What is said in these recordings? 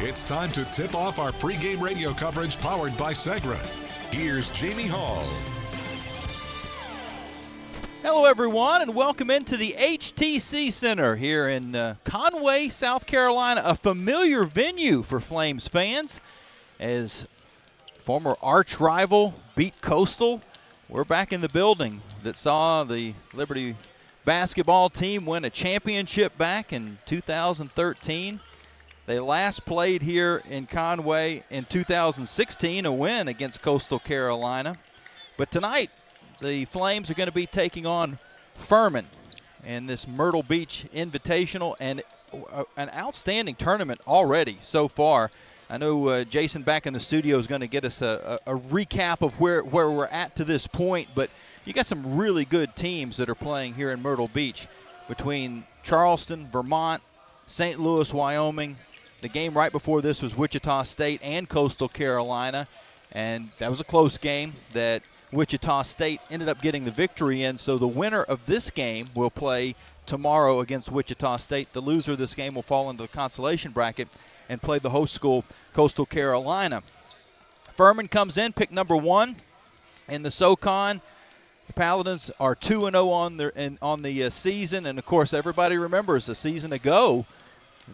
It's time to tip off our pregame radio coverage powered by Segra. Here's Jamie Hall. Hello, everyone, and welcome into the HTC Center here in Conway, South Carolina, a familiar venue for Flames fans as former arch rival beat Coastal. We're back in the building that saw the Liberty basketball team win a championship back in 2013. They last played here in Conway in 2016, a win against Coastal Carolina. But tonight, the Flames are going to be taking on Furman in this Myrtle Beach Invitational, and an outstanding tournament already so far. I know Jason back in the studio is going to get us a recap of where we're at to this point, but you got some really good teams that are playing here in Myrtle Beach between Charleston, Vermont, St. Louis, Wyoming. The game right before this was Wichita State and Coastal Carolina, and that was a close game that Wichita State ended up getting the victory in. So the winner of this game will play tomorrow against Wichita State. The loser of this game will fall into the consolation bracket and play the host school, Coastal Carolina. Furman comes in, pick number 1 in the SoCon. The Paladins are 2-0 on the season, and of course everybody remembers a season ago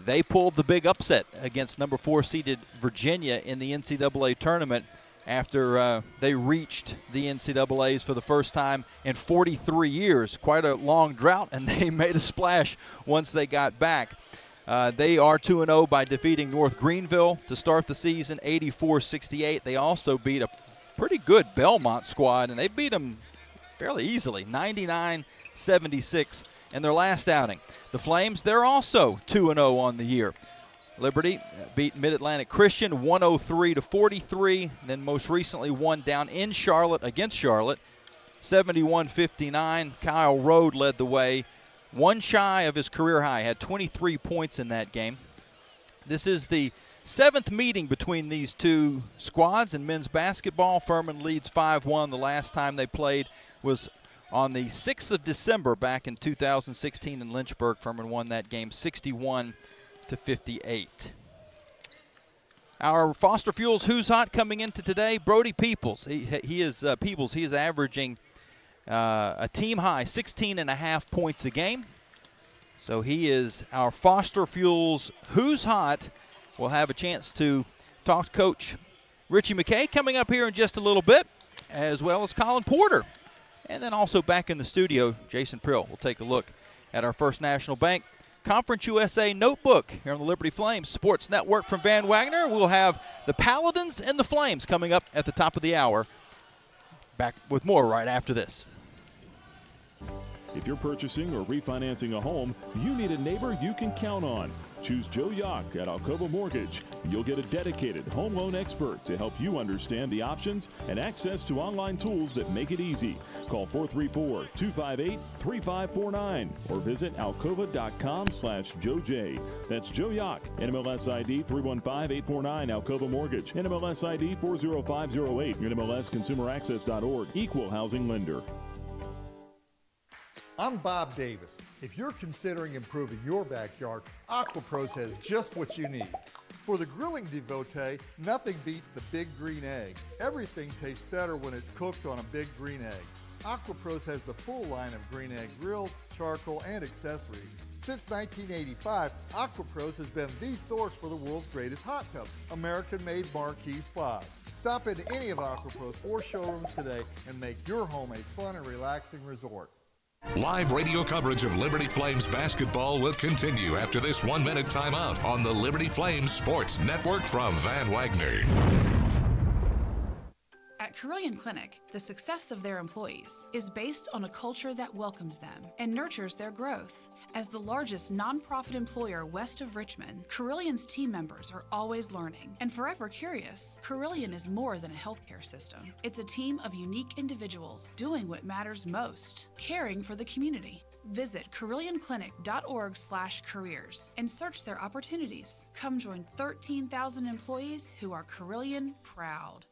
they pulled the big upset against number 4 seeded Virginia in the NCAA tournament after they reached the NCAAs for the first time in 43 years. Quite a long drought, and they made a splash once they got back. They are 2-0 by defeating North Greenville to start the season, 84-68. They also beat a pretty good Belmont squad, and they beat them fairly easily, 99-76 in their last outing. The Flames, they're also 2-0 on the year. Liberty beat Mid-Atlantic Christian 103-43, then most recently won down in Charlotte against Charlotte, 71-59. Kyle Rode led the way, one shy of his career high, had 23 points in that game. This is the 7th meeting between these two squads in men's basketball. Furman leads 5-1. The last time they played was on the 6th of December back in 2016 in Lynchburg. Furman won that game 61-58. Our Foster Fuels Who's Hot coming into today, Brody Peoples. He is averaging a team high 16.5 points a game. So he is our Foster Fuels Who's Hot. We'll have a chance to talk to Coach Richie McKay coming up here in just a little bit, as well as Colin Porter. And then also back in the studio, Jason Prill will take a look at our First National Bank Conference USA Notebook here on the Liberty Flames Sports Network from Van Wagner. We'll have the Paladins and the Flames coming up at the top of the hour. Back with more right after this. If you're purchasing or refinancing a home, you need a neighbor you can count on. Choose Joe Yock at Alcova Mortgage. You'll get a dedicated home loan expert to help you understand the options and access to online tools that make it easy. Call 434-258-3549 or visit alcova.com/JoeJ. That's Joe Yock, NMLS ID 315849, Alcova Mortgage, NMLS ID 40508, NMLSConsumerAccess.org, Equal Housing Lender. I'm Bob Davis. If you're considering improving your backyard, AquaPros has just what you need. For the grilling devotee, nothing beats the big green egg. Everything tastes better when it's cooked on a big green egg. AquaPros has the full line of green egg grills, charcoal, and accessories. Since 1985, AquaPros has been the source for the world's greatest hot tub, American-made marquee spas. Stop into any of AquaPros 4 showrooms today and make your home a fun and relaxing resort. Live radio coverage of Liberty Flames basketball will continue after this 1-minute timeout on the Liberty Flames Sports Network from Van Wagner. At Carilion Clinic, the success of their employees is based on a culture that welcomes them and nurtures their growth. As the largest nonprofit employer west of Richmond, Carillion's team members are always learning and forever curious. Carilion is more than a healthcare system. It's a team of unique individuals doing what matters most, caring for the community. Visit CarillionClinic.org/careers and search their opportunities. Come join 13,000 employees who are Carilion proud.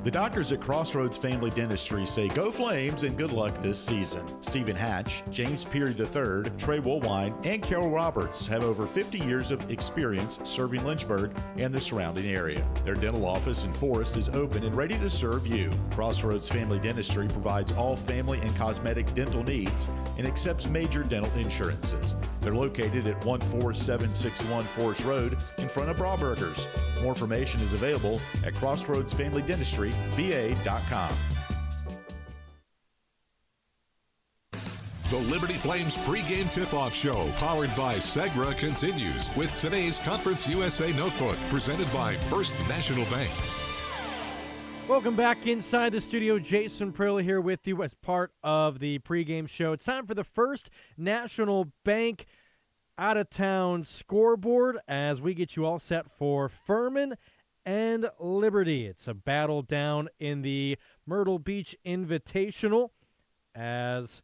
The doctors at Crossroads Family Dentistry say go Flames and good luck this season. Stephen Hatch, James Peary III, Trey Woolwine, and Carol Roberts have over 50 years of experience serving Lynchburg and the surrounding area. Their dental office in Forest is open and ready to serve you. Crossroads Family Dentistry provides all family and cosmetic dental needs and accepts major dental insurances. They're located at 14761 Forest Road in front of Brawburgers. More information is available at crossroadsfamilydentistryva.com. The Liberty Flames pregame tip-off show, powered by Segra, continues with today's Conference USA Notebook, presented by First National Bank. Welcome back inside the studio. Jason Prilla here with you as part of the pregame show. It's time for the First National Bank out-of-town scoreboard as we get you all set for Furman and Liberty. It's a battle down in the Myrtle Beach Invitational as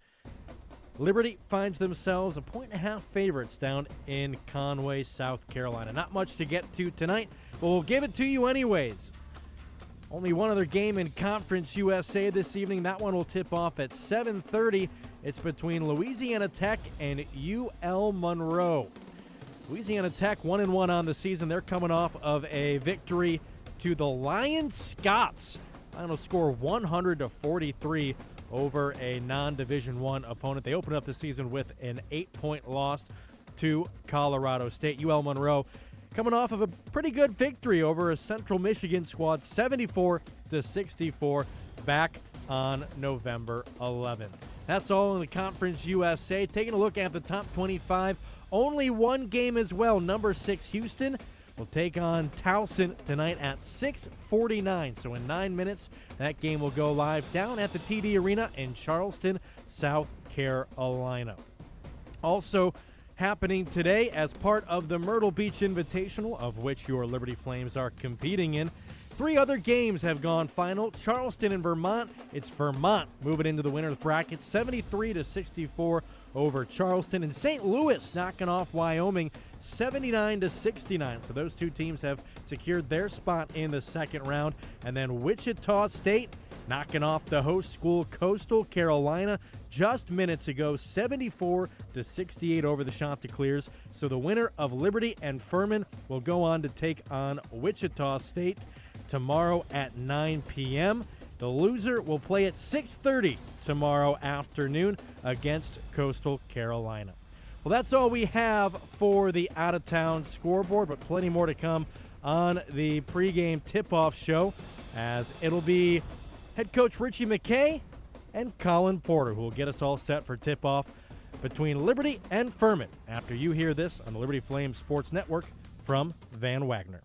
Liberty finds themselves 1.5 favorites down in Conway, South Carolina. Not much to get to tonight, but we'll give it to you anyways. Only one other game in Conference USA this evening. That one will tip off at 7:30. It's between Louisiana Tech and UL Monroe. Louisiana Tech 1-1 on the season. They're coming off of a victory to the Lion Scots. Final score 100-43 over a non-Division I opponent. They opened up the season with an 8-point loss to Colorado State. UL Monroe coming off of a pretty good victory over a Central Michigan squad, 74-64, back on November 11th. That's all in the Conference USA. Taking a look at the top 25, only one game as well. Number 6 Houston will take on Towson tonight at 6:49. So in 9 minutes, that game will go live down at the TD Arena in Charleston, South Carolina. Also happening today as part of the Myrtle Beach Invitational, of which your Liberty Flames are competing in. 3 other games have gone final. Charleston and Vermont. It's Vermont moving into the winner's bracket, 73-64 over Charleston. And St. Louis knocking off Wyoming, 79-69. So those two teams have secured their spot in the second round. And then Wichita State knocking off the host school, Coastal Carolina, just minutes ago, 74-68 over the Chanticleers. So the winner of Liberty and Furman will go on to take on Wichita State tomorrow at 9 p.m. The loser will play at 6:30 tomorrow afternoon against Coastal Carolina. Well, that's all we have for the out-of-town scoreboard, but plenty more to come on the pregame tip-off show, as it'll be head coach Richie McKay and Colin Porter who will get us all set for tip-off between Liberty and Furman after you hear this on the Liberty Flames Sports Network from Van Wagner.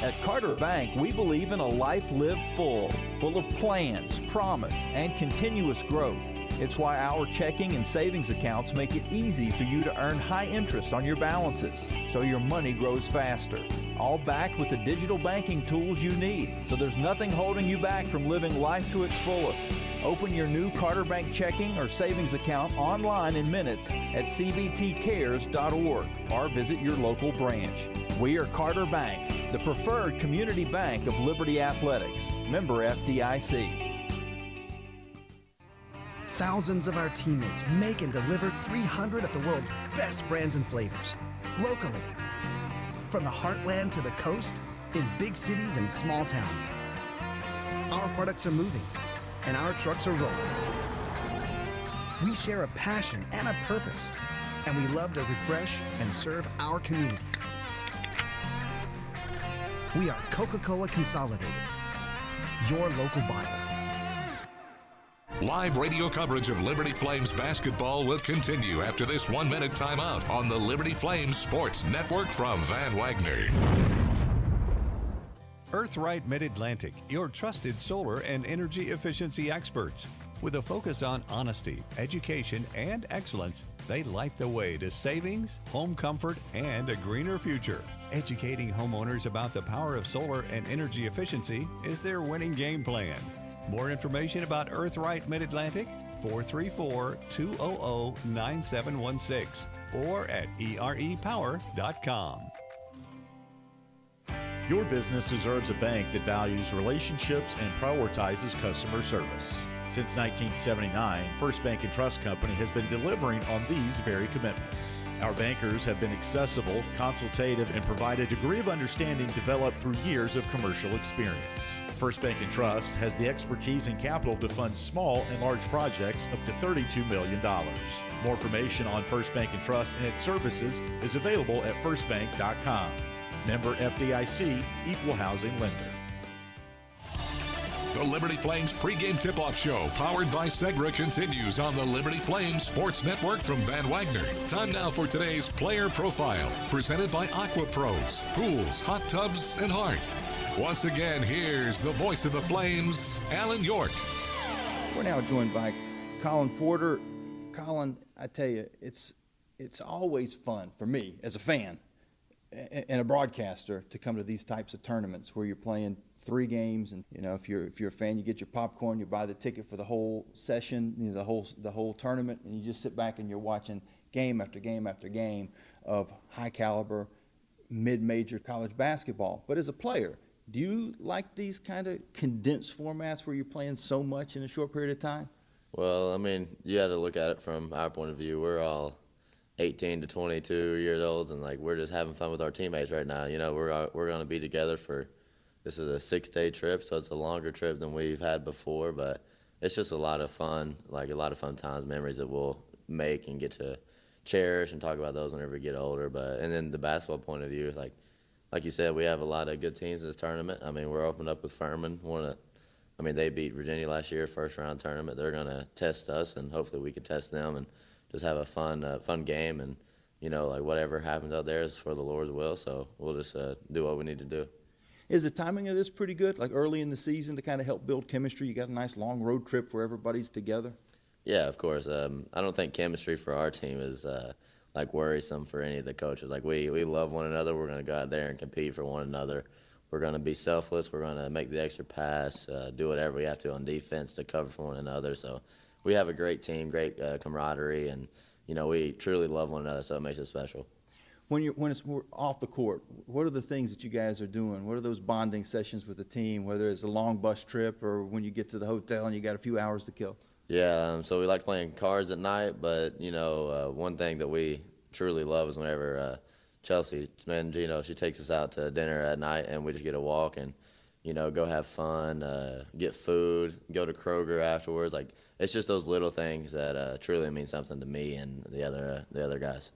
At Carter Bank, we believe in a life lived full of plans, promise, and continuous growth. It's why our checking and savings accounts make it easy for you to earn high interest on your balances, so your money grows faster. All backed with the digital banking tools you need, so there's nothing holding you back from living life to its fullest. Open your new Carter Bank checking or savings account online in minutes at cbtcares.org or visit your local branch. We are Carter Bank, the preferred community bank of Liberty Athletics. Member FDIC. Thousands of our teammates make and deliver 300 of the world's best brands and flavors, locally. From the heartland to the coast, in big cities and small towns. Our products are moving, and our trucks are rolling. We share a passion and a purpose, and we love to refresh and serve our communities. We are Coca-Cola Consolidated, your local buyer. Live radio coverage of Liberty Flames basketball will continue after this 1-minute timeout on the Liberty Flames Sports Network from Van Wagner. Earthright Mid-Atlantic, your trusted solar and energy efficiency experts. With a focus on honesty, education, and excellence, they light the way to savings, home comfort, and a greener future. Educating homeowners about the power of solar and energy efficiency is their winning game plan. More information about Earthright Mid-Atlantic, 434-200-9716 or at erepower.com. Your business deserves a bank that values relationships and prioritizes customer service. Since 1979, First Bank & Trust Company has been delivering on these very commitments. Our bankers have been accessible, consultative, and provide a degree of understanding developed through years of commercial experience. First Bank & Trust has the expertise and capital to fund small and large projects up to $32 million. More information on First Bank & Trust and its services is available at firstbank.com. Member FDIC, Equal Housing Lender. The Liberty Flames pregame tip-off show, powered by Segra, continues on the Liberty Flames Sports Network from Van Wagner. Time now for today's player profile, presented by Aqua Pros, pools, hot tubs, and hearth. Once again, here's the voice of the Flames, Alan York. We're now joined by Colin Porter. Colin, I tell you, it's always fun for me as a fan and a broadcaster to come to these types of tournaments where you're playing 3 games, and if you're a fan, you get your popcorn, you buy the ticket for the whole session, the whole tournament, and you just sit back and you're watching game after game after game of high caliber, mid-major college basketball. But as a player, do you like these kind of condensed formats where you're playing so much in a short period of time? Well, I mean, you got to look at it from our point of view. We're all 18 to 22 years old, and we're just having fun with our teammates right now. We're going to be together for. This is a 6-day trip, so it's a longer trip than we've had before, but it's just a lot of fun, a lot of fun times, memories that we'll make and get to cherish and talk about those whenever we get older. And then the basketball point of view, like you said, we have a lot of good teams in this tournament. I mean, we're opened up with Furman. They beat Virginia last year, first-round tournament. They're going to test us, and hopefully we can test them and just have a fun game. And, whatever happens out there is for the Lord's will, so we'll just do what we need to do. Is the timing of this pretty good, early in the season to kind of help build chemistry? You got a nice long road trip where everybody's together? Yeah, of course. I don't think chemistry for our team is worrisome for any of the coaches. We love one another. We're going to go out there and compete for one another. We're going to be selfless. We're going to make the extra pass, do whatever we have to on defense to cover for one another. So we have a great team, great camaraderie, and we truly love one another, so it makes it special. When it's off the court, what are the things that you guys are doing? What are those bonding sessions with the team, whether it's a long bus trip or when you get to the hotel and you got a few hours to kill? Yeah, so we like playing cards at night, but, one thing that we truly love is whenever Chelsea Mangino, she takes us out to dinner at night and we just get a walk and, go have fun, get food, go to Kroger afterwards. It's just those little things that truly mean something to me and the other guys.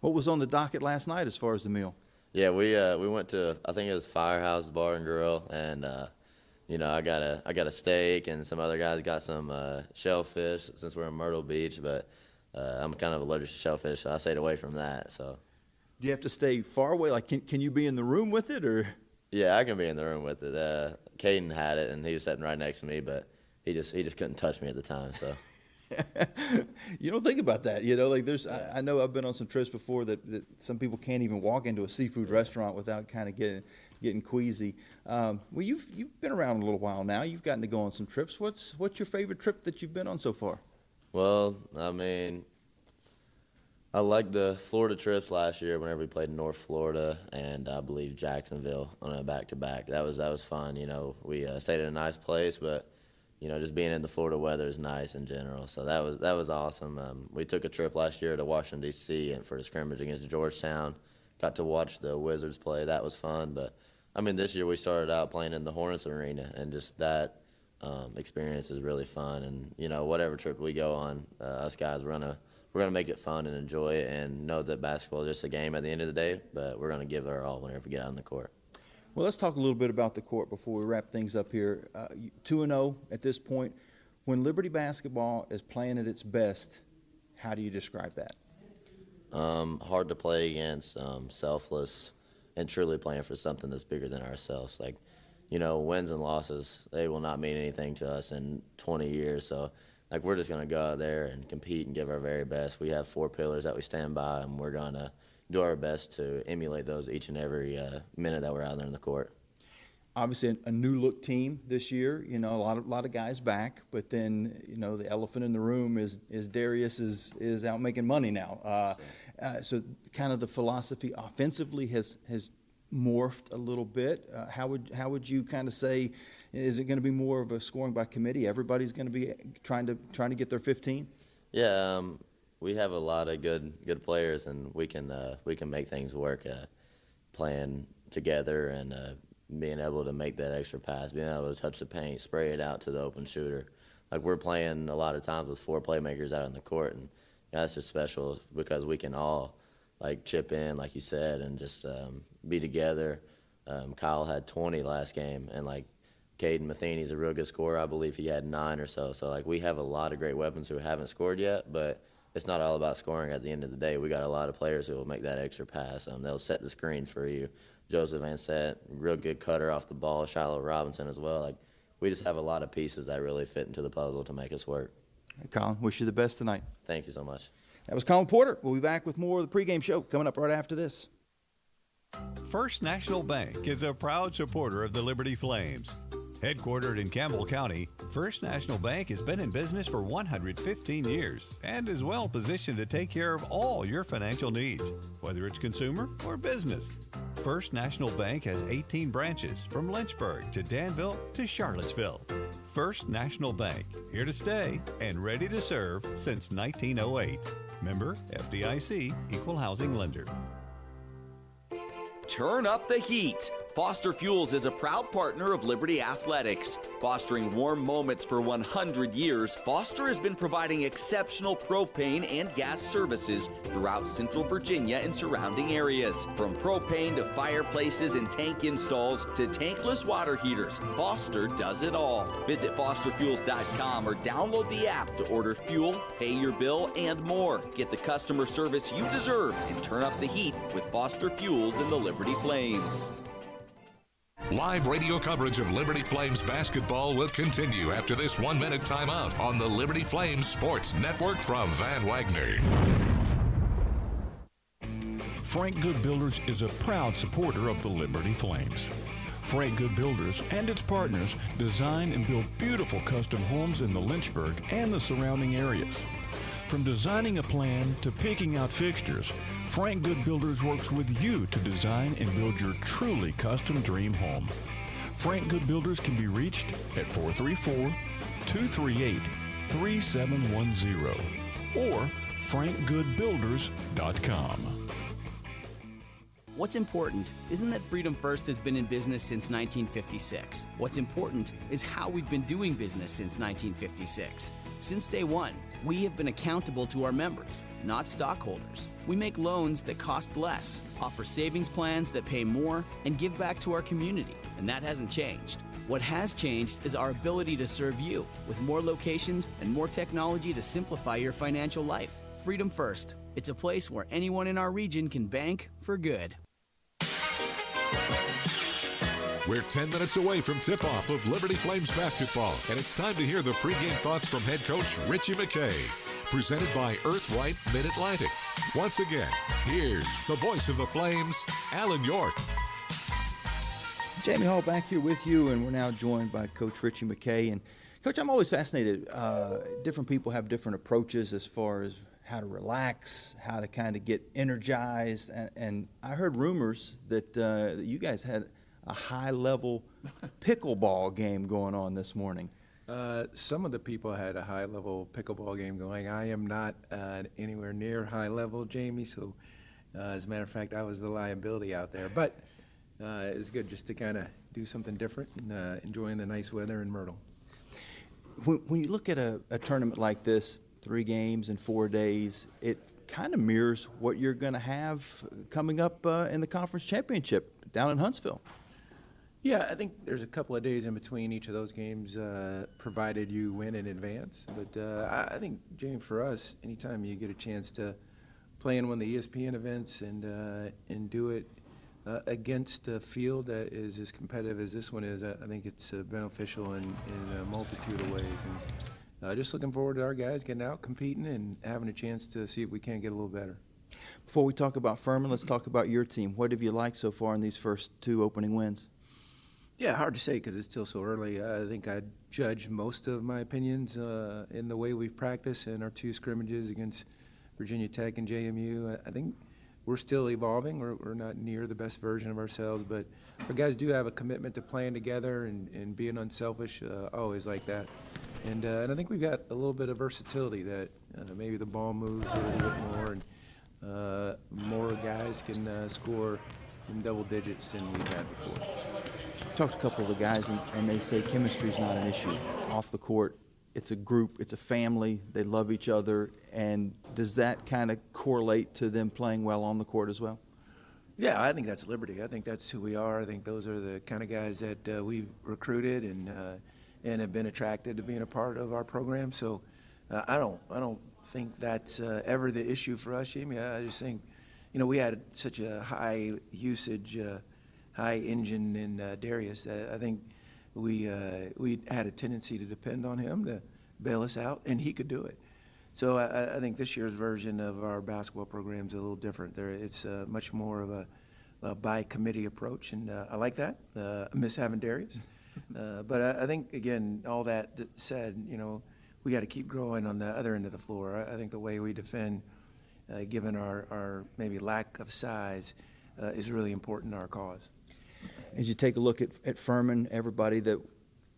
What was on the docket last night as far as the meal? Yeah, we went to, I think it was Firehouse Bar and Grill, and I got a steak, and some other guys got some shellfish since we're in Myrtle Beach, but I'm kind of allergic to shellfish, so I stayed away from that. So, do you have to stay far away? Can you be in the room with it, or? Yeah, I can be in the room with it. Caden had it, and he was sitting right next to me, but he just couldn't touch me at the time, so. You don't think about that, I know I've been on some trips before that some people can't even walk into a seafood restaurant without kind of getting queasy. Well, you've been around a little while now. You've gotten to go on some trips. What's your favorite trip that you've been on so far? Well, I liked the Florida trips last year whenever we played in North Florida and I believe Jacksonville on a back-to-back. That was fun. We stayed in a nice place, but just being in the Florida weather is nice in general. So that was awesome. We took a trip last year to Washington, D.C. and for the scrimmage against Georgetown. Got to watch the Wizards play. That was fun. But, this year we started out playing in the Hornets Arena, and just that experience is really fun. And, whatever trip we go on, us guys, we're gonna make it fun and enjoy it and know that basketball is just a game at the end of the day, but we're going to give it our all whenever we get out on the court. Well, let's talk a little bit about the court before we wrap things up here. 2-0 at this point. When Liberty basketball is playing at its best, how do you describe that? Hard to play against, selfless, and truly playing for something that's bigger than ourselves. Wins and losses, they will not mean anything to us in 20 years. So, we're just going to go out there and compete and give our very best. We have 4 pillars that we stand by, and we're going to do our best to emulate those each and every minute that we're out there in the court. Obviously, a new-look team this year. A lot of guys back, but then the elephant in the room is Darius is out making money now. So kind of the philosophy offensively has morphed a little bit. How would you kind of say, is it going to be more of a scoring by committee? Everybody's going to be trying to get their 15? Yeah, we have a lot of good players, and we can make things work. Playing together and being able to make that extra pass, being able to touch the paint, spray it out to the open shooter. Like, we're playing a lot of times with 4 playmakers out on the court, and that's just special because we can all like chip in, like you said, and just be together. Kyle had 20 last game, and like Caden Matheny's a real good scorer. I believe he had 9 or so. So like, we have a lot of great weapons who haven't scored yet, but it's not all about scoring at the end of the day. We got a lot of players who will make that extra pass. They'll set the screens for you. Joseph Ansett, real good cutter off the ball. Shiloh Robinson as well. Like, we just have a lot of pieces that really fit into the puzzle to make us work. Hey, Colin, wish you the best tonight. Thank you so much. That was Colin Porter. We'll be back with more of the pregame show coming up right after this. First National Bank is a proud supporter of the Liberty Flames. Headquartered in Campbell County, First National Bank has been in business for 115 years and is well positioned to take care of all your financial needs, whether it's consumer or business. First National Bank has 18 branches from Lynchburg to Danville to Charlottesville. First National Bank, here to stay and ready to serve since 1908. Member FDIC, Equal Housing Lender. Turn up the heat. Foster Fuels is a proud partner of Liberty Athletics. Fostering warm moments for 100 years, Foster has been providing exceptional propane and gas services throughout Central Virginia and surrounding areas. From propane to fireplaces and tank installs to tankless water heaters, Foster does it all. Visit fosterfuels.com or download the app to order fuel, pay your bill, and more. Get the customer service you deserve and turn up the heat with Foster Fuels and the Liberty Flames. Live radio coverage of Liberty Flames basketball will continue after this 1-minute timeout on the Liberty Flames Sports Network from Van Wagner. Frank Good Builders is a proud supporter of the Liberty Flames. Frank Good Builders and its partners design and build beautiful custom homes in the Lynchburg and the surrounding areas. From designing a plan to picking out fixtures, Frank Good Builders works with you to design and build your truly custom dream home. Frank Good Builders can be reached at 434-238-3710 or frankgoodbuilders.com. What's important isn't that Freedom First has been in business since 1956. What's important is how we've been doing business since 1956. Since day one, we have been accountable to our members, not stockholders. We make loans that cost less, offer savings plans that pay more, and give back to our community, and that hasn't changed. What has changed is our ability to serve you with more locations and more technology to simplify your financial life. Freedom First. It's a place where anyone in our region can bank for good. We're 10 minutes away from tip-off of Liberty Flames basketball, and it's time to hear the pregame thoughts from head coach Richie McKay. Presented by Earthright Mid-Atlantic. Once again, here's the voice of the Flames, Alan York. Jamie Hall back here with you, and we're now joined by Coach Richie McKay. And Coach, I'm always fascinated. Different people have different approaches as far as how to relax, how to kind of get energized. And I heard rumors that you guys had a high-level pickleball game going on this morning. Some of the people had a high-level pickleball game going. I am not anywhere near high level, Jamie, so as a matter of fact, I was the liability out there. But it was good just to kind of do something different and enjoying the nice weather in Myrtle. When you look at a tournament like this, 3 games in 4 days, it kind of mirrors what you're going to have coming up in the conference championship down in Huntsville. Yeah, I think there's a couple of days in between each of those games, provided you win in advance. But I think, Jamie, for us, anytime you get a chance to play in one of the ESPN events and do it against a field that is as competitive as this one is, I think it's beneficial in a multitude of ways. And just looking forward to our guys getting out, competing, and having a chance to see if we can't get a little better. Before we talk about Furman, let's talk about your team. What have you liked so far in these first 2 opening wins? Yeah, hard to say because it's still so early. I think I'd judge most of my opinions in the way we've practiced and our 2 scrimmages against Virginia Tech and JMU. I think we're still evolving. We're not near the best version of ourselves, but our guys do have a commitment to playing together and being unselfish. I always like that. And I think we've got a little bit of versatility that maybe the ball moves a little bit more, and more guys can score in double digits than we've had before. Talked to a couple of the guys, and they say chemistry is not an issue. Off the court, it's a group, it's a family, they love each other, and does that kind of correlate to them playing well on the court as well? Yeah, I think that's Liberty. I think that's who we are. I think those are the kind of guys that we've recruited and have been attracted to being a part of our program. So I don't think that's ever the issue for us, Jamie. I just think, we had such a high usage, high engine in Darius. I think we had a tendency to depend on him to bail us out, and he could do it. So I think this year's version of our basketball program is a little different. It's much more of a by committee approach, and I like that. I miss having Darius. But I think, again, all that said, we got to keep growing on the other end of the floor. I think the way we defend, given our maybe lack of size, is really important to our cause. As you take a look at Furman, everybody that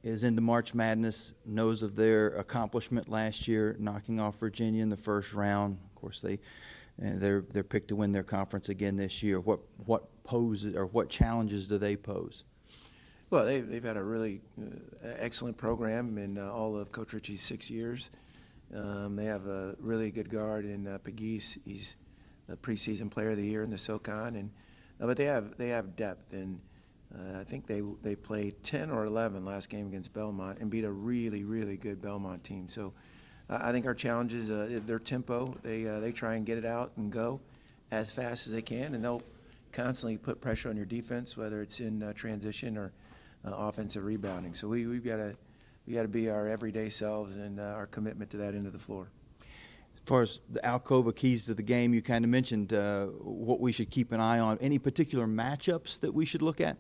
is into March Madness knows of their accomplishment last year, knocking off Virginia in the first round. Of course, they're picked to win their conference again this year. What poses or what challenges do they pose? Well, they've had a really excellent program in all of Coach Ritchie's 6 years. They have a really good guard in Pegues. He's the preseason player of the year in the SoCon, but they have depth, and I think they played 10 or 11 last game against Belmont and beat a really, really good Belmont team. So I think our challenge is their tempo. They try and get it out and go as fast as they can, and they'll constantly put pressure on your defense, whether it's in transition or offensive rebounding. So we got to be our everyday selves and our commitment to that end of the floor. As far as the Alcova keys to the game, you kind of mentioned what we should keep an eye on. Any particular matchups that we should look at?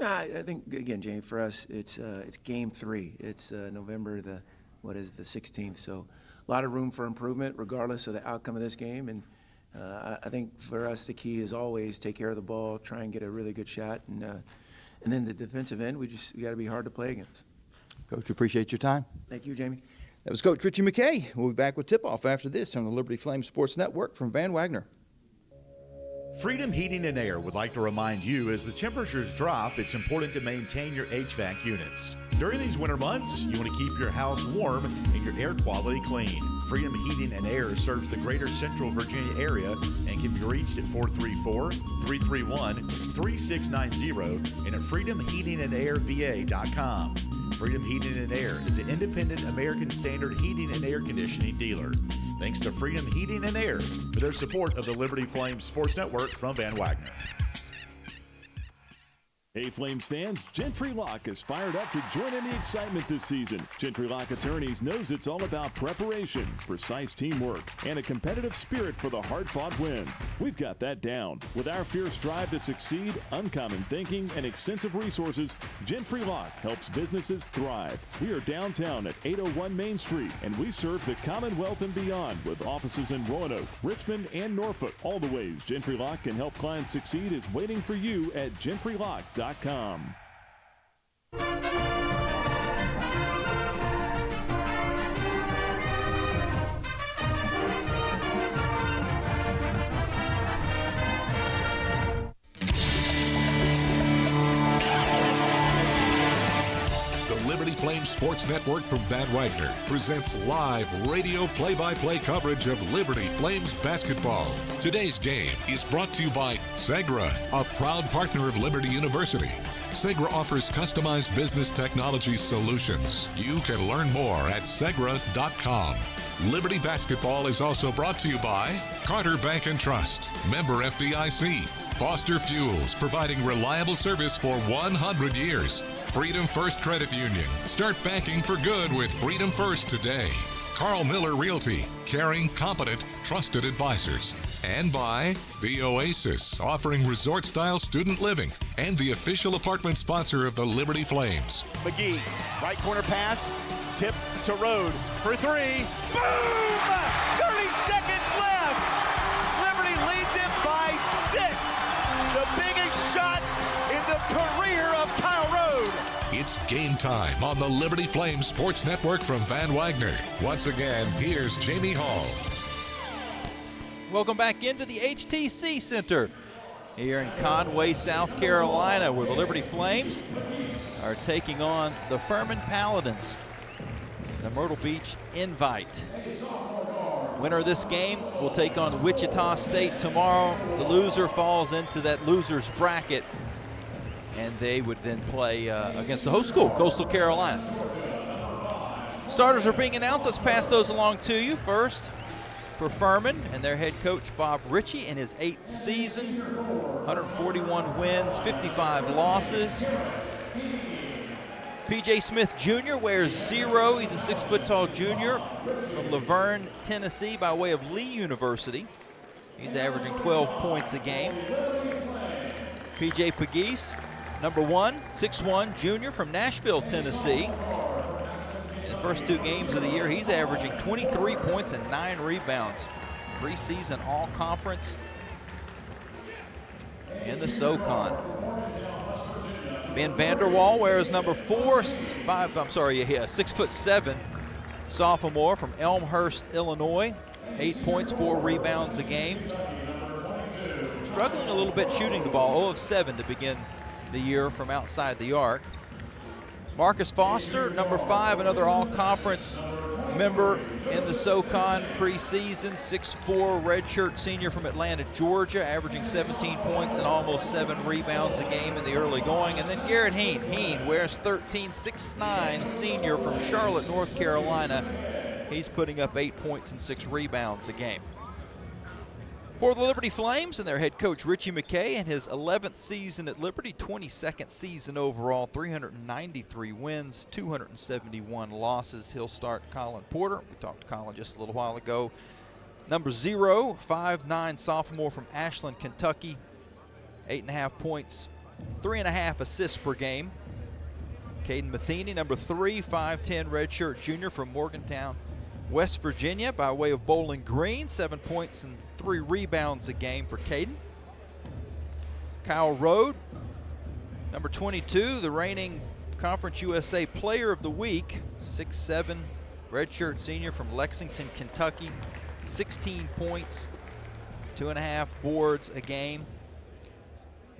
Yeah, I think, again, James, for us, it's game 3. It's November the 16th. So a lot of room for improvement regardless of the outcome of this game. And I think for us, the key is always take care of the ball, try and get a really good shot. And then the defensive end, we got to be hard to play against. Coach, we appreciate your time. Thank you, Jamie. That was Coach Richie McKay. We'll be back with tip-off after this on the Liberty Flame Sports Network from Van Wagner. Freedom Heating and Air would like to remind you, as the temperatures drop, it's important to maintain your HVAC units. During these winter months, you want to keep your house warm and your air quality clean. Freedom Heating and Air serves the greater Central Virginia area and can be reached at 434-331-3690 and at freedomheatingandairva.com. Freedom Heating and Air is an independent American Standard heating and air conditioning dealer. Thanks to Freedom Heating and Air for their support of the Liberty Flames Sports Network from Van Wagner. Hey Flames fans, Gentry Lock is fired up to join in the excitement this season. Gentry Lock Attorneys knows it's all about preparation, precise teamwork, and a competitive spirit for the hard-fought wins. We've got that down. With our fierce drive to succeed, uncommon thinking, and extensive resources, Gentry Lock helps businesses thrive. We are downtown at 801 Main Street, and we serve the Commonwealth and beyond with offices in Roanoke, Richmond, and Norfolk. All the ways Gentry Lock can help clients succeed is waiting for you at GentryLock.com. The Liberty Flame Sports Network from Van Wagner presents live radio play-by-play coverage of Liberty Flames basketball. Today's game is brought to you by Segra, a proud partner of Liberty University. Segra offers customized business technology solutions. You can learn more at segra.com. Liberty Basketball is also brought to you by Carter Bank and Trust, member FDIC. Foster Fuels, providing reliable service for 100 years. Freedom First Credit Union. Start banking for good with Freedom First today. Carl Miller Realty, caring, competent, trusted advisors. And by The Oasis, offering resort-style student living and the official apartment sponsor of the Liberty Flames. McGee, right corner pass, tip to Rode for 3. Boom! 30 seconds left. Liberty leads it by It's game time on the Liberty Flames Sports Network from Van Wagner. Once again, here's Jamie Hall. Welcome back into the HTC Center here in Conway, South Carolina, where the Liberty Flames are taking on the Furman Paladins, the Myrtle Beach Invite. Winner of this game will take on Wichita State tomorrow. The loser falls into that loser's bracket, and they would then play against the host school, Coastal Carolina. Starters are being announced. Let's pass those along to you. First, for Furman and their head coach Bob Ritchie in his 8th season, 141 wins, 55 losses. P.J. Smith Jr. wears 0. He's a 6-foot-tall junior from Laverne, Tennessee, by way of Lee University. He's averaging 12 points a game. P.J. Pegues, number 1, 6'1", junior from Nashville, Tennessee. In the first 2 games of the year, he's averaging 23 points and 9 rebounds. Preseason all-conference in the SoCon. Ben Vanderwall wears number 6'7", sophomore from Elmhurst, Illinois. 8 points, 4 rebounds a game. Struggling a little bit shooting the ball, 0 of 7 to begin the year from outside the arc. Marcus Foster, number 5, another all-conference member in the SoCon preseason, 6'4", redshirt senior from Atlanta, Georgia, averaging 17 points and almost 7 rebounds a game in the early going. And then Garrett Heen. Heen wears 13, 6'9", senior from Charlotte, North Carolina. He's putting up 8 points and 6 rebounds a game. For the Liberty Flames and their head coach Richie McKay in his 11th season at Liberty, 22nd season overall, 393 wins, 271 losses. He'll start Colin Porter. We talked to Colin just a little while ago. Number 0, 5'9", sophomore from Ashland, Kentucky, 8.5 points, 3.5 assists per game. Caden Matheny, number 3, 5'10", redshirt junior from Morgantown, West Virginia, by way of Bowling Green, 7 points and 3 rebounds a game for Caden. Kyle Rode, number 22, the reigning Conference USA Player of the Week, 6'7", redshirt senior from Lexington, Kentucky, 16 points, 2.5 boards a game.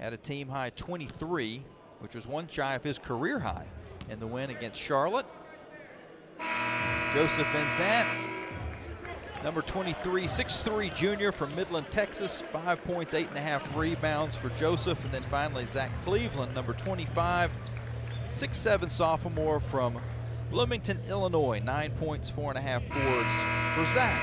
Had a team high 23, which was one shy of his career high in the win against Charlotte. Joseph Vincent, number 23, 6'3", junior from Midland, Texas, 5 points, 8.5 rebounds for Joseph. And then finally Zach Cleveland, number 25, 6'7", sophomore from Bloomington, Illinois, 9 points, 4.5 boards for Zach.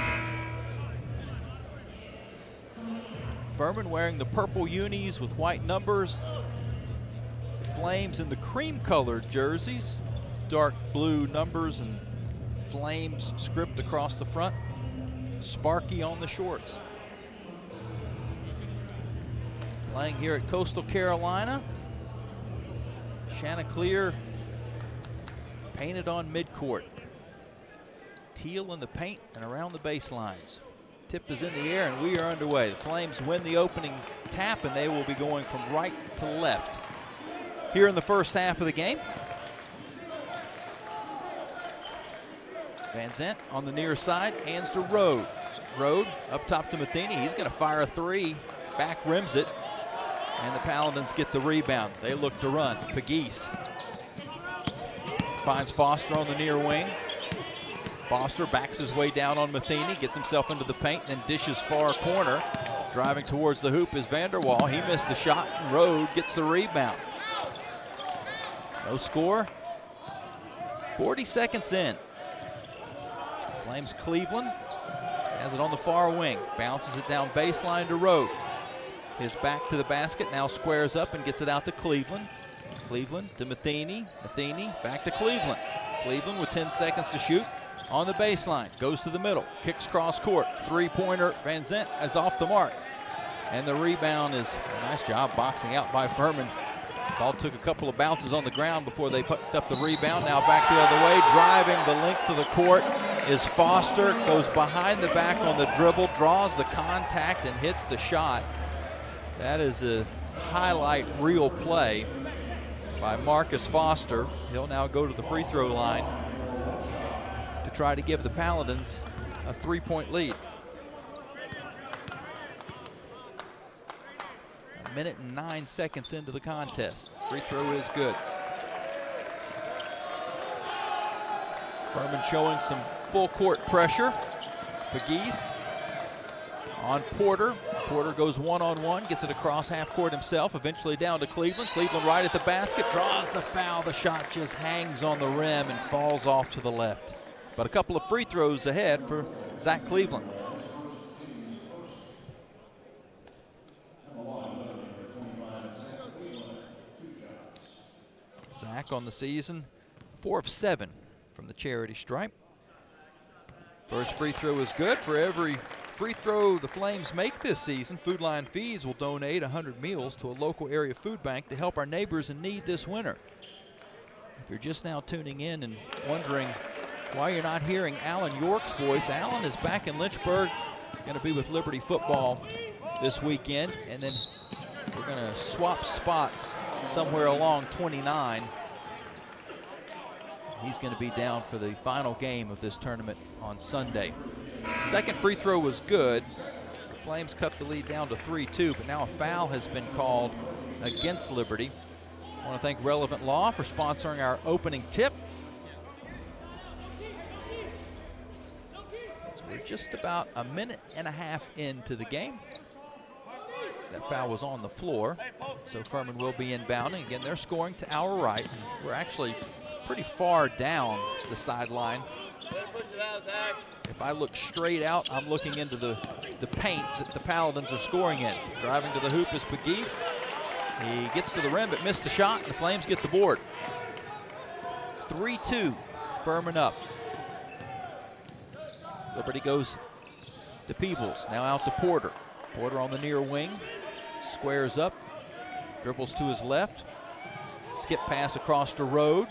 Furman wearing the purple unis with white numbers. Flames in the cream-colored jerseys, dark blue numbers and Flames script across the front. Sparky on the shorts. Playing here at Coastal Carolina. Chanticleer painted on midcourt. Teal in the paint and around the baselines. Tip is in the air and we are underway. The Flames win the opening tap and they will be going from right to left here in the first half of the game. Van Zant on the near side, hands to Rode. Rode up top to Matheny. He's going to fire a 3, back rims it, and the Paladins get the rebound. They look to run. Pegues finds Foster on the near wing. Foster backs his way down on Matheny, gets himself into the paint, then dishes far corner. Driving towards the hoop is Vanderwall. He missed the shot, and Rode gets the rebound. No score. 40 seconds in. Flames Cleveland has it on the far wing. Bounces it down baseline to Rode. His back to the basket, now squares up and gets it out to Cleveland. Cleveland to Matheny. Matheny back to Cleveland. Cleveland with 10 seconds to shoot on the baseline. Goes to the middle, kicks cross court. 3-pointer, Van Zant is off the mark. And the rebound is a nice job boxing out by Furman. Ball took a couple of bounces on the ground before they put up the rebound. Now back the other way, driving the length of the court is Foster. Goes behind the back on the dribble, draws the contact and hits the shot. That is a highlight reel play by Marcus Foster. He'll now go to the free throw line to try to give the Paladins a 3-point lead. A minute and 9 seconds into the contest. Free throw is good. Furman showing some full court pressure. Pegues on Porter. Porter goes one-on-one, gets it across half court himself, eventually down to Cleveland. Cleveland right at the basket, draws the foul. The shot just hangs on the rim and falls off to the left. But a couple of free throws ahead for Zach Cleveland. Zach on the season, 4 of 7 from the charity stripe. First free throw is good. For every free throw the Flames make this season, Food Line Feeds will donate 100 meals to a local area food bank to help our neighbors in need this winter. If you're just now tuning in and wondering why you're not hearing Alan York's voice, Alan is back in Lynchburg, going to be with Liberty football this weekend, and then we're going to swap spots somewhere along 29. He's going to be down for the final game of this tournament on Sunday. Second free throw was good. The Flames cut the lead down to 3-2, but now a foul has been called against Liberty. I want to thank Relevant Law for sponsoring our opening tip. So we're just about a minute and a half into the game. That foul was on the floor, so Furman will be inbounding. Again, they're scoring to our right. We're actually pretty far down the sideline. If I look straight out, I'm looking into the paint that the Paladins are scoring in. Driving to the hoop is Pegues. He gets to the rim but missed the shot, and the Flames get the board. 3-2, Furman up. Liberty goes to Peebles, now out to Porter. Porter on the near wing, squares up, dribbles to his left. Skip pass across to Rode.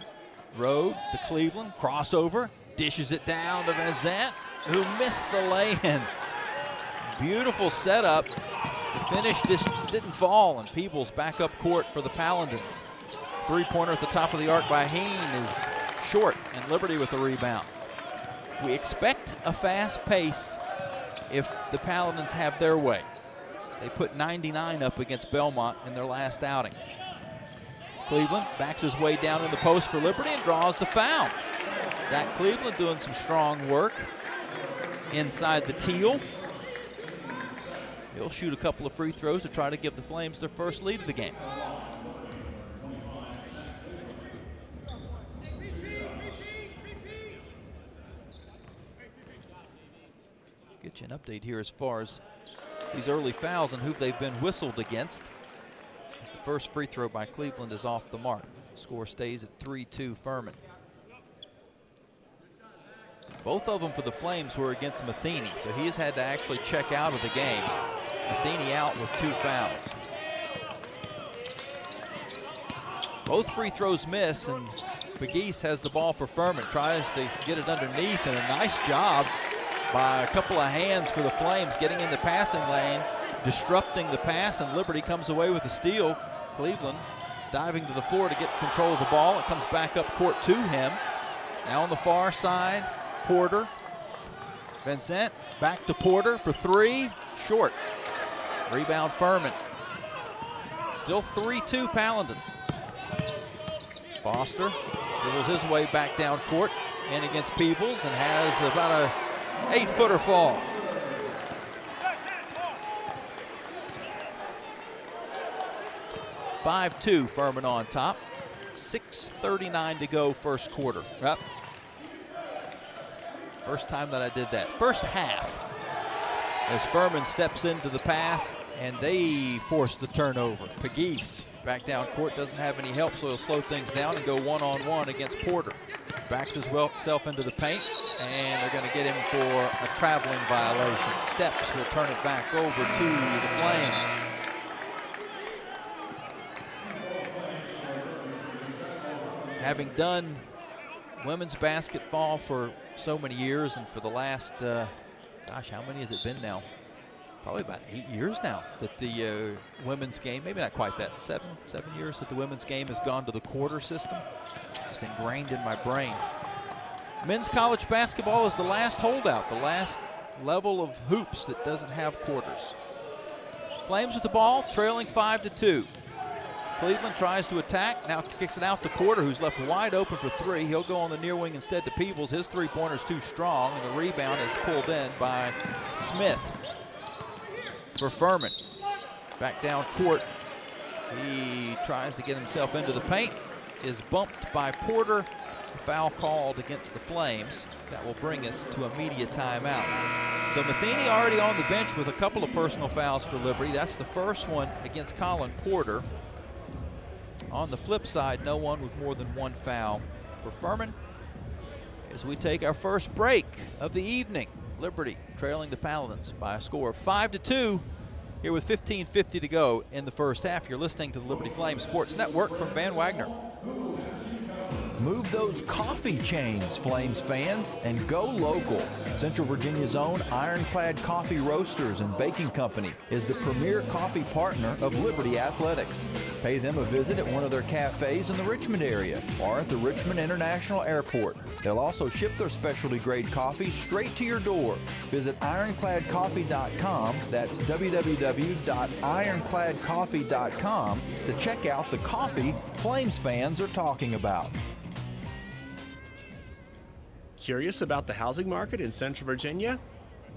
Rode to Cleveland, crossover, dishes it down to Vincent, who missed the lay-in. Beautiful setup. The finish just didn't fall, and Peebles back up court for the Paladins. Three-pointer at the top of the arc by Heen is short, and Liberty with the rebound. We expect a fast pace if the Paladins have their way. They put 99 up against Belmont in their last outing. Cleveland backs his way down in the post for Liberty and draws the foul. Zach Cleveland doing some strong work inside the teal. He'll shoot a couple of free throws to try to give the Flames their first lead of the game. Get you an update here as far as these early fouls and who they've been whistled against. As the first free throw by Cleveland is off the mark. The score stays at 3-2 Furman. Both of them for the Flames were against Matheny, so he has had to actually check out of the game. Matheny out with 2 fouls. Both free throws miss, and Pegues has the ball for Furman. Tries to get it underneath, and a nice job by a couple of hands for the Flames getting in the passing lane, disrupting the pass, and Liberty comes away with a steal. Cleveland diving to the floor to get control of the ball. It comes back up court to him. Now on the far side, Porter. Vincent back to Porter for 3, short. Rebound Furman. Still 3-2 Paladins. Foster dribbles his way back down court, in against Peebles, and has about a 8-footer fall. (5-2) Furman on top. 6:39 to go first quarter. Yep. First time that I did that. First half. As Furman steps into the pass, and they force the turnover. Pegues back down court, doesn't have any help, so he'll slow things down and go one-on-one against Porter. Backs himself into the paint, and they're going to get him for a traveling violation. Steps will turn it back over to the Flames. Having done women's basketball for so many years, and for the last, gosh, how many has it been now? probably about 8 years now that the women's game, maybe not quite that, seven years that the women's game has gone to the quarter system. Just ingrained in my brain. Men's college basketball is the last holdout, the last level of hoops that doesn't have quarters. Flames with the ball, trailing 5-2. Cleveland tries to attack, now kicks it out to Porter, who's left wide open for three. He'll go on the near wing instead to Peebles. His three-pointer's too strong, and the rebound is pulled in by Smith for Furman. Back down court. He tries to get himself into the paint, is bumped by Porter. Foul called against the Flames. That will bring us to a media timeout. So Matheny already on the bench with a couple of personal fouls for Liberty. That's the first one against Colin Porter. On the flip side, no one with more than one foul for Furman. As we take our first break of the evening, Liberty trailing the Paladins by a score of 5-2. Here with 15:50 to go in the first half. You're listening to the Liberty Flames Sports Network from Van Wagner. Move those coffee chains, Flames fans, and go local. Central Virginia's own Ironclad Coffee Roasters and Baking Company is the premier coffee partner of Liberty Athletics. Pay them a visit at one of their cafes in the Richmond area or at the Richmond International Airport. They'll also ship their specialty grade coffee straight to your door. Visit ironcladcoffee.com, that's www.ironcladcoffee.com, to check out the coffee Flames fans are talking about. Curious about the housing market in Central Virginia?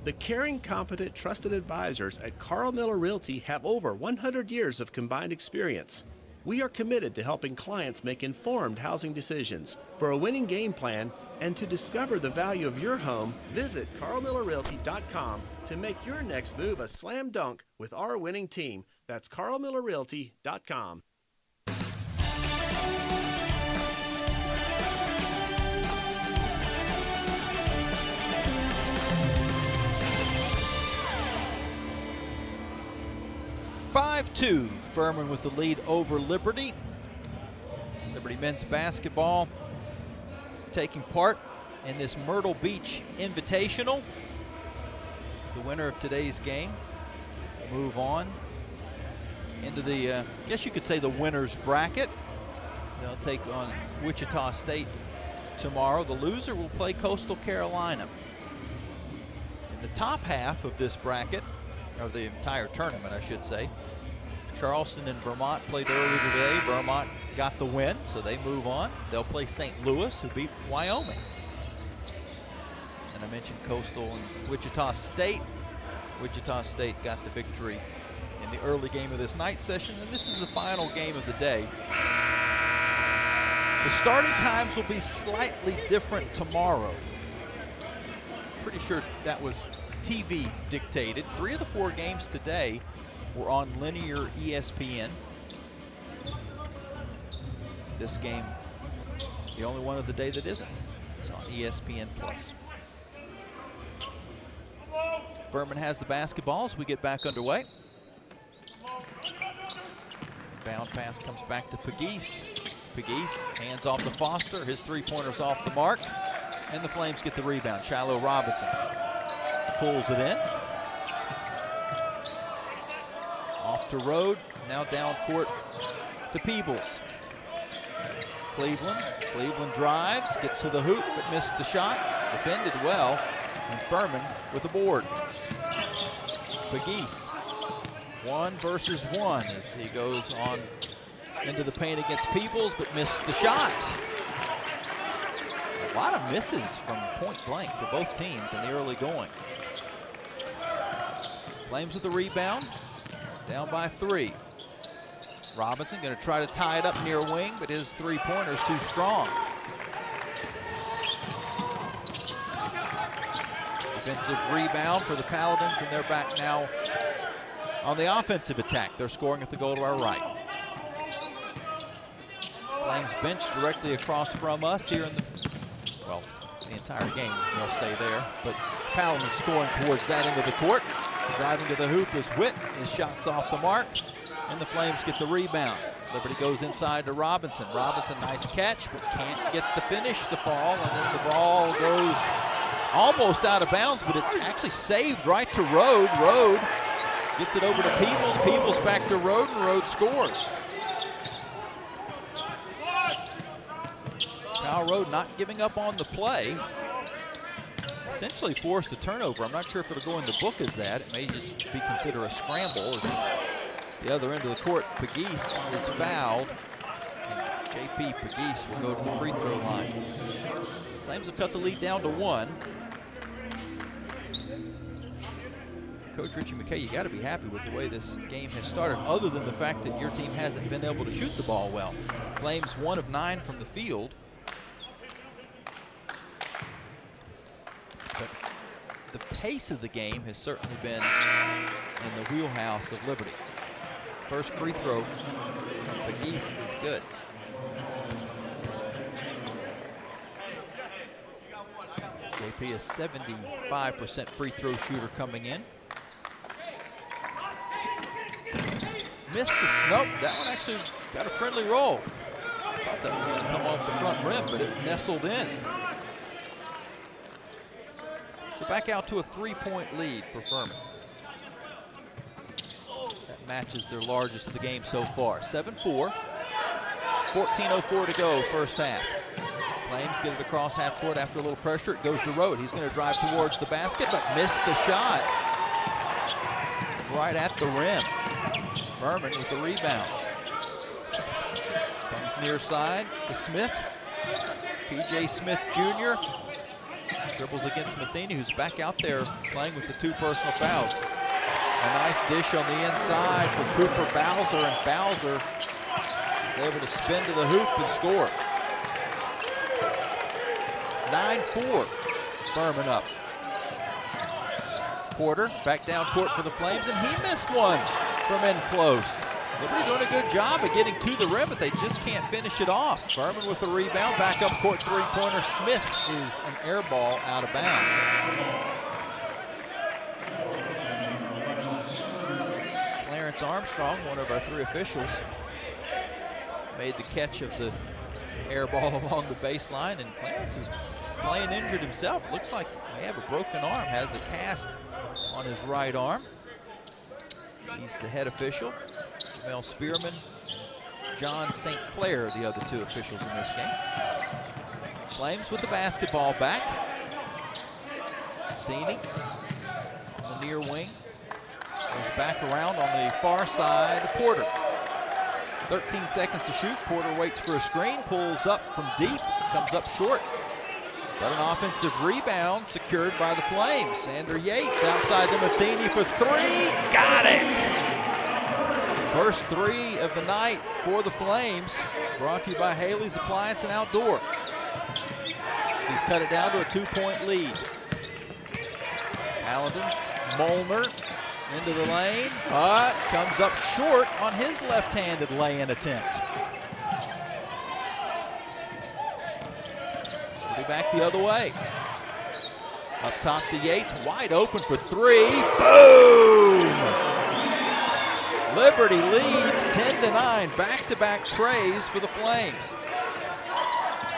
The caring, competent, trusted advisors at Carl Miller Realty have over 100 years of combined experience. We are committed to helping clients make informed housing decisions. For a winning game plan and to discover the value of your home, visit carlmillerrealty.com to make your next move a slam dunk with our winning team. That's carlmillerrealty.com. 5-2, Furman with the lead over Liberty. Liberty men's basketball taking part in this Myrtle Beach Invitational. The winner of today's game will move on into the, I guess you could say, the winner's bracket. They'll take on Wichita State tomorrow. The loser will play Coastal Carolina. In the top half of this bracket, or the entire tournament, I should say, Charleston and Vermont played earlier today. Vermont got the win, so they move on. They'll play St. Louis, who beat Wyoming. And I mentioned Coastal and Wichita State. Wichita State got the victory in the early game of this night session, and this is the final game of the day. The starting times will be slightly different tomorrow. Pretty sure that was TV dictated. 3 of the 4 games today were on linear ESPN. This game, the only one of the day that isn't. It's on ESPN+. Furman has the basketball as we get back underway. Bound pass comes back to Pegues. Pegues hands off to Foster. His three-pointer's off the mark. And the Flames get the rebound. Shiloh Robinson pulls it in. Off to Rode, now down court to Peebles. Cleveland drives, gets to the hoop, but missed the shot. Defended well, and Furman with the board. Pegues, 1 versus 1 as he goes on into the paint against Peebles, but missed the shot. A lot of misses from point blank for both teams in the early going. Flames with the rebound, down by 3. Robinson going to try to tie it up near wing, but his three-pointer's too strong. Defensive rebound for the Paladins, and they're back now on the offensive attack. They're scoring at the goal to our right. Flames bench directly across from us here in the, well, the entire game. They'll stay there, but Paladins scoring towards that end of the court. Driving to the hoop is Witt. His shot's off the mark, and the Flames get the rebound. Liberty goes inside to Robinson. Robinson, nice catch, but can't get the finish to fall, and then the ball goes almost out of bounds, but it's actually saved right to Rode. Rode Gets it over to Peebles. Peebles back to Rhodes, and Rhodes scores. Kyle Rhodes not giving up on the play. Essentially forced a turnover. I'm not sure if it'll go in the book as that. It may just be considered a scramble. As the other end of the court, Pegues is fouled. JP Pegues will go to the free throw line. Flames have cut the lead down to 1. Coach Richie McKay, you got to be happy with the way this game has started, other than the fact that your team hasn't been able to shoot the ball well. Flames 1 of 9 from the field. But the pace of the game has certainly been in the wheelhouse of Liberty. First free throw from Pegues is good. JP, a 75% free throw shooter coming in. Missed this. Nope, that one actually got a friendly roll. Thought that was going to come off the front rim, but it nestled in. So back out to a 3-point lead for Furman. That matches their largest of the game so far. 7-4. 14:04 to go, first half. Flames get it across half court after a little pressure. It goes to Rhodes. He's going to drive towards the basket, but missed the shot. Right at the rim. Furman with the rebound. Comes near side to Smith. P.J. Smith Jr. dribbles against Matheny, who's back out there playing with the 2 personal fouls. A nice dish on the inside for Cooper Bowser, and Bowser is able to spin to the hoop and score. 9-4, Furman up. Porter back down court for the Flames, and he missed one from in close. Liberty doing a good job of getting to the rim, but they just can't finish it off. Furman with the rebound, back up court three-pointer. Smith is an air ball out of bounds. Clarence Armstrong, one of our 3 officials, made the catch of the air ball along the baseline, and Clarence is playing injured himself. Looks like he may have a broken arm, has a cast on his right arm. He's the head official. Jamel Spearman, John St. Clair, the other 2 officials in this game. Flames with the basketball back. Matheny on the near wing. Goes back around on the far side to Porter. 13 seconds to shoot. Porter waits for a screen, pulls up from deep, comes up short. But an offensive rebound secured by the Flames. Sander Yates outside to Matheny for 3. Got it! First 3 of the night for the Flames. Brought to you by Haley's Appliance and Outdoor. He's cut it down to a 2-point lead. Paladins, Molnar into the lane, but comes up short on his left-handed lay-in attempt. We'll be back the other way. Up top to Yates, wide open for 3. Boom! Liberty leads 10-9, back-to-back trays for the Flames.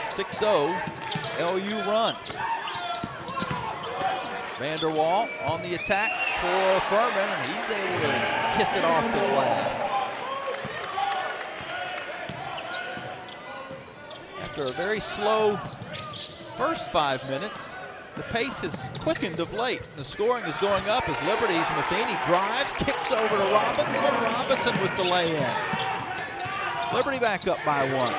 6-0 LU run. Vanderwall on the attack for Furman, and he's able to kiss it off the glass. After a very slow first 5 minutes, the pace has quickened of late. The scoring is going up as Liberty's Matheny drives, kicks over to Robinson, and Robinson with the lay-in. Liberty back up by 1.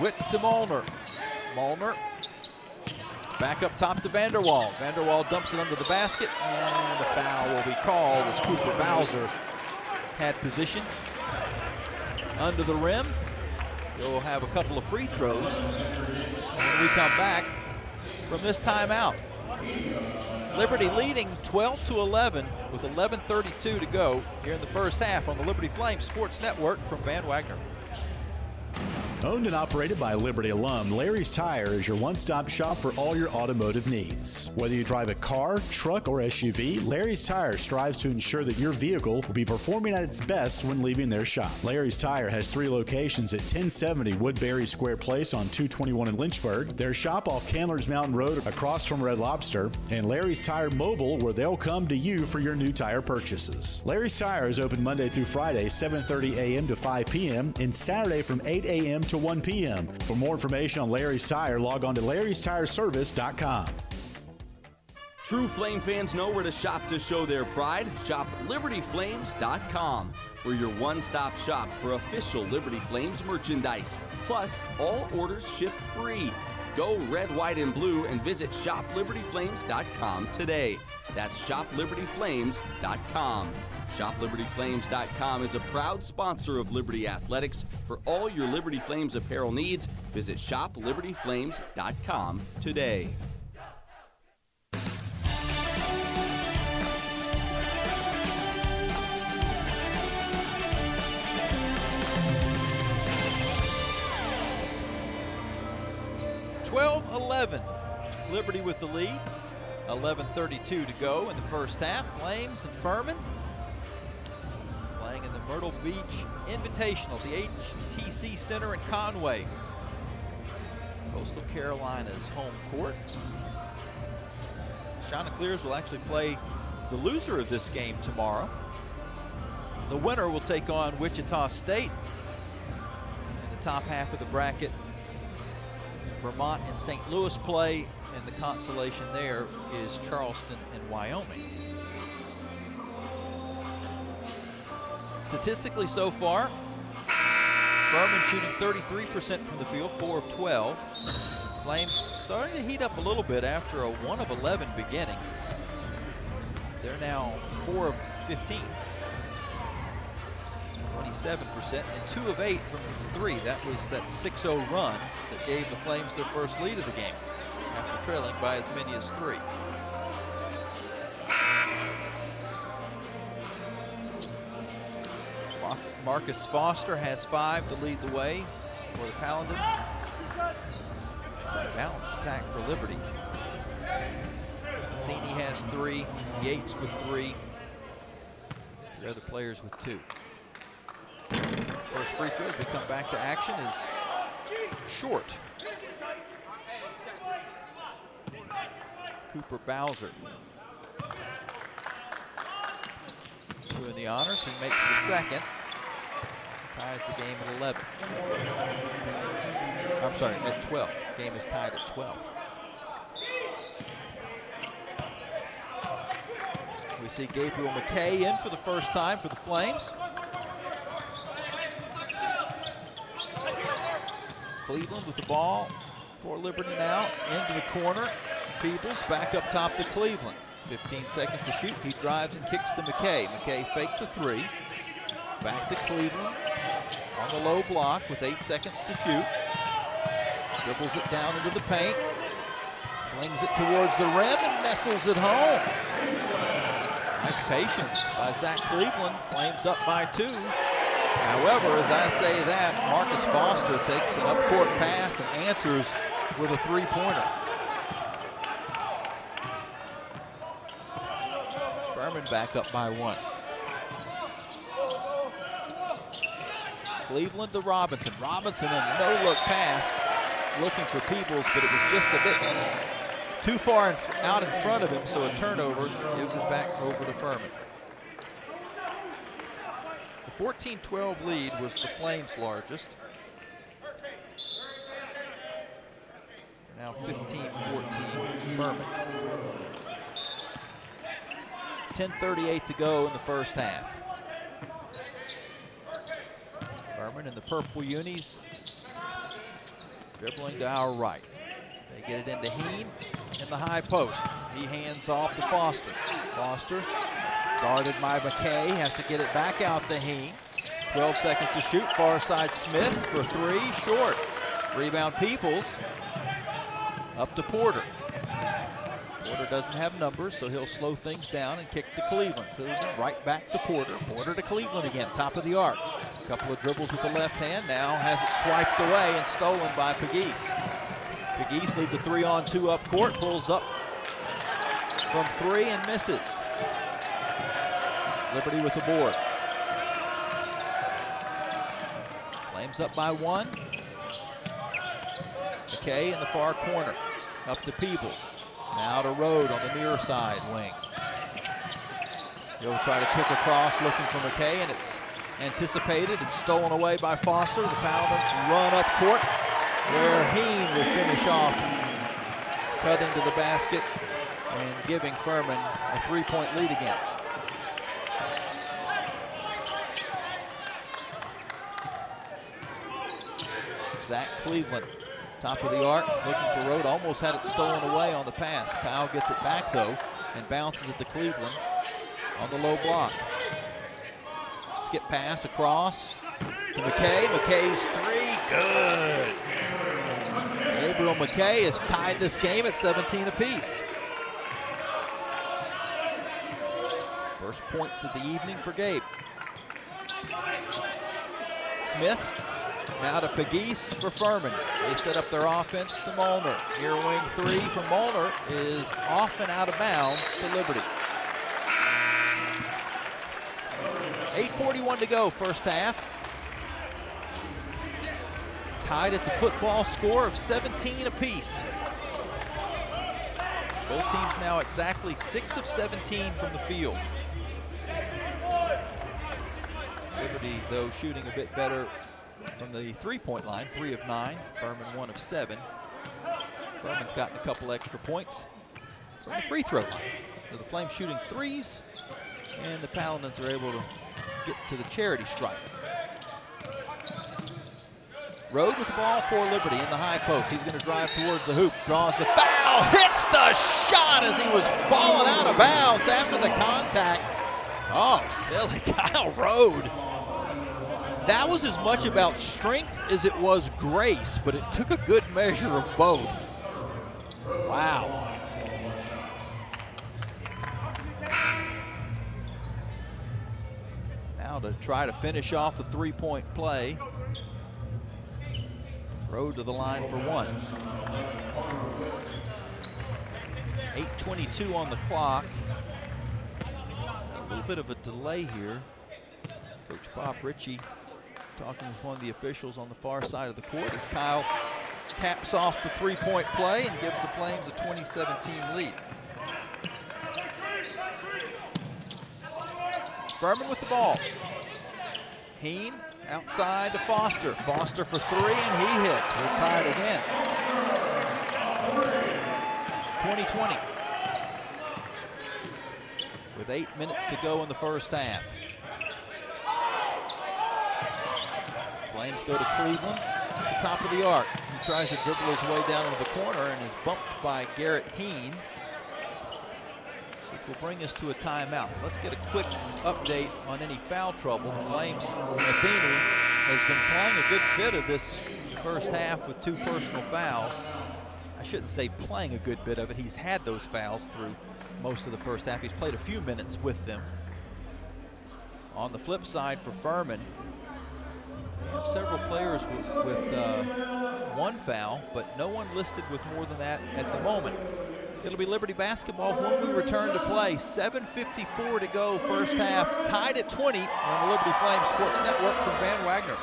Witt to Molnar. Molnar back up top to Vanderwall. Vanderwall dumps it under the basket, and a foul will be called as Cooper Bowser had position under the rim. He'll have a couple of free throws when we come back from this timeout. Liberty leading 12-11 with 11:32 to go here in the first half on the Liberty Flames Sports Network from Van Wagner. Owned and operated by Liberty alum, Larry's Tire is your one-stop shop for all your automotive needs. Whether you drive a car, truck, or SUV, Larry's Tire strives to ensure that your vehicle will be performing at its best when leaving their shop. Larry's Tire has 3 locations at 1070 Woodbury Square Place on 221 in Lynchburg, their shop off Candler's Mountain Road across from Red Lobster, and Larry's Tire Mobile, where they'll come to you for your new tire purchases. Larry's Tire is open Monday through Friday, 7:30 a.m. to 5 p.m., and Saturday from 8 a.m. to 1 p.m. For more information on Larry's Tire, log on to larrystireservice.com. True Flame fans know where to shop to show their pride. Shop LibertyFlames.com. We're your one-stop shop for official Liberty Flames merchandise. Plus, all orders ship free. Go red, white, and blue and visit ShopLibertyFlames.com today. That's ShopLibertyFlames.com. ShopLibertyFlames.com is a proud sponsor of Liberty Athletics. For all your Liberty Flames apparel needs, visit ShopLibertyFlames.com today. Liberty with the lead. 11:32 to go in the first half. Flames and Furman playing in the Myrtle Beach Invitational, the HTC Center in Conway. Coastal Carolina's home court. Chanticleers will actually play the loser of this game tomorrow. The winner will take on Wichita State. In the top half of the bracket, Vermont and St. Louis play, and the consolation there is Charleston and Wyoming. Statistically so far, Furman shooting 33% from the field, 4 of 12. Flames starting to heat up a little bit after a 1 of 11 beginning. They're now 4 of 15. 27% and 2 of 8 from 3. That was that 6-0 run that gave the Flames their first lead of the game after trailing by as many as 3. Marcus Foster has 5 to lead the way for the Paladins. Balanced attack for Liberty. Feeney has 3, Yates with 3. The other players with 2. First free throw as we come back to action is short. Cooper Bowser doing the honors. He makes the second. Ties the game at 11. I'm sorry, at 12. Game is tied at 12. We see Gabriel McKay in for the first time for the Flames. Cleveland with the ball for Liberty now, into the corner. Peebles back up top to Cleveland. 15 seconds to shoot. He drives and kicks to McKay. McKay faked the 3. Back to Cleveland on the low block with 8 seconds to shoot. Dribbles it down into the paint. Flings it towards the rim and nestles it home. Nice patience by Zach Cleveland. Flames up by 2. However, as I say that, Marcus Foster takes an up-court pass and answers with a 3-pointer. Furman back up by 1. Cleveland to Robinson. Robinson a no-look pass, looking for Peebles, but it was just a bit too far out in front of him, so a turnover gives it back over to Furman. The 14-12 lead was the Flames' largest. Now 15-14 Furman. 10:38 to go in the first half. Furman in the purple unis, dribbling to our right. They get it into Heen in the high post. He hands off to Foster. Foster guarded by McKay, has to get it back out to Heen. 12 seconds to shoot, far side Smith for 3, short. Rebound Peebles, up to Porter. Porter doesn't have numbers, so he'll slow things down and kick to Cleveland. Cleveland right back to Porter. Porter to Cleveland again, top of the arc. Couple of dribbles with the left hand, now has it swiped away and stolen by Pegues. Pegues leads a 3-on-2 up court, pulls up from 3 and misses. Liberty with the board. Flames up by 1. McKay in the far corner, up to Peebles. Now to Rode on the near side wing. He'll try to kick across looking for McKay, and it's anticipated and stolen away by Foster. The Paladins run up court where Heen will finish off, cutting to the basket and giving Furman a 3-point lead again. Zach Cleveland, top of the arc, looking for Rode, almost had it stolen away on the pass. Powell gets it back though and bounces it to Cleveland on the low block. Skip pass across to McKay. McKay's 3, good. Gabriel McKay has tied this game at 17 apiece. First points of the evening for Gabe. Smith, now to Pegues for Furman. They set up their offense to Molnar. Near wing 3 from Molnar is off and out of bounds to Liberty. 8:41 to go, first half. Tied at the football score of 17 apiece. Both teams now exactly 6 of 17 from the field. Liberty, though, shooting a bit better from the 3-point line, 3 of 9. Furman 1 of 7. Furman's gotten a couple extra points from the free throw line. So the Flames shooting 3s, and the Paladins are able to get to the charity stripe. Rode with the ball for Liberty in the high post. He's going to drive towards the hoop, draws the foul, hits the shot as he was falling out of bounds after the contact. Oh, silly Kyle Rode. That was as much about strength as it was grace, but it took a good measure of both. Wow. Now to try to finish off the 3-point play. Rode to the line for 1. 8:22 on the clock. A little bit of a delay here. Coach Bob Ritchie talking with one of the officials on the far side of the court as Kyle caps off the 3-point play and gives the Flames a 20-17 lead. Furman with the ball. Heen outside to Foster. Foster for 3 and he hits. We're tied again. 20-20. With 8 minutes to go in the first half. Flames go to Cleveland at the top of the arc. He tries to dribble his way down into the corner and is bumped by Garrett Heen, which will bring us to a timeout. Let's get a quick update on any foul trouble. Flames, Matheny has been playing a good bit of this first half with 2 personal fouls. I shouldn't say playing a good bit of it. He's had those fouls through most of the first half. He's played a few minutes with them. On the flip side for Furman, they have several players with 1 foul, but no one listed with more than that at the moment. It'll be Liberty basketball when we return to play. 7:54 to go, first half, tied at 20 on the Liberty Flames Sports Network from Van Wagner.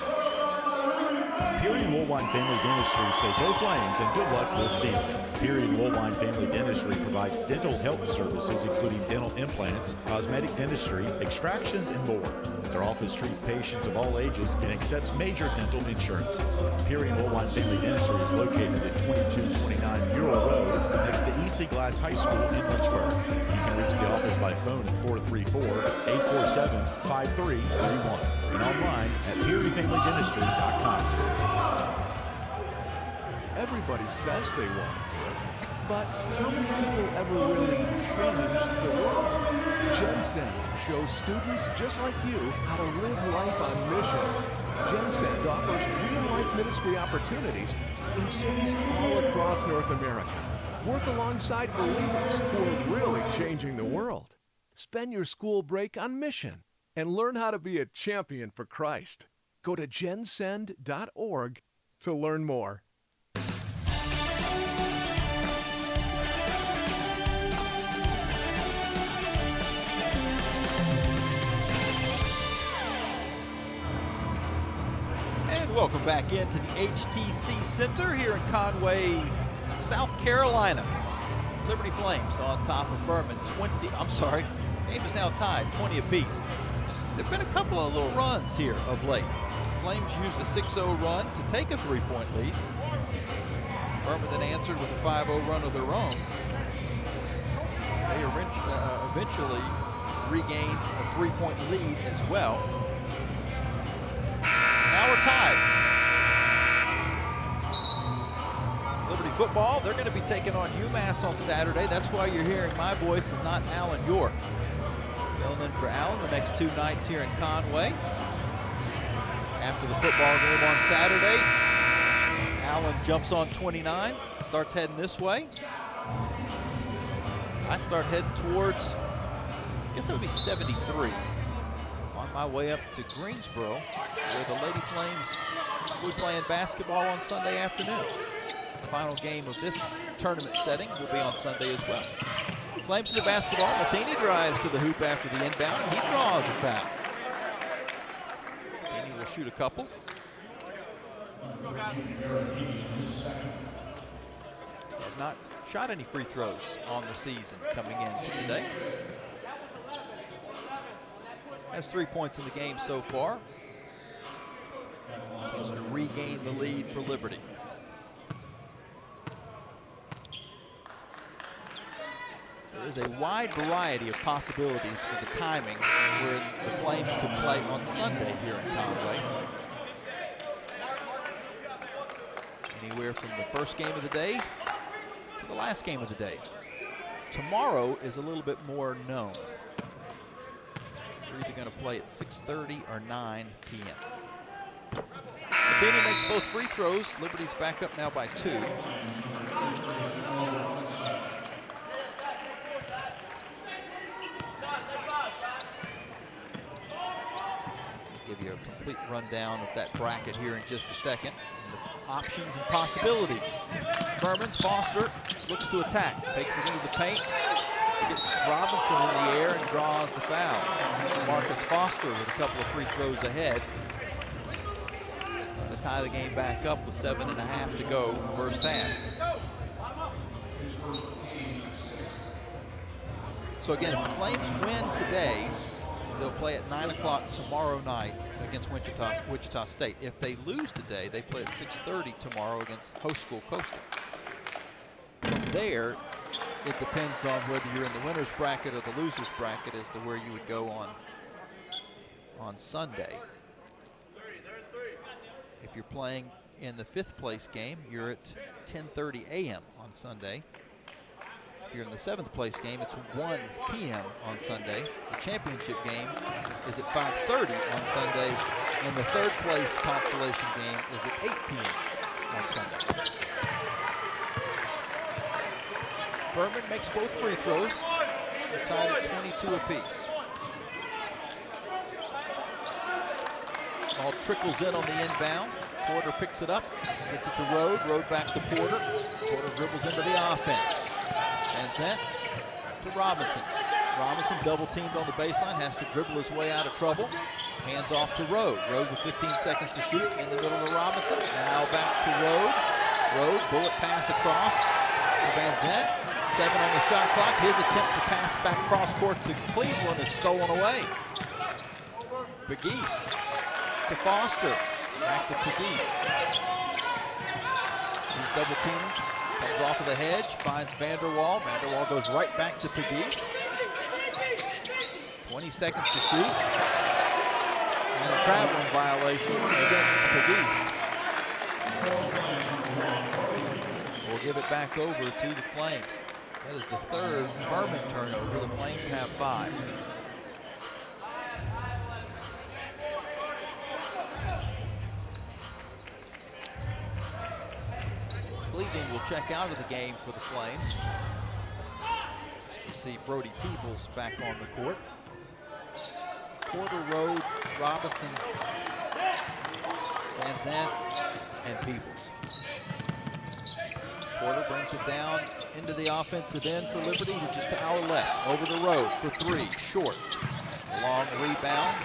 Peary and Woolwine Family Dentistry say go Flames and good luck this season. Peary and Woolwine Family Dentistry provides dental health services including dental implants, cosmetic dentistry, extractions, and more. Their office treats patients of all ages and accepts major dental insurances. Peary and Woolwine Family Dentistry is located at 2229 Mural Road next to EC Glass High School in Lynchburg. You can reach the office by phone at 434-847-5331 and online at PearyFamilyDentistry.com. Everybody says they want to do it, but how many people ever really change the world? Gensend shows students just like you how to live life on mission. Gensend offers real-life ministry opportunities in cities all across North America. Work alongside believers who are really changing the world. Spend your school break on mission and learn how to be a champion for Christ. Go to gensend.org to learn more. And welcome back into the HTC Center here in Conway, South Carolina. Liberty Flames on top of Furman, game is now tied 20 apiece. There've been a couple of little runs here of late. Flames used a 6-0 run to take a 3-point lead. Furman then answered with a 5-0 run of their own. They eventually regained a 3-point lead as well. Now we're tied. Liberty football, they're going to be taking on UMass on Saturday. That's why you're hearing my voice and not Alan York. Filling in for Alan the next 2 nights here in Conway. After the football game on Saturday, Alan jumps on 29, starts heading this way. I start heading towards, I guess that would be 73. On my way up to Greensboro, where the Lady Flames will be playing basketball on Sunday afternoon. The final game of this tournament setting will be on Sunday as well. Flames to the basketball. Matheny drives to the hoop after the inbound. He draws a foul. Matheny will shoot a couple. Have not shot any free throws on the season coming in today. Has 3 points in the game so far. Tries to regain the lead for Liberty. There is a wide variety of possibilities for the timing where the Flames could play on Sunday here in Conway. Anywhere from the first game of the day to the last game of the day. Tomorrow is a little bit more known. They're either going to play at 6:30 or 9 p.m. Matheny makes both free throws. Liberty's back up now by 2. Give you a complete rundown of that bracket here in just a second. The options and possibilities. Furman's Foster looks to attack, takes it into the paint, gets Robinson in the air and draws the foul. Marcus Foster with a couple of free throws ahead. To tie the game back up with 7.5 to go first half. So again, if the Flames win today, they'll play at 9 o'clock tomorrow night against Wichita State. If they lose today, they play at 6:30 tomorrow against host school Coastal. From there, it depends on whether you're in the winner's bracket or the loser's bracket as to where you would go on Sunday. If you're playing in the 5th place game, you're at 10:30 a.m. on Sunday. If you're in the 7th place game, it's 1 p.m. on Sunday. The championship game is at 5:30 on Sunday, and the 3rd place consolation game is at 8 p.m. on Sunday. Furman makes both free throws. They're tied at 22 apiece. Ball trickles in on the inbound. Porter picks it up, gets it to Rode. Rode back to Porter. Porter dribbles into the offense. Van Zant to Robinson. Robinson double teamed on the baseline, has to dribble his way out of trouble. Hands off to Rode. Rode with 15 seconds to shoot in the middle of Robinson. Now back to Rode. Rode, bullet pass across to Van Zant. 7 on the shot clock. His attempt to pass back cross court to Cleveland is stolen away. Pegues to Foster. Back to Pegues. He's double teaming. Comes off of the hedge, finds Vanderwall. Vanderwall goes right back to Pegues. 20 seconds to shoot. And a traveling violation against Pegues. We'll give it back over to the Flames. That is the 3rd Furman turnover. The Flames have 5. Cleveland will check out of the game for the Flames. We see Brody Peebles back on the court. Porter, Rode, Robinson, Van Zandt and Peoples. Porter brings it down into the offensive end for Liberty with just an hour left. Over the road for three, short. Long rebound,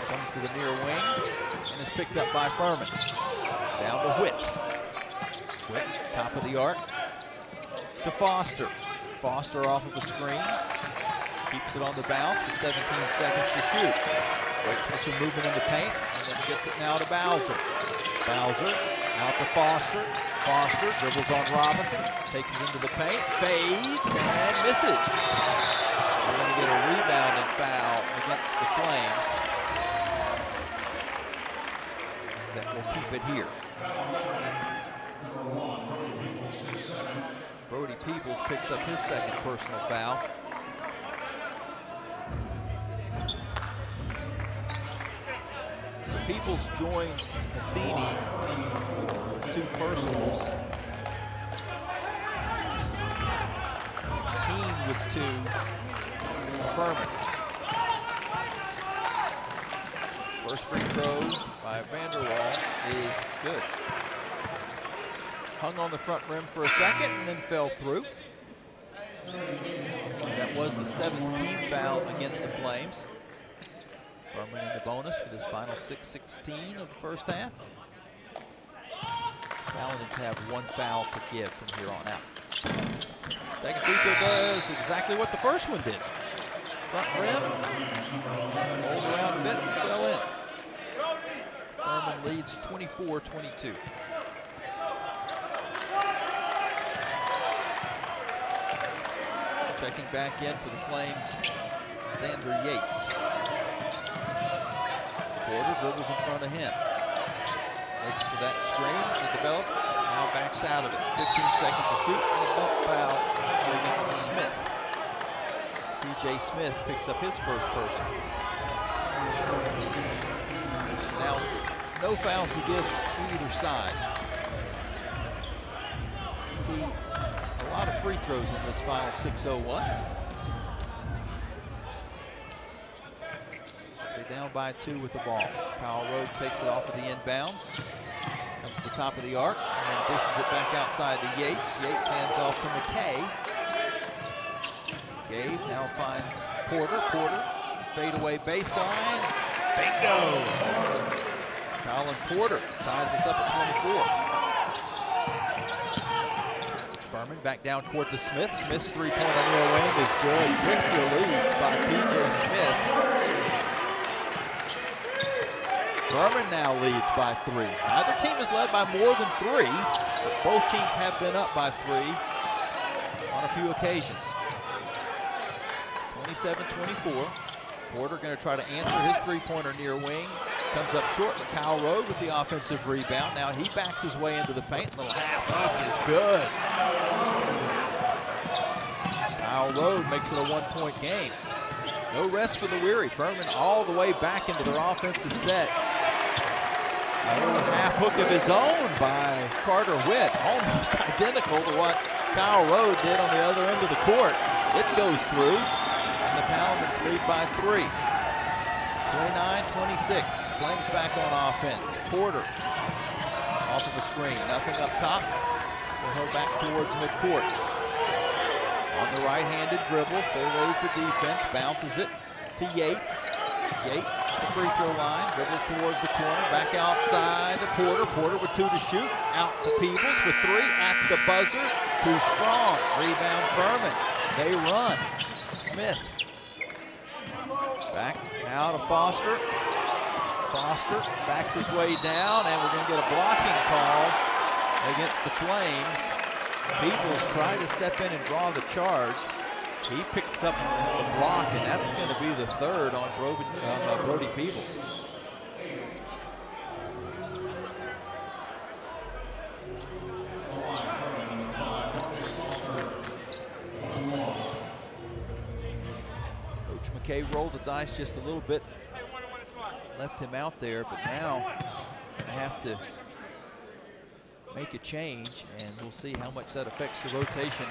comes to the near wing, and is picked up by Furman. Down to Whitt. Whitt, top of the arc, to Foster. Foster off of the screen, keeps it on the bounce with 17 seconds to shoot. Waits for some movement in the paint, and then gets it now to Bowser. Bowser out to Foster. Foster dribbles on Robinson, takes it into the paint, fades, and misses. We're going to get a rebounding foul against the Flames that will keep it here. Brody Peoples picks up his second personal foul. So Peoples joins Matheny with 2 personals. Keene with 2. Furman. First free throw by Vanderwall is good. Hung on the front rim for a second and then fell through. That was the 7th foul against the Flames. Furman in the bonus for this final 6:16 of the first half. Paladins have 1 foul to give from here on out. Second free throw does exactly what the first one did. Front rim, rolled around a bit and fell in. Furman leads 24-22. Checking back in for the Flames, Xander Yates. Porter dribbles in front of him. Waits for that screen to develop, now backs out of it. 15 seconds to shoot, and a bump foul against Smith. P.J. Smith picks up his first person. Now, no fouls to give either side. See a lot of free throws in this final 6:01. They're down by 2 with the ball. Kyle Rhodes takes it off of the inbounds. Comes to the top of the arc and then dishes it back outside to Yates. Yates hands off to McKay. Gabe now finds Porter. Porter, fadeaway baseline. Bingo! Colin Porter ties us up at 24. Furman back down court to Smith. Smith's three-pointer near wing is good. Quick release by P.J. Smith. Furman now leads by 3. Neither team has led by more than 3, but both teams have been up by 3 on a few occasions. 27-24. Porter going to try to answer his three-pointer near wing. Comes up short, but Kyle Rhodes with the offensive rebound. Now he backs his way into the paint. Little half up is good. Kyle Rhodes makes it a 1-point game. No rest for the weary. Furman all the way back into their offensive set. A little half hook of his own by Carter Whitt, almost identical to what Kyle Rhodes did on the other end of the court. It goes through, and the Paladins lead by 3. 29-26, Flames back on offense. Porter off of the screen, nothing up top, so he'll back towards midcourt. On the right-handed dribble, surveys the defense, bounces it to Yates. Yates, the free throw line, dribbles towards the corner, back outside to Porter. Porter with 2 to shoot, out to Peebles with 3 at the buzzer. Too strong, rebound Furman. They run. Smith back now to Foster. Foster backs his way down, and we're going to get a blocking call against the Flames. Peebles tried to step in and draw the charge. He picks up the block, and that's going to be the 3rd on Brody Peebles. Coach McKay rolled the dice just a little bit, left him out there, but now I have to make a change, and we'll see how much that affects the rotation,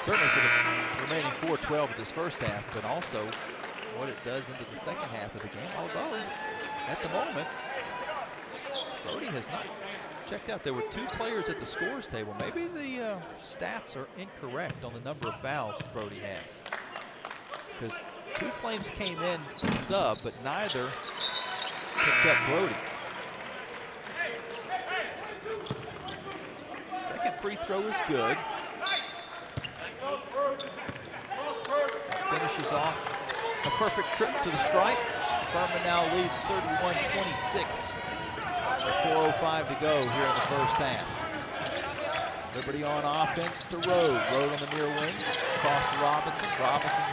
certainly for the remaining 4:12 of this first half, but also what it does into the second half of the game, although at the moment Brody has not checked out. There were 2 players at the scores table. Maybe the stats are incorrect on the number of fouls Brody has. Because 2 Flames came in sub, but neither picked up Brody. Second free throw is good. Finishes off a perfect trip to the stripe. Furman now leads 31-26. 4:05 to go here in the first half. Liberty on offense to Rode. Rode on the near wing. Across to Robinson. Robinson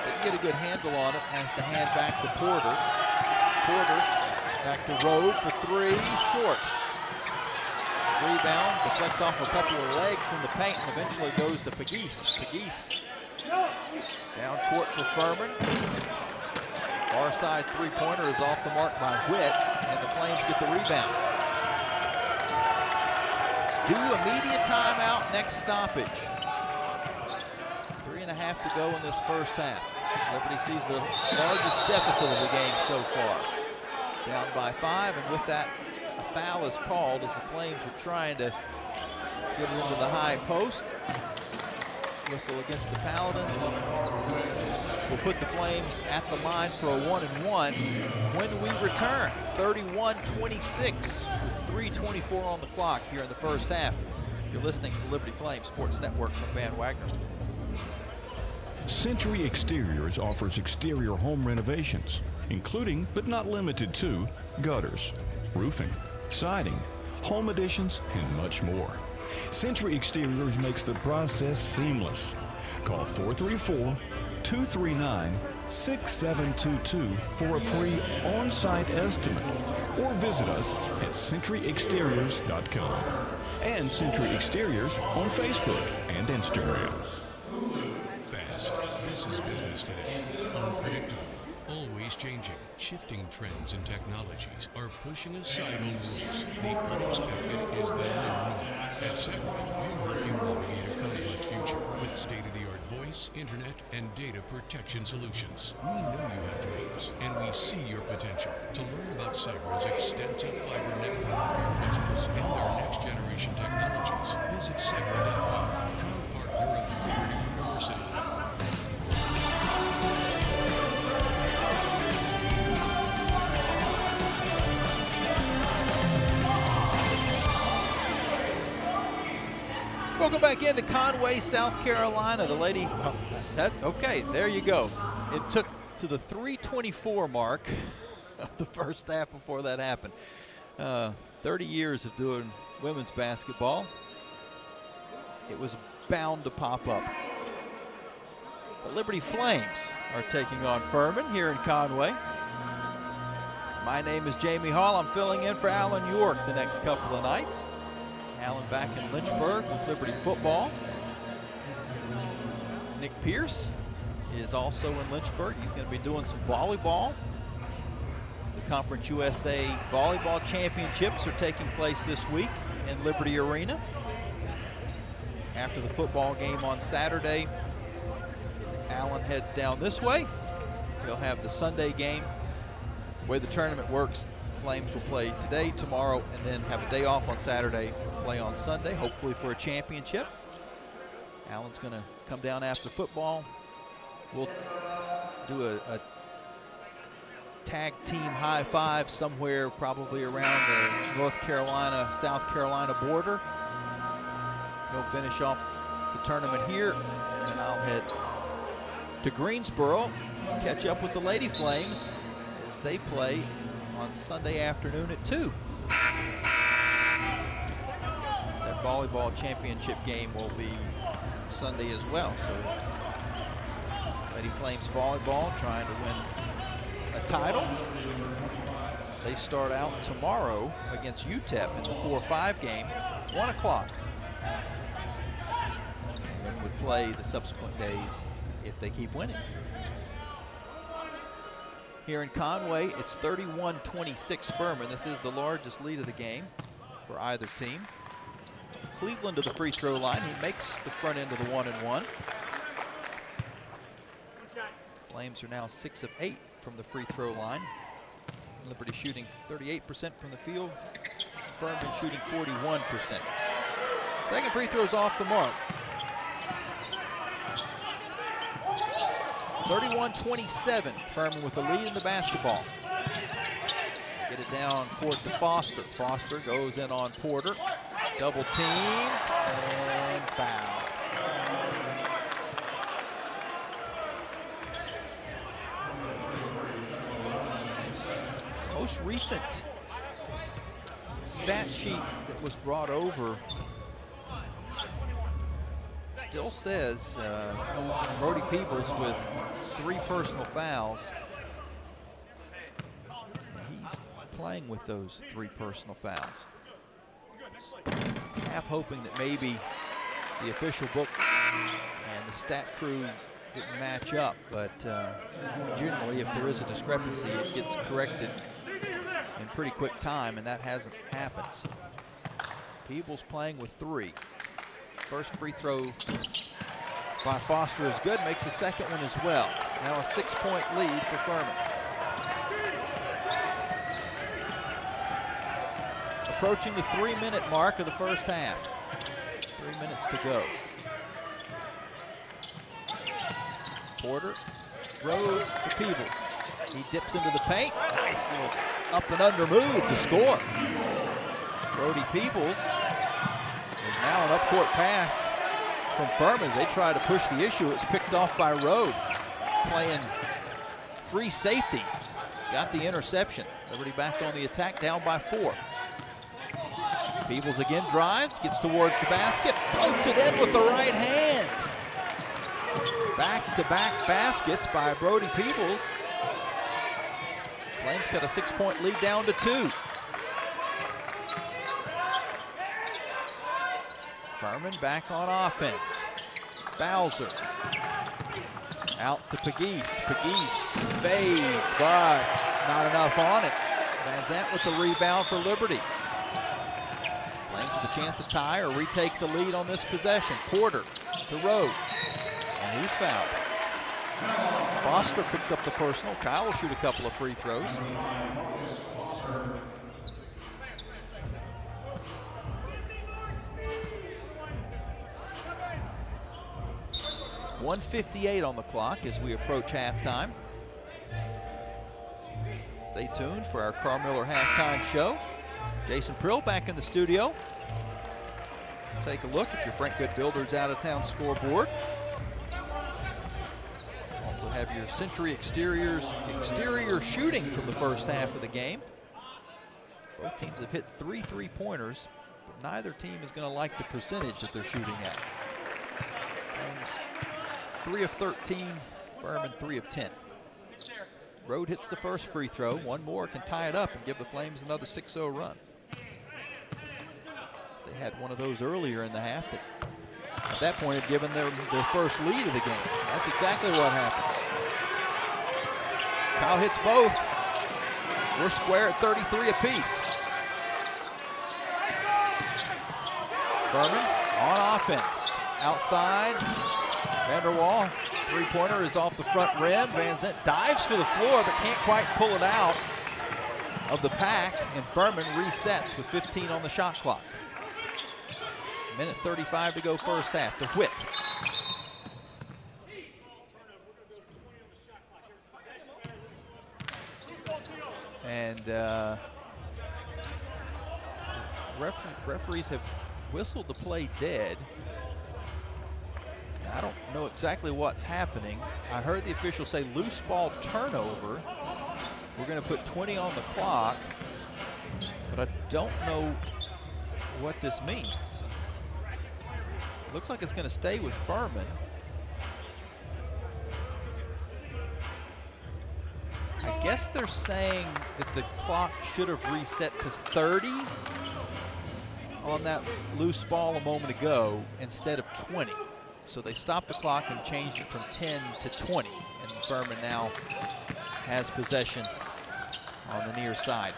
didn't get a good handle on it. Has to hand back to Porter. Porter back to Rode for 3. Short. Rebound. Deflects off a couple of legs in the paint and eventually goes to Pegues. Pegues down court for Furman. Far side three-pointer is off the mark by Witt, and the Flames get the rebound. Due immediate timeout, next stoppage. 3.5 to go in this first half. Liberty sees the largest deficit of the game so far. Down by 5, and with that, a foul is called as the Flames are trying to get it into the high post. Whistle against the Paladins. We'll put the Flames at the line for a 1-and-1 when we return. 31-26 with 3:24 on the clock here in the first half. You're listening to Liberty Flames Sports Network from Van Wagner. Century Exteriors offers exterior home renovations, including but not limited to gutters, roofing, siding, home additions, and much more. Century Exteriors makes the process seamless. Call 434-239-6722 for a free on-site estimate or visit us at centuryexteriors.com and Century Exteriors on Facebook and Instagram. Fast. This is business today. Unpredictable. Always changing. Shifting trends and technologies are pushing aside old rules. The unexpected is the new normal. At Segra, we'll help you navigate a complex future with state-of-the-art voice, internet, and data protection solutions. We know you have dreams, and we see your potential. To learn about Segra's extensive fiber network for your business and our next-generation technologies, visit Segra.com, proud partner of Liberty University. Welcome back into Conway, South Carolina. The lady, okay, there you go. It took to the 3:24 mark of the first half before that happened. 30 years of doing women's basketball. It was bound to pop up. The Liberty Flames are taking on Furman here in Conway. My name is Jamie Hall. I'm filling in for Alan York the next couple of nights. Alan back in Lynchburg with Liberty football. Nick Pierce is also in Lynchburg. He's going to be doing some volleyball. The Conference USA Volleyball Championships are taking place this week in Liberty Arena. After the football game on Saturday, Alan heads down this way. He'll have the Sunday game. The way the tournament works, Flames will play today, tomorrow, and then have a day off on Saturday, play on Sunday, hopefully for a championship. Alan's going to come down after football. We'll do a tag team high five somewhere probably around the North Carolina, South Carolina border. He'll finish off the tournament here, and I'll head to Greensboro, catch up with the Lady Flames as they play on Sunday afternoon at 2. That volleyball championship game will be Sunday as well. So Lady Flames volleyball trying to win a title. They start out tomorrow against UTEP in the 4-5 game, 1 o'clock. And then we play the subsequent days if they keep winning. Here in Conway, it's 31-26 Furman. This is the largest lead of the game for either team. Cleveland to the free throw line. He makes the front end of the 1-and-1. Flames are now 6 of 8 from the free throw line. Liberty shooting 38% from the field. Furman shooting 41%. Second free throw's off the mark. 31-27, Furman with the lead in the basketball. Get it down court to Foster. Foster goes in on Porter. Double team and foul. Most recent stat sheet that was brought over still says Brody Peebles with 3 personal fouls. He's playing with those 3 personal fouls. Half hoping that maybe the official book and the stat crew didn't match up, but generally if there is a discrepancy, it gets corrected in pretty quick time, and that hasn't happened. So Peebles playing with 3. First free throw by Foster is good, makes a second one as well. Now a 6-point lead for Furman. Approaching the 3-minute mark of the first half. 3 minutes to go. Porter, Rhodes to Peebles. He dips into the paint. Nice little up and under move to score. Brody Peebles. There's now an up-court pass from Furman as they try to push the issue. It's picked off by Rode, playing free safety. Got the interception. Liberty back on the attack, down by 4. Peebles again drives, gets towards the basket, floats it in with the right hand. Back-to-back baskets by Brody Peebles. Flames cut a 6-point lead down to 2. Furman back on offense. Bowser. Out to Pegues. Pegues fades, but not enough on it. Van Zant with the rebound for Liberty. Flames with a chance to tie or retake the lead on this possession. Porter to Rode. And he's fouled. Foster picks up the personal. Kyle will shoot a couple of free throws. 1:58 on the clock as we approach halftime. Stay tuned for our Carl Miller halftime show. Jason Prill back in the studio. Take a look at your Frank Good Builders out-of-town scoreboard. Also have your Century Exteriors exterior shooting from the first half of the game. Both teams have hit 3 3-pointers, but neither team is going to like the percentage that they're shooting at. Flames 3 of 13, Furman 3 of 10. Rode hits the first free throw. One more can tie it up and give the Flames another 6-0 run. They had one of those earlier in the half that at that point had given their first lead of the game. That's exactly what happens. Kyle hits both. We're square at 33 apiece. Furman on offense. Outside, Vanderwall, 3-pointer is off the front rim. Van Zant dives for the floor but can't quite pull it out of the pack, and Furman resets with 15 on the shot clock. Minute 35 to go first half to Whitt. And referees have whistled the play dead. I don't know exactly what's happening. I heard the official say loose ball turnover. We're going to put 20 on the clock, but I don't know what this means. Looks like it's going to stay with Furman. I guess they're saying that the clock should have reset to 30 on that loose ball a moment ago instead of 20. So they stopped the clock and changed it from 10 to 20. And Furman now has possession on the near side.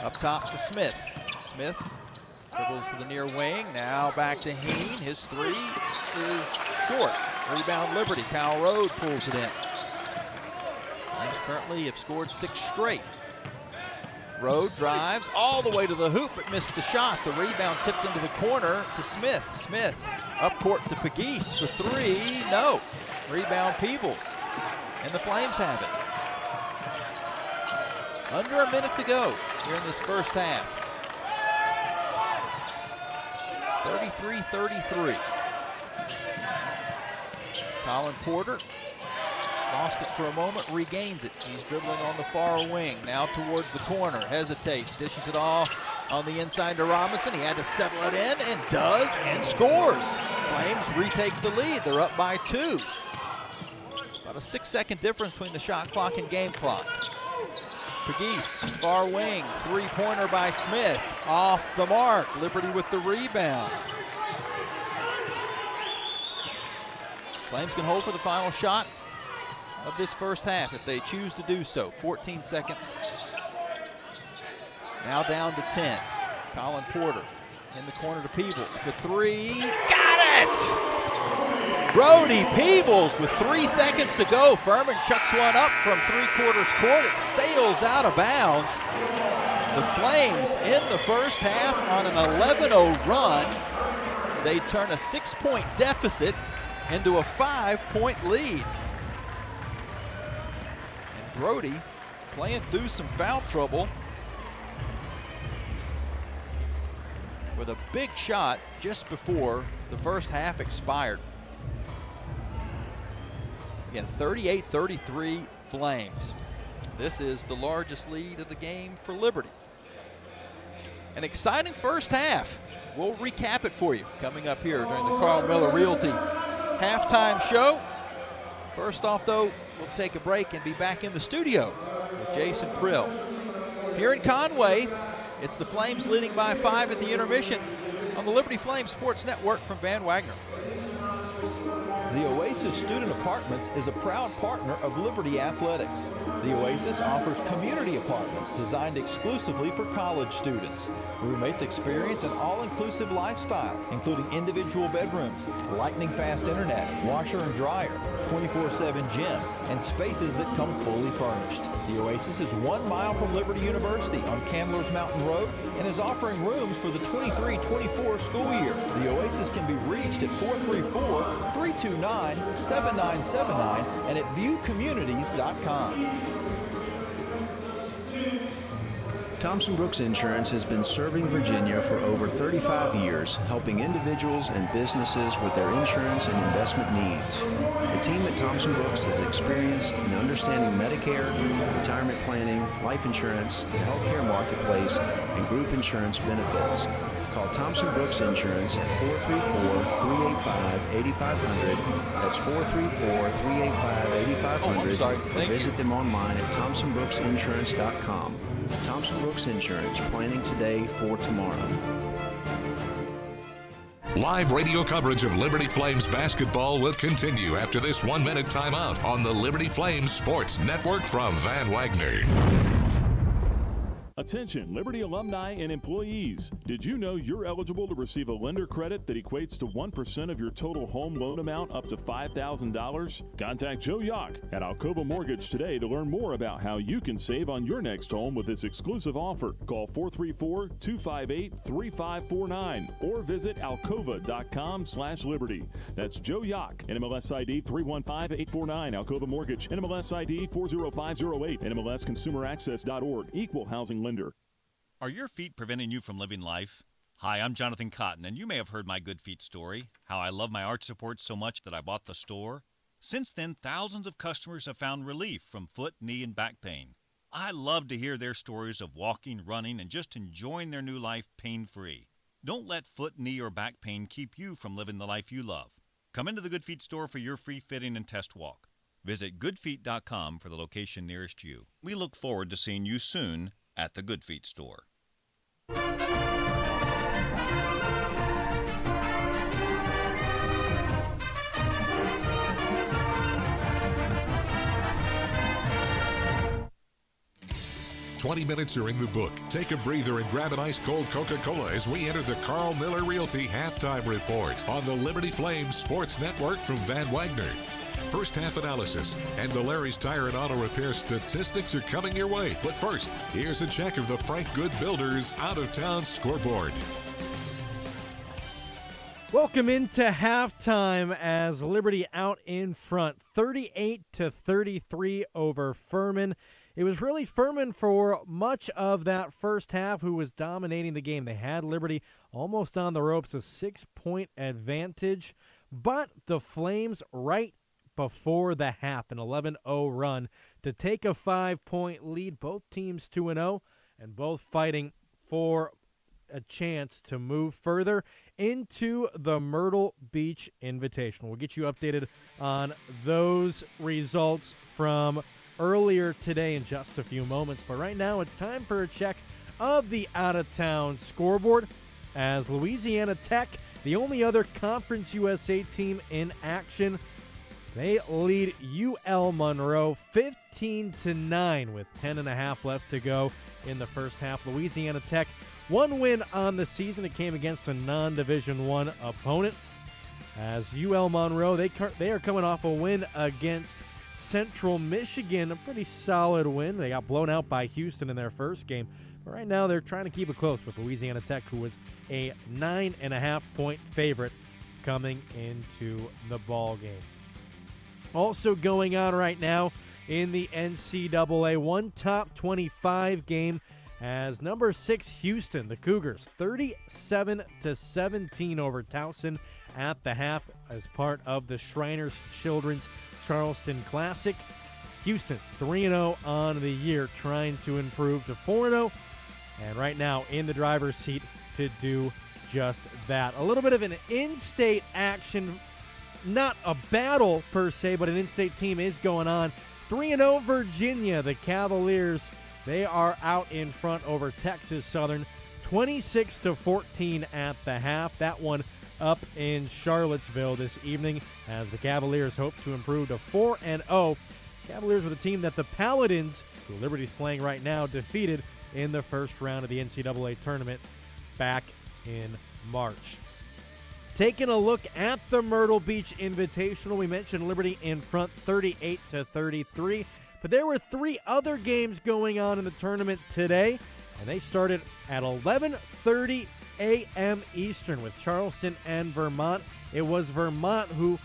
Up top to Smith. Smith dribbles to the near wing. Now back to Heen. His 3 is short. Rebound Liberty. Kyle Rode pulls it in. Flames currently have scored 6 straight. Road drives all the way to the hoop, but missed the shot. The rebound tipped into the corner to Smith. Smith up court to Pegues for three. No. Rebound Peebles. And the Flames have it. Under a minute to go here in this first half. 33-33. Colin Porter lost it for a moment, regains it. He's dribbling on the far wing, now towards the corner, hesitates, dishes it off on the inside to Robinson. He had to settle it in, and does, and scores. Flames retake the lead. They're up by 2. About a 6-second difference between the shot clock and game clock. Pegues, far wing, three-pointer by Smith, off the mark. Liberty with the rebound. Flames can hold for the final shot of this first half if they choose to do so. 14 seconds. Now down to 10. Colin Porter in the corner to Peebles for three. Got it! Brody Peebles with 3 seconds to go. Furman chucks one up from three-quarters court. It sails out of bounds. The Flames in the first half on an 11-0 run. They turn a 6-point deficit into a 5-point lead. And Brody playing through some foul trouble with a big shot just before the first half expired. Again, 38-33 Flames. This is the largest lead of the game for Liberty. An exciting first half. We'll recap it for you coming up here during the Carl Miller Realty halftime show. First off, though, we'll take a break and be back in the studio with Jason Prill. Here in Conway, it's the Flames leading by 5 at the intermission on the Liberty Flames Sports Network from Van Wagner. The Oasis Student Apartments is a proud partner of Liberty Athletics. The Oasis offers community apartments designed exclusively for college students. Roommates experience an all-inclusive lifestyle, including individual bedrooms, lightning-fast internet, washer and dryer, 24/7 gym, and spaces that come fully furnished. The Oasis is 1 mile from Liberty University on Candler's Mountain Road and is offering rooms for the 23-24 school year. The Oasis can be reached at 434-329-7979 and at viewcommunities.com. Thompson Brooks Insurance has been serving Virginia for over 35 years, helping individuals and businesses with their insurance and investment needs. The team at Thompson Brooks is experienced in understanding Medicare, retirement planning, life insurance, the healthcare marketplace, and group insurance benefits. Call Thompson Brooks Insurance at 434-385-8500. That's 434-385-8500. Or visit them online at thompsonbrooksinsurance.com. Thompson Brooks Insurance, planning today for tomorrow. Live radio coverage of Liberty Flames basketball will continue after this 1-minute timeout on the Liberty Flames Sports Network from Van Wagner. Attention, Liberty alumni and employees. Did you know you're eligible to receive a lender credit that equates to 1% of your total home loan amount up to $5,000? Contact Joe Yock at Alcova Mortgage today to learn more about how you can save on your next home with this exclusive offer. Call 434-258-3549 or visit alcova.com/liberty. That's Joe Yock, NMLS ID 315849, Alcova Mortgage, NMLS ID 40508, NMLSconsumeraccess.org, Equal Housing Lender. Are your feet preventing you from living life? Hi, I'm Jonathan Cotton, and you may have heard my Good Feet story, how I love my arch supports so much that I bought the store. Since then, thousands of customers have found relief from foot, knee, and back pain. I love to hear their stories of walking, running, and just enjoying their new life pain-free. Don't let foot, knee, or back pain keep you from living the life you love. Come into the Good Feet store for your free fitting and test walk. Visit goodfeet.com for the location nearest you. We look forward to seeing you soon at the Good Feet store. 20 minutes are in the book. Take a breather and grab an ice-cold Coca-Cola as we enter the Carl Miller Realty Halftime Report on the Liberty Flames Sports Network from Van Wagner. first half analysis, and the Larry's Tire and Auto Repair statistics are coming your way. But first, here's a check of the Frank Good Builders out-of-town scoreboard. Welcome into halftime as Liberty out in front, 38-33 over Furman. It was really Furman for much of that first half who was dominating the game. They had Liberty almost on the ropes, a 6-point advantage, but the Flames right before the half, an 11-0 run to take a 5-point lead. Both teams 2-0 and both fighting for a chance to move further into the Myrtle Beach Invitational. We'll get you updated on those results from earlier today in just a few moments. But right now it's time for a check of the out-of-town scoreboard as Louisiana Tech, the only other Conference USA team in action, they lead UL Monroe 15-9 with 10.5 left to go in the first half. Louisiana Tech, one win on the season. It came against a non-Division I opponent. As UL Monroe, they are coming off a win against Central Michigan, a pretty solid win. They got blown out by Houston in their first game. But right now they're trying to keep it close with Louisiana Tech, who was a 9.5-point favorite coming into the ball game. Also going on right now in the NCAA, one top 25 game as number 6 Houston, the Cougars, 37-17 over Towson at the half as part of the Shriners Children's Charleston Classic. Houston 3-0 on the year, trying to improve to 4-0, and right now in the driver's seat to do just that. A little bit of an in-state action, not a battle per se, but an in-state team is going on. 3-0 Virginia, the Cavaliers, they are out in front over Texas Southern, 26-14 at the half. That one up in Charlottesville this evening as the Cavaliers hope to improve to 4-0. Cavaliers were the team that the Paladins, who Liberty's playing right now, defeated in the first round of the NCAA tournament back in March. Taking a look at the Myrtle Beach Invitational, we mentioned Liberty in front 38-33, but there were 3 other games going on in the tournament today, and they started at 11:30 a.m. Eastern with Charleston and Vermont. It was Vermont who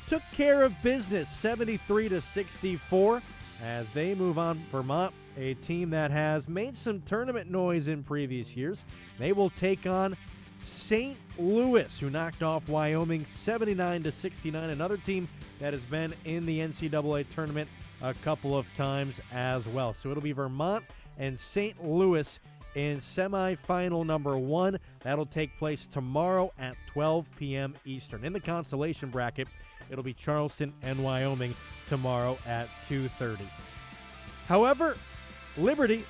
took care of business 73-64 as they move on. Vermont, a team that has made some tournament noise in previous years. They will take on St. Louis, who knocked off Wyoming 79-69, another team that has been in the NCAA tournament a couple of times as well. So it'll be Vermont and St. Louis in semifinal number 1. That'll take place tomorrow at 12 p.m. Eastern. In the consolation bracket, it'll be Charleston and Wyoming tomorrow at 2:30. However, Liberty,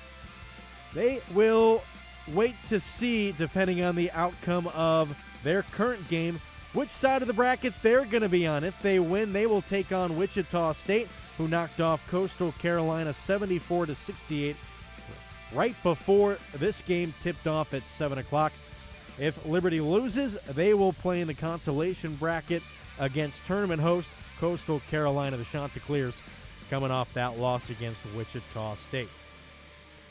they will wait to see, depending on the outcome of their current game, which side of the bracket they're going to be on. If they win, they will take on Wichita State, who knocked off Coastal Carolina 74-68 right before this game tipped off at 7 o'clock. If Liberty loses, they will play in the consolation bracket against tournament host Coastal Carolina, the Chanticleers, coming off that loss against Wichita State.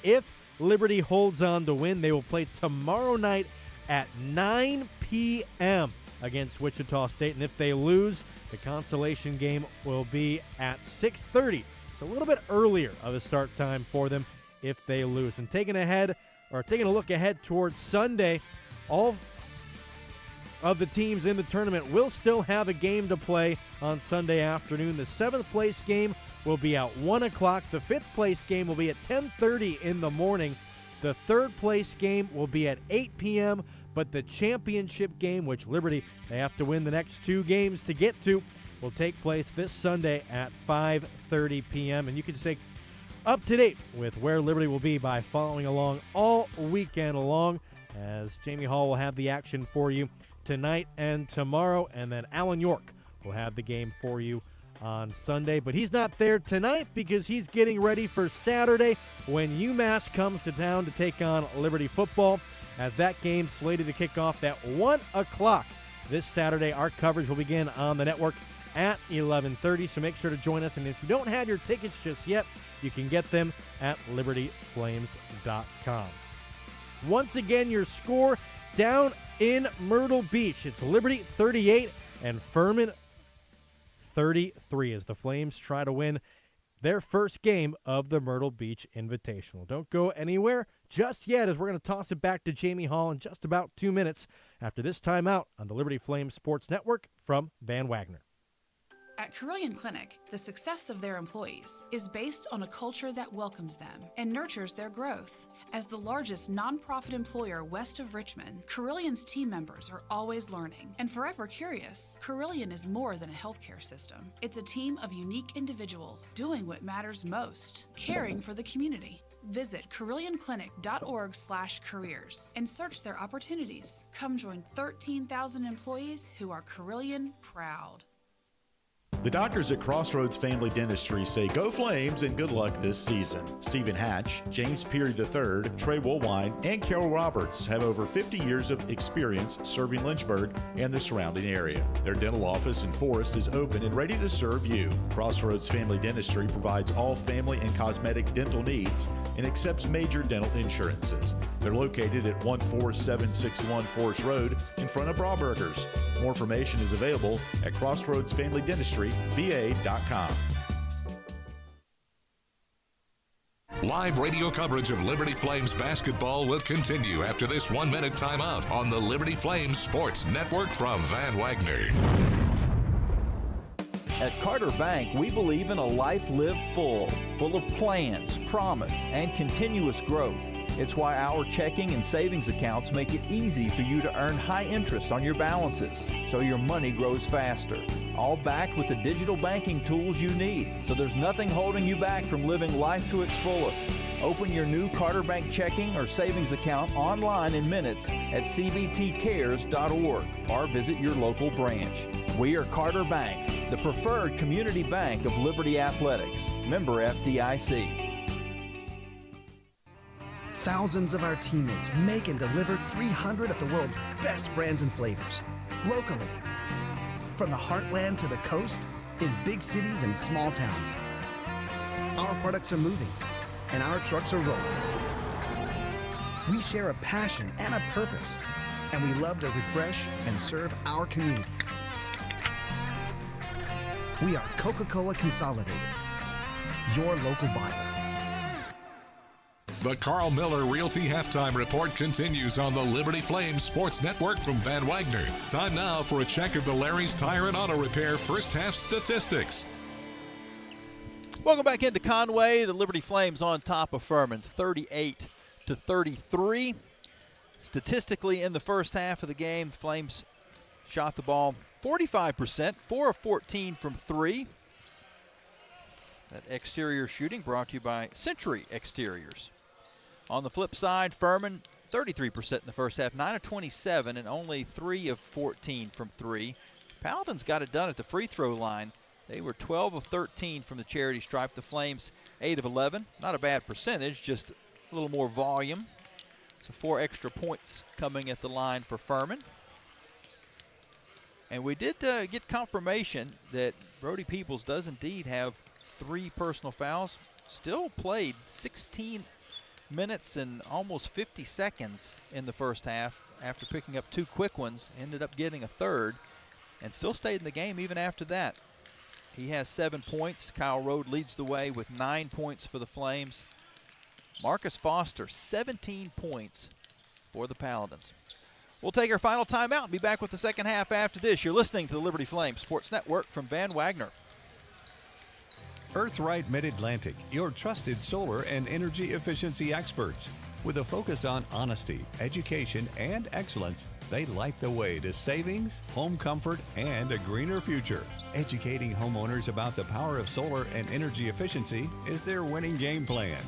If Liberty holds on to win, they will play tomorrow night at 9 p.m. against Wichita State. And if they lose, the consolation game will be at 6:30. So a little bit earlier of a start time for them if they lose. And taking a look ahead towards Sunday, all of the teams in the tournament will still have a game to play on Sunday afternoon. The 7th place game will be at 1 o'clock. The 5th place game will be at 10:30 in the morning. The 3rd place game will be at 8 p.m., but the championship game, which Liberty, they have to win the next 2 games to get to, will take place this Sunday at 5:30 p.m. And you can stay up to date with where Liberty will be by following along all weekend long, as Jamie Hall will have the action for you tonight and tomorrow, and then Alan York will have the game for you on Sunday. But he's not there tonight because he's getting ready for Saturday when UMass comes to town to take on Liberty football, as that game slated to kick off at 1 o'clock this Saturday. Our coverage will begin on the network at 11:30, so make sure to join us. And if you don't have your tickets just yet, you can get them at libertyflames.com. Once again, your score down in Myrtle Beach. It's Liberty 38 and Furman 33 as the Flames try to win their first game of the Myrtle Beach Invitational. Don't go anywhere just yet, as we're going to toss it back to Jamie Hall in just about 2 minutes after this timeout on the Liberty Flames Sports Network from Van Wagner. At Carilion Clinic, the success of their employees is based on a culture that welcomes them and nurtures their growth. As the largest nonprofit employer west of Richmond, Carillion's team members are always learning and forever curious. Carilion is more than a healthcare system. It's a team of unique individuals doing what matters most, caring for the community. Visit CarillionClinic.org/careers and search their opportunities. Come join 13,000 employees who are Carilion proud. The doctors at Crossroads Family Dentistry say go Flames and good luck this season. Stephen Hatch, James Peary III, Trey Woolwine, and Carol Roberts have over 50 years of experience serving Lynchburg and the surrounding area. Their dental office in Forest is open and ready to serve you. Crossroads Family Dentistry provides all family and cosmetic dental needs and accepts major dental insurances. They're located at 14761 Forest Road in front of Brauburgers. More information is available at CrossroadsFamilyDentistryVA.com. Live radio coverage of Liberty Flames basketball will continue after this 1-minute timeout on the Liberty Flames Sports Network from Van Wagner. At Carter Bank, we believe in a life lived full of plans, promise, and continuous growth. It's why our checking and savings accounts make it easy for you to earn high interest on your balances, so your money grows faster. All backed with the digital banking tools you need, so there's nothing holding you back from living life to its fullest. Open your new Carter Bank checking or savings account online in minutes at cbtcares.org or visit your local branch. We are Carter Bank, the preferred community bank of Liberty Athletics. Member FDIC. Thousands of our teammates make and deliver 300 of the world's best brands and flavors, locally. From the heartland to the coast, in big cities and small towns. Our products are moving, and our trucks are rolling. We share a passion and a purpose, and we love to refresh and serve our communities. We are Coca-Cola Consolidated, your local buyer. The Carl Miller Realty Halftime Report continues on the Liberty Flames Sports Network from Van Wagner. Time now for a check of the Larry's Tire and Auto Repair first half statistics. Welcome back into Conway. The Liberty Flames on top of Furman, 38-33. Statistically, in the first half of the game, Flames shot the ball 45%, 4 of 14 from 3. That exterior shooting brought to you by Century Exteriors. On the flip side, Furman, 33% in the first half, 9 of 27, and only 3 of 14 from 3. Paladins got it done at the free throw line. They were 12 of 13 from the charity stripe. The Flames, 8 of 11. Not a bad percentage, just a little more volume. So 4 extra points coming at the line for Furman. And we did get confirmation that Brody Peoples does indeed have 3 personal fouls. Still played 16 minutes and almost 50 seconds in the first half after picking up 2 quick ones. Ended up getting a third and still stayed in the game even after that. He has 7 points. Kyle Rode leads the way with 9 points for the Flames. Marcus Foster, 17 points for the Paladins. We'll take our final timeout and be back with the second half after this. You're listening to the Liberty Flames Sports Network from Van Wagner. Earthright Mid-Atlantic, your trusted solar and energy efficiency experts. With a focus on honesty, education, and excellence, they light the way to savings, home comfort, and a greener future. Educating homeowners about the power of solar and energy efficiency is their winning game plan.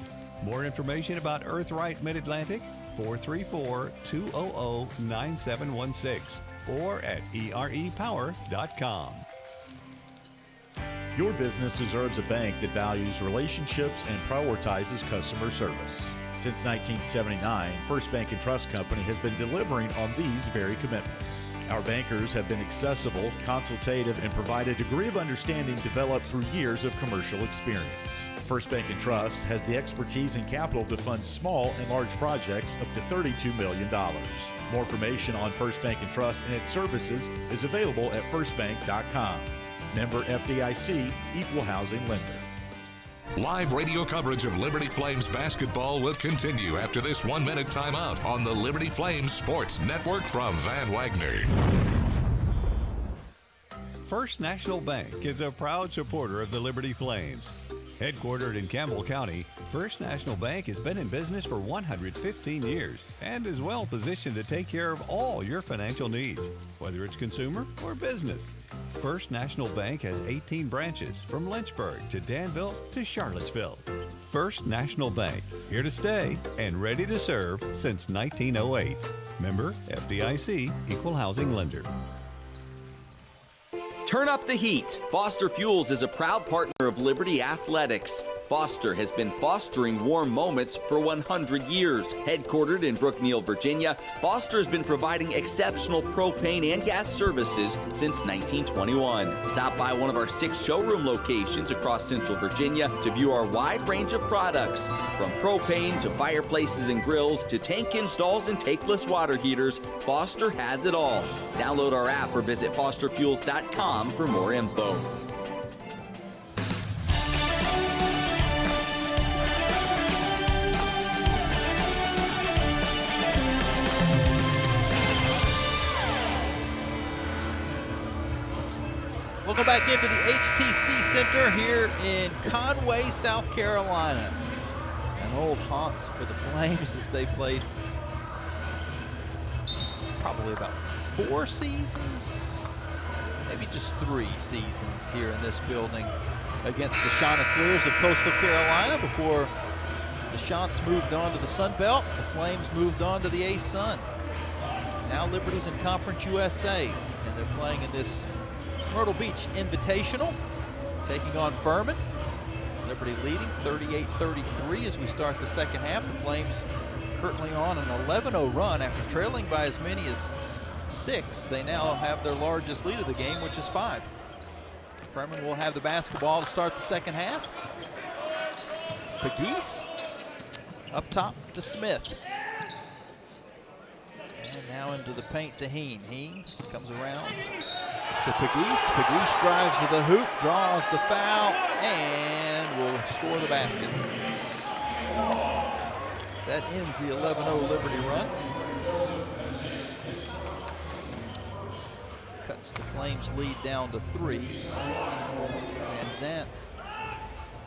More information about Earthright Mid-Atlantic? 434-200-9716 or at erepower.com. Your business deserves a bank that values relationships and prioritizes customer service. Since 1979, First Bank and Trust Company has been delivering on these very commitments. Our bankers have been accessible, consultative, and provide a degree of understanding developed through years of commercial experience. First Bank and Trust has the expertise and capital to fund small and large projects up to $32 million. More information on First Bank and Trust and its services is available at firstbank.com. Member FDIC, Equal Housing Lender. Live radio coverage of Liberty Flames basketball will continue after this 1-minute timeout on the Liberty Flames Sports Network from Van Wagner. First National Bank is a proud supporter of the Liberty Flames. Headquartered in Campbell County, First National Bank has been in business for 115 years and is well positioned to take care of all your financial needs, whether it's consumer or business. First National Bank has 18 branches from Lynchburg to Danville to Charlottesville. First National Bank, here to stay and ready to serve since 1908. Member FDIC, Equal Housing Lender. Turn up the heat. Foster Fuels is a proud partner of Liberty Athletics. Foster has been fostering warm moments for 100 years. Headquartered in Brookneal, Virginia, Foster has been providing exceptional propane and gas services since 1921. Stop by one of our 6 showroom locations across Central Virginia to view our wide range of products, from propane to fireplaces and grills to tank installs and tankless water heaters. Foster has it all. Download our app or visit fosterfuels.com for more info. We'll go back into the HTC Center here in Conway, South Carolina. An old haunt for the Flames as they played probably about 4 seasons, maybe just 3 seasons here in this building against the Chanticleers of Coastal Carolina before the Chants moved on to the Sun Belt. The Flames moved on to the A-Sun. Now Liberty's in Conference USA, and they're playing in this Myrtle Beach Invitational, taking on Furman. Liberty leading 38-33 as we start the second half. The Flames currently on an 11-0 run after trailing by as many as 6. They now have their largest lead of the game, which is 5. Furman will have the basketball to start the second half. Pegues up top to Smith. And now into the paint to Heen. Heen comes around to Pegues. Pegues drives to the hoop, draws the foul, and will score the basket. That ends the 11-0 Liberty run. Cuts the Flames lead down to 3. And Zant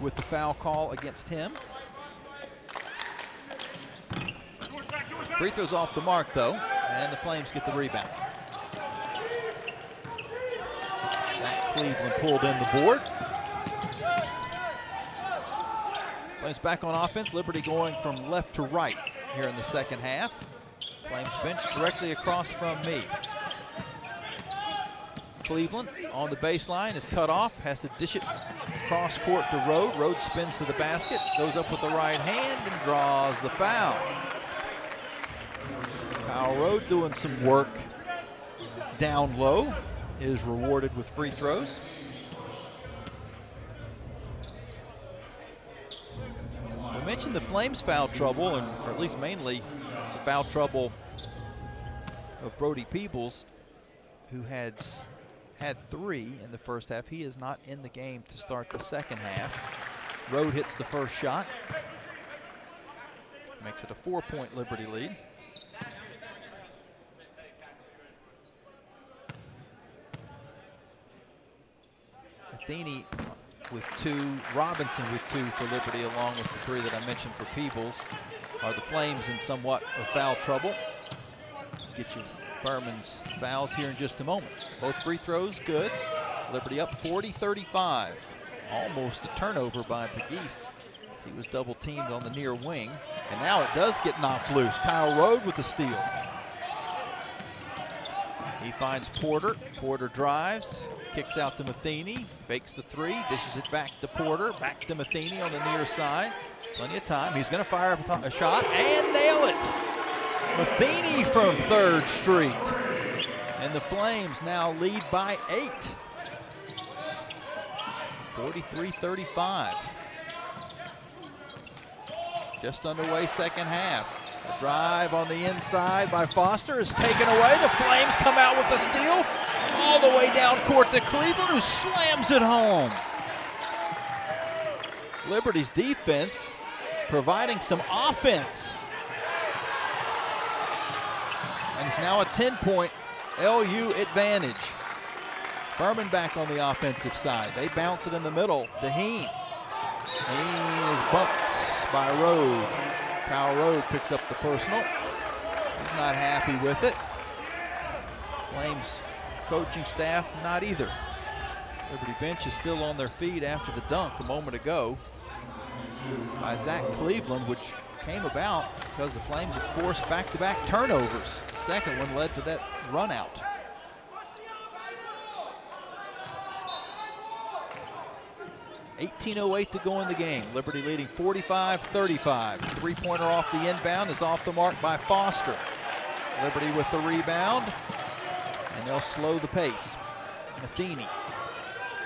with the foul call against him. Free throws off the mark though, and the Flames get the rebound. Zach Cleveland pulled in the board. Flames back on offense. Liberty going from left to right here in the second half. Flames bench directly across from me. Cleveland on the baseline is cut off, has to dish it cross court to Rode. Rode spins to the basket, goes up with the right hand and draws the foul. Kyle Rode doing some work down low, is rewarded with free throws. We mentioned the Flames foul trouble, or at least mainly the foul trouble of Brody Peebles, who had 3 in the first half. He is not in the game to start the second half. Rode hits the first shot. Makes it a 4-point Liberty lead. Matheny with 2, Robinson with 2 for Liberty, along with the 3 that I mentioned for Peebles. Are the Flames in somewhat of foul trouble? Get you Furman's fouls here in just a moment. Both free throws good. Liberty up 40-35. Almost a turnover by Pegues. He was double teamed on the near wing. And now it does get knocked loose. Kyle Rode with the steal. He finds Porter. Porter drives, kicks out to Matheny, fakes the three, dishes it back to Porter, back to Matheny on the near side. Plenty of time. He's going to fire up a shot and nail it. Matheny from 3rd Street. And the Flames now lead by 8. 43-35. Just underway second half. A drive on the inside by Foster is taken away. The Flames come out with a steal all the way down court to Cleveland, who slams it home. Liberty's defense providing some offense. And it's now a 10-point LU advantage. Furman back on the offensive side. They bounce it in the middle. Deheen. He is bumped by Rode. Kyle Rode picks up the personal. He's not happy with it. Flames coaching staff, not either. Liberty bench is still on their feet after the dunk a moment ago by Zach Cleveland, which came about because the Flames had forced back-to-back turnovers. The second one led to that run out. .18:08 to go in the game. Liberty leading 45-35. Three-pointer off the inbound is off the mark by Foster. Liberty with the rebound, and they'll slow the pace. Matheny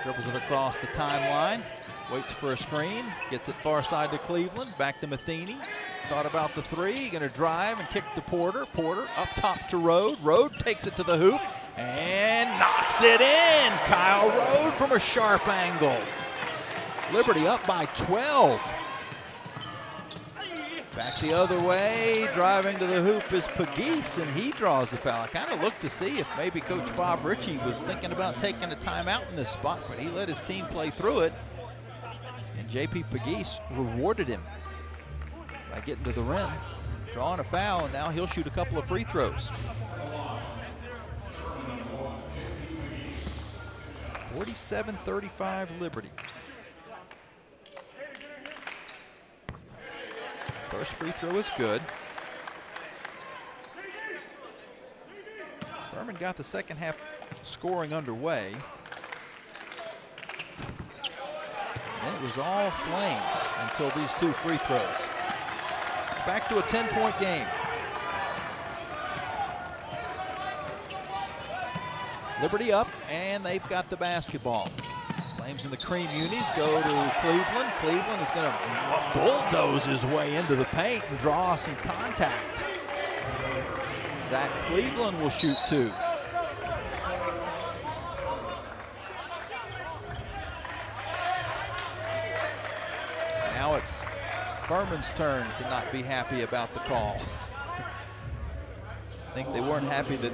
dribbles it across the timeline, waits for a screen, gets it far side to Cleveland, back to Matheny. Thought about the three, gonna drive and kick to Porter. Porter up top to Rode. Rode takes it to the hoop and knocks it in. Kyle Rode from a sharp angle. Liberty up by 12. Back the other way, driving to the hoop is Pegues, and he draws the foul. I kind of looked to see if maybe Coach Bob Ritchie was thinking about taking a timeout in this spot, but he let his team play through it. And JP Pegues rewarded him by getting to the rim, drawing a foul, and now he'll shoot a couple of free throws. 47-35 Liberty. First free throw is good. Furman got the second half scoring underway. And it was all Flames until these two free throws. It's back to a 10-point game. Liberty up, and they've got the basketball. Flames in the cream unis go to Cleveland. Cleveland is going to bulldoze his way into the paint and draw some contact. Zach Cleveland will shoot two. Now it's Furman's turn to not be happy about the call. I think they weren't happy that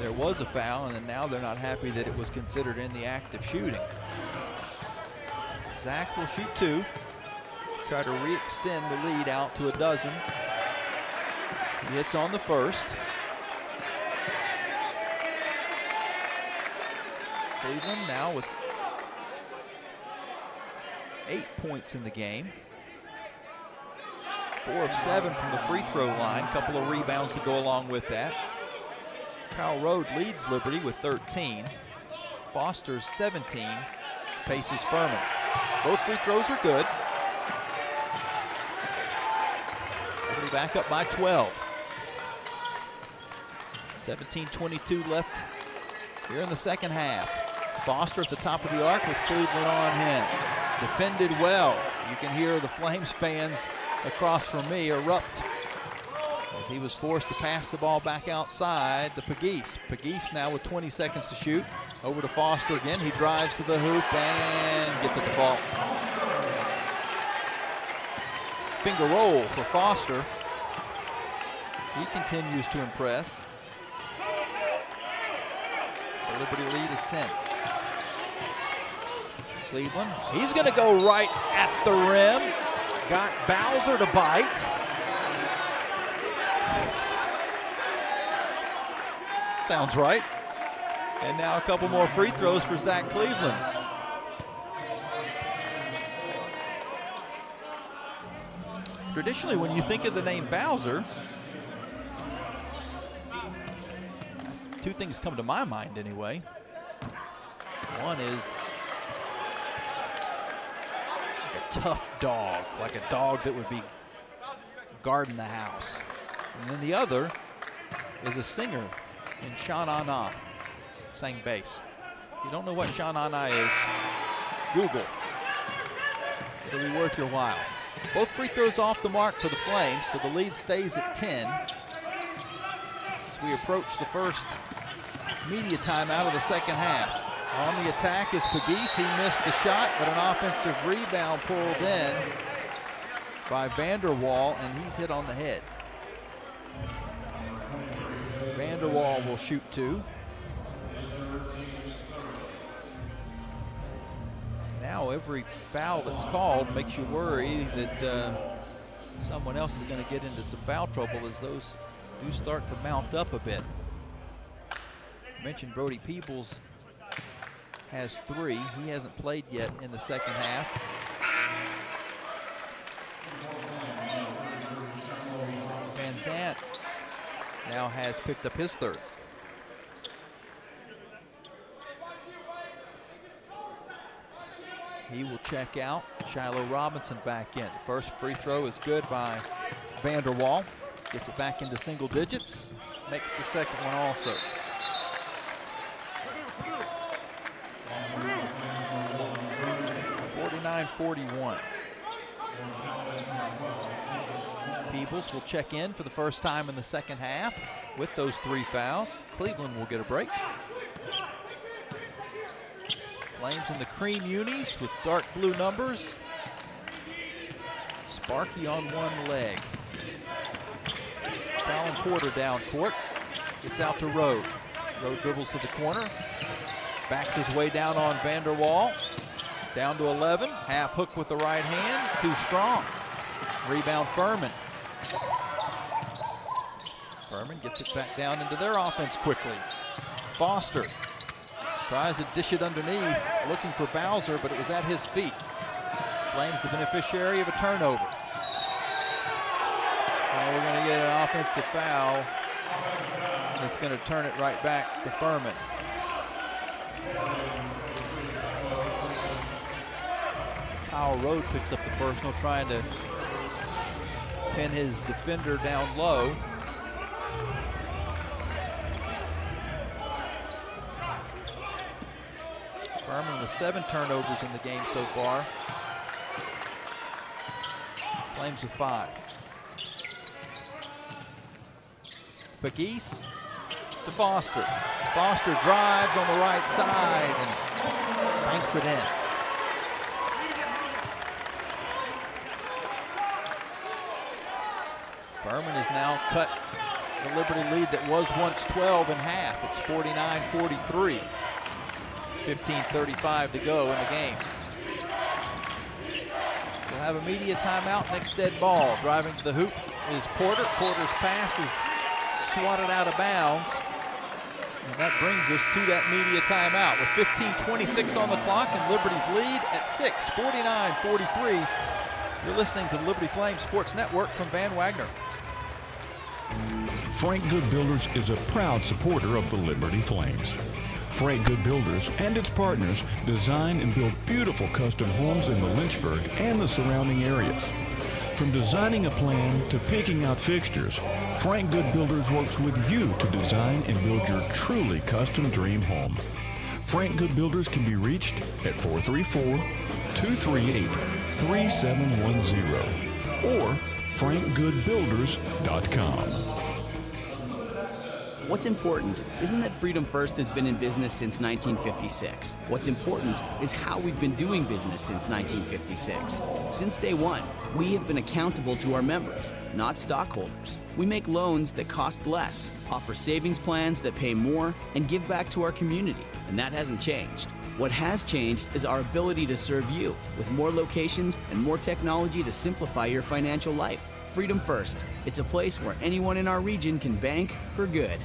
there was a foul, and then now they're not happy that it was considered in the act of shooting. Zach will shoot two, try to re-extend the lead out to a dozen. He hits on the first. Cleveland now with 8 points in the game. 4 of 7 from the free throw line, couple of rebounds to go along with that. Kyle Rode leads Liberty with 13. Foster's 17 paces Furman. Both free throws are good. Liberty back up by 12. 17:22 left here in the second half. Foster at the top of the arc with Cleveland on him. Defended well. You can hear the Flames fans across from me erupt as he was forced to pass the ball back outside to Pegues. Pegues now with 20 seconds to shoot. Over to Foster again. He drives to the hoop and gets it to fall. Finger roll for Foster. He continues to impress. The Liberty lead is 10. Cleveland, he's going to go right at the rim. Got Bowser to bite. Sounds right. And now a couple more free throws for Zach Cleveland. Traditionally, when you think of the name Bowser, two things come to my mind anyway. One is like a tough dog, like a dog that would be guarding the house. And then the other is a singer in Sha-Na-Na, sang bass. If you don't know what Sha-Na-Na is, Google. It'll be worth your while. Both free throws off the mark for the Flames, so the lead stays at 10. As we approach the first media timeout of the second half. On the attack is Pegues. He missed the shot, but an offensive rebound pulled in by Vanderwall, and he's hit on the head. Vanderwall will shoot 2. Now every foul that's called makes you worry that someone else is going to get into some foul trouble as those do start to mount up a bit. I mentioned Brody Peebles has 3. He hasn't played yet in the second half. Van Zandt now has picked up his 3rd. He will check out. Shiloh Robinson back in. First free throw is good by Vanderwall. Gets it back into single digits. Makes the second one also. (49-41). Peebles will check in for the first time in the second half with those 3 fouls. Cleveland will get a break. Flames in the cream unis with dark blue numbers. Sparky on one leg. Colin Porter down court. Gets out to Rode. Rode dribbles to the corner. Backs his way down on Vanderwall. Down to 11. Half hook with the right hand. Too strong. Rebound Furman. Furman gets it back down into their offense quickly. Foster tries to dish it underneath, looking for Bowser, but it was at his feet. Flames the beneficiary of a turnover. And we're going to get an offensive foul that's going to turn it right back to Furman. Kyle Rode picks up the personal, trying to pin his defender down low. Furman with 7 turnovers in the game so far. Flames with 5. Pegues to Foster. Foster drives on the right side and banks it in. Furman has now cut the Liberty lead that was once 12 in half. It's 49-43. 15:35 to go in the game. We'll have a media timeout. Next dead ball. Driving to the hoop is Porter. Porter's pass is swatted out of bounds. And that brings us to that media timeout with 15:26 on the clock and Liberty's lead at 6, 49-43. You're listening to the Liberty Flames Sports Network from Van Wagner. Frank Good Builders is a proud supporter of the Liberty Flames. Frank Good Builders and its partners design and build beautiful custom homes in the Lynchburg and the surrounding areas. From designing a plan to picking out fixtures, Frank Good Builders works with you to design and build your truly custom dream home. Frank Good Builders can be reached at 434-238-3710 or frankgoodbuilders.com. What's important isn't that Freedom First has been in business since 1956. What's important is how we've been doing business since 1956. Since day one, we have been accountable to our members, not stockholders. We make loans that cost less, offer savings plans that pay more, and give back to our community. And that hasn't changed. What has changed is our ability to serve you with more locations and more technology to simplify your financial life. Freedom First. It's a place where anyone in our region can bank for good.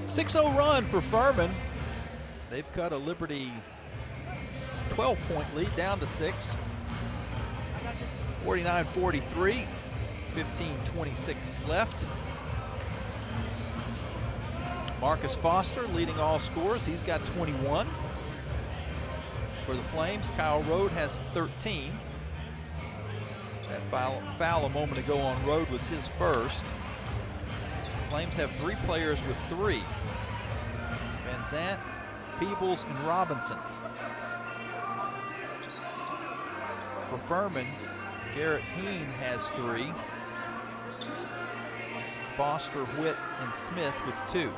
.6-0 run for Furman. They've cut a Liberty 12-point lead down to 6. 49-43, 15:26 left. Marcus Foster leading all scorers. He's got 21. For the Flames, Kyle Rode has 13. That foul a moment ago on Rode was his first. Flames have 3 players with 3. Van Zant, Peebles, and Robinson. For Furman, Garrett Heen has 3. Foster, Witt, and Smith with 2.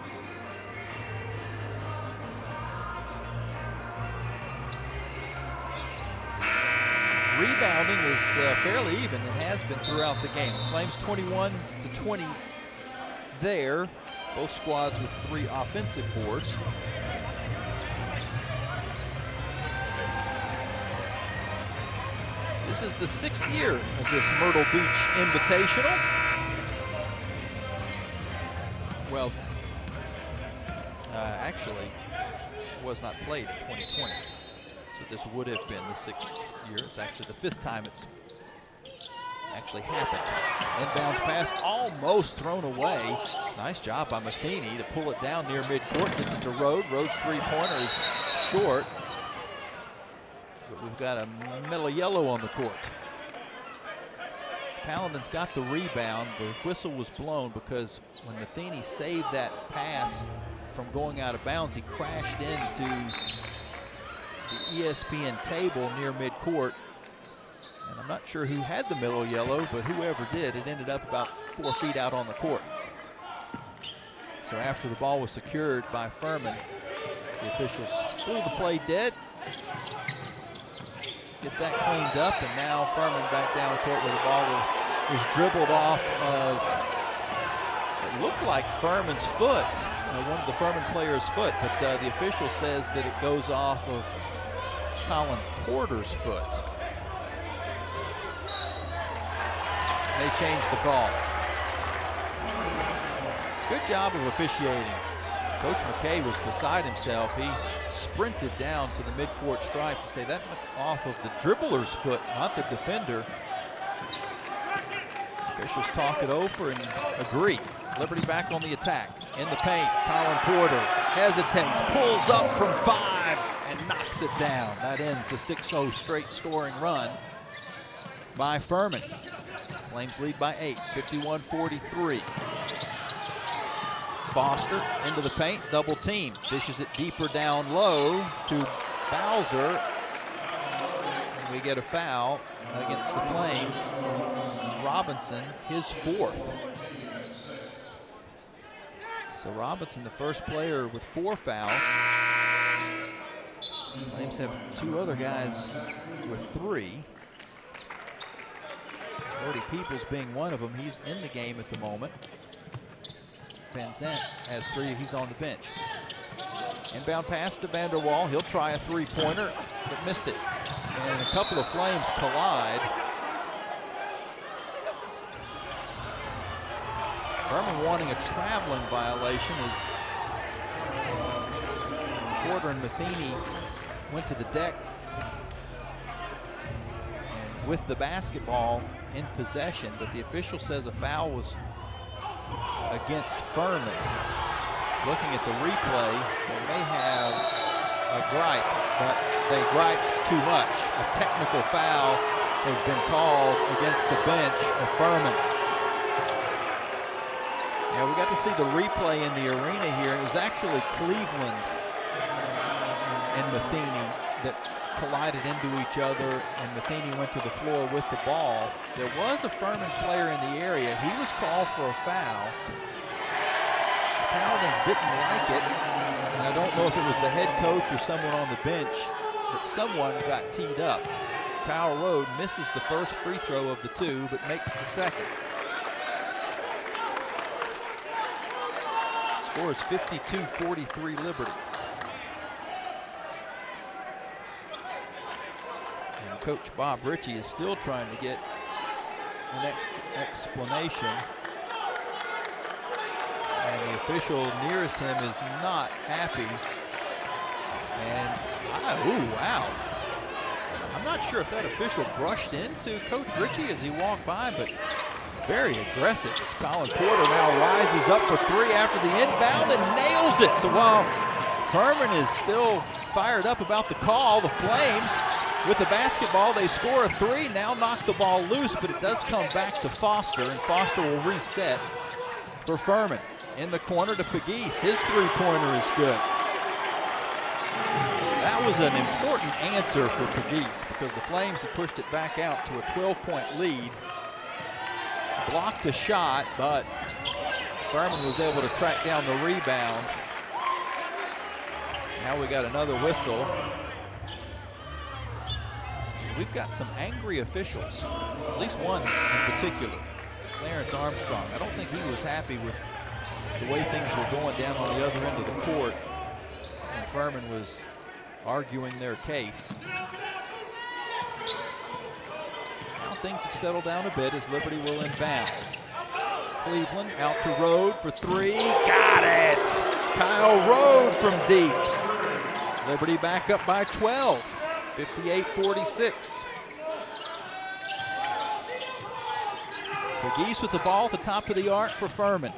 Rebounding is fairly even. It has been throughout the game. Flames 21-20 there. Both squads with 3 offensive boards. This is the 6th year of this Myrtle Beach Invitational. Well, actually, it was not played in 2020. So this would have been the 6th year. It's actually the 5th time it's actually happened. Inbounds pass almost thrown away. Nice job by Matheny to pull it down near midcourt. Gets it to Rode. Rode's 3-pointer is short. But we've got a mellow yellow on the court. Paladin's got the rebound. The whistle was blown because when Matheny saved that pass from going out of bounds, he crashed into the ESPN table near midcourt. And I'm not sure who had the mellow yellow, but whoever did, it ended up about 4 feet out on the court. So after the ball was secured by Furman, the officials threw the play dead. Get that cleaned up, and now Furman back down the court where the ball was dribbled off of, it looked like Furman's foot, one of the Furman players' foot, but the official says that it goes off of Colin Porter's foot. They changed the call. Good job of officiating. Coach McKay was beside himself. He sprinted down to the midcourt stripe to say that went off of the dribbler's foot, not the defender. Officials talk it over and agree. Liberty back on the attack. In the paint, Colin Porter hesitates, pulls up from 5, and knocks it down. That ends the 6-0 straight scoring run by Furman. Flames lead by 8, 51-43. Foster into the paint, double team. Dishes it deeper down low to Bowser. And we get a foul against the Flames. Robinson, his 4th. So Robinson, the first player with 4 fouls. The Flames have 2 other guys with 3. Brody Peoples being one of them. He's in the game at the moment. Van Zant has 3. He's on the bench. Inbound pass to Vanderwall. He'll try a 3-pointer, but missed it. And a couple of Flames collide. Furman wanting a traveling violation as Porter and Matheny went to the deck and with the basketball in possession, but the official says a foul was against Furman. Looking at the replay, they may have a gripe, but they gripe too much. A technical foul has been called against the bench of Furman. Yeah, we got to see the replay in the arena here. It was actually Cleveland and Matheny that collided into each other, and Matheny went to the floor with the ball. There was a Furman player in the area. He was called for a foul. The Paladins didn't like it, and I don't know if it was the head coach or someone on the bench, but someone got teed up. Kyle Rode misses the first free throw of the 2, but makes the second. Score is 52-43 Liberty. And Coach Bob Ritchie is still trying to get an explanation. And the official nearest him is not happy. And, ooh, wow. I'm not sure if that official brushed into Coach Ritchie as he walked by, but very aggressive. As Colin Porter now rises up for three after the inbound and nails it. So while Furman is still fired up about the call, the Flames with the basketball, they score a three, now knock the ball loose, but it does come back to Foster, and Foster will reset for Furman. In the corner to Pegues. His three-pointer is good. That was an important answer for Pegues because the Flames had pushed it back out to a 12-point lead. Blocked the shot, but Furman was able to track down the rebound. Now we got another whistle. We've got some angry officials, at least one in particular, Clarence Armstrong. I don't think he was happy with the way things were going down on the other end of the court. And Furman was arguing their case. Now things have settled down a bit as Liberty will inbound. Cleveland out to Rode for three. Got it! Kyle Rode from deep. Liberty back up by 12, 58-46. Pegues with the ball at the top of the arc for Furman.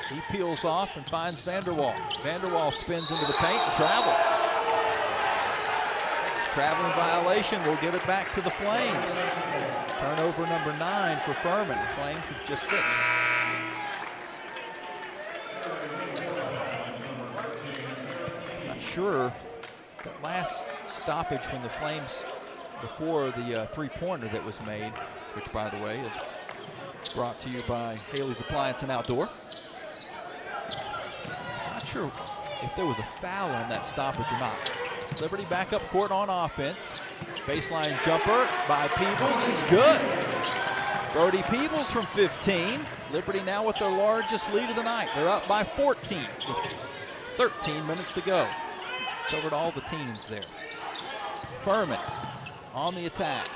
He peels off and finds Vanderwall. Vanderwall spins into the paint and travel. Traveling violation will give it back to the Flames. Turnover number 9 for Furman. The Flames with just 6. Not sure that last stoppage when the Flames, before the three-pointer that was made, which by the way is brought to you by Haley's Appliance and Outdoor. Not sure if there was a foul on that stoppage or not. Liberty back up court on offense. Baseline jumper by Peebles is good. Brody Peebles from 15. Liberty now with their largest lead of the night. They're up by 14 with 13 minutes to go. Covered all the teens there. Furman on the attack.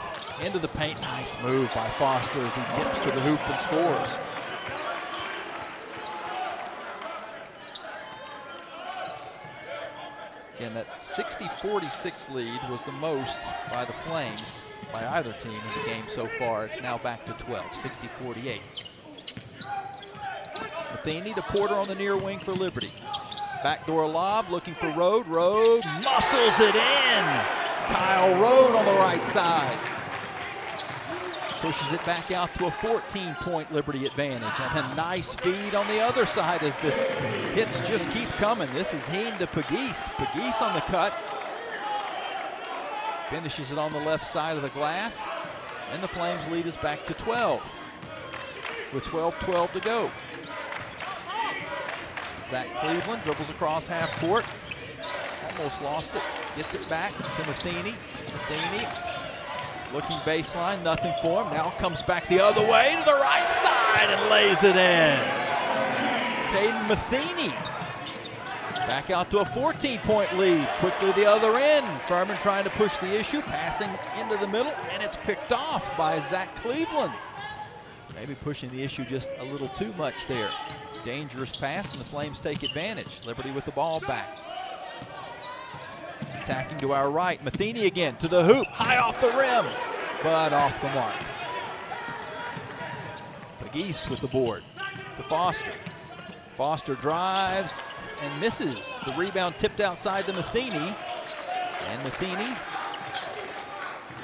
Into the paint. Nice move by Foster as he dips to the hoop and scores. Again, that 60-46 lead was the most by the Flames, by either team in the game so far. It's now back to 12, 60-48. Matheny to Porter on the near wing for Liberty. Backdoor lob, looking for Rode. Rode muscles it in. Kyle Rode on the right side. Pushes it back out to a 14-point Liberty advantage. And a nice feed on the other side as the hits just keep coming. This is Heen to Pegues. Pegues on the cut. Finishes it on the left side of the glass. And the Flames lead is back to 12 with 12-12 to go. Zach Cleveland dribbles across half court. Almost lost it. Gets it back to Matheny. Matheny looking baseline, nothing for him. Now comes back the other way to the right side and lays it in. Caden Matheny back out to a 14-point lead. Quickly the other end. Furman trying to push the issue, passing into the middle, and it's picked off by Zach Cleveland. Maybe pushing the issue just a little too much there. Dangerous pass, and the Flames take advantage. Liberty with the ball back. Attacking to our right. Matheny again to the hoop. High off the rim, but off the mark. Pegues with the board to Foster. Foster drives and misses. The rebound tipped outside to Matheny. And Matheny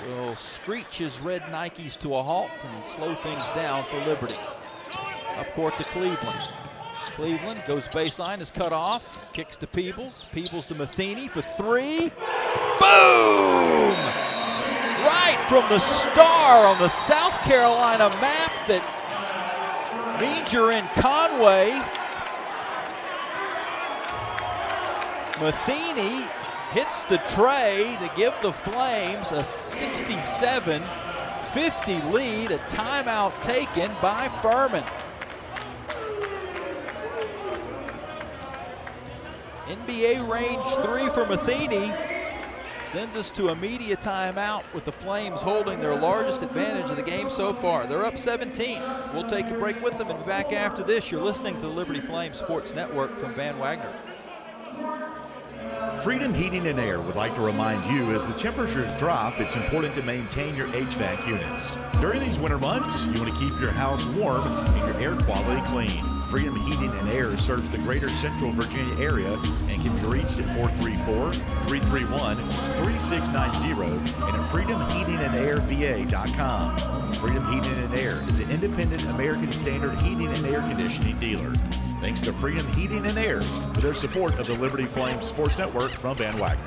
will screech his red Nikes to a halt and slow things down for Liberty. Up court to Cleveland. Cleveland goes baseline, is cut off, kicks to Peebles. Peebles to Matheny for three. Boom! Right from the star on the South Carolina map that means you're in Conway. Matheny hits the tray to give the Flames a 67-50 lead, a timeout taken by Furman. NBA range 3 for Matheny sends us to a media timeout with the Flames holding their largest advantage of the game so far. They're up 17. We'll take a break with them and be back after this. You're listening to the Liberty Flames Sports Network from Van Wagner. Freedom Heating and Air would like to remind you as the temperatures drop, it's important to maintain your HVAC units. During these winter months, you want to keep your house warm and your air quality clean. Freedom Heating and Air serves the greater Central Virginia area and can be reached at 434-331-3690 and at freedomheatingandairva.com. Freedom Heating and Air is an independent American Standard heating and air conditioning dealer. Thanks to Freedom Heating and Air for their support of the Liberty Flames Sports Network from Van Wagner.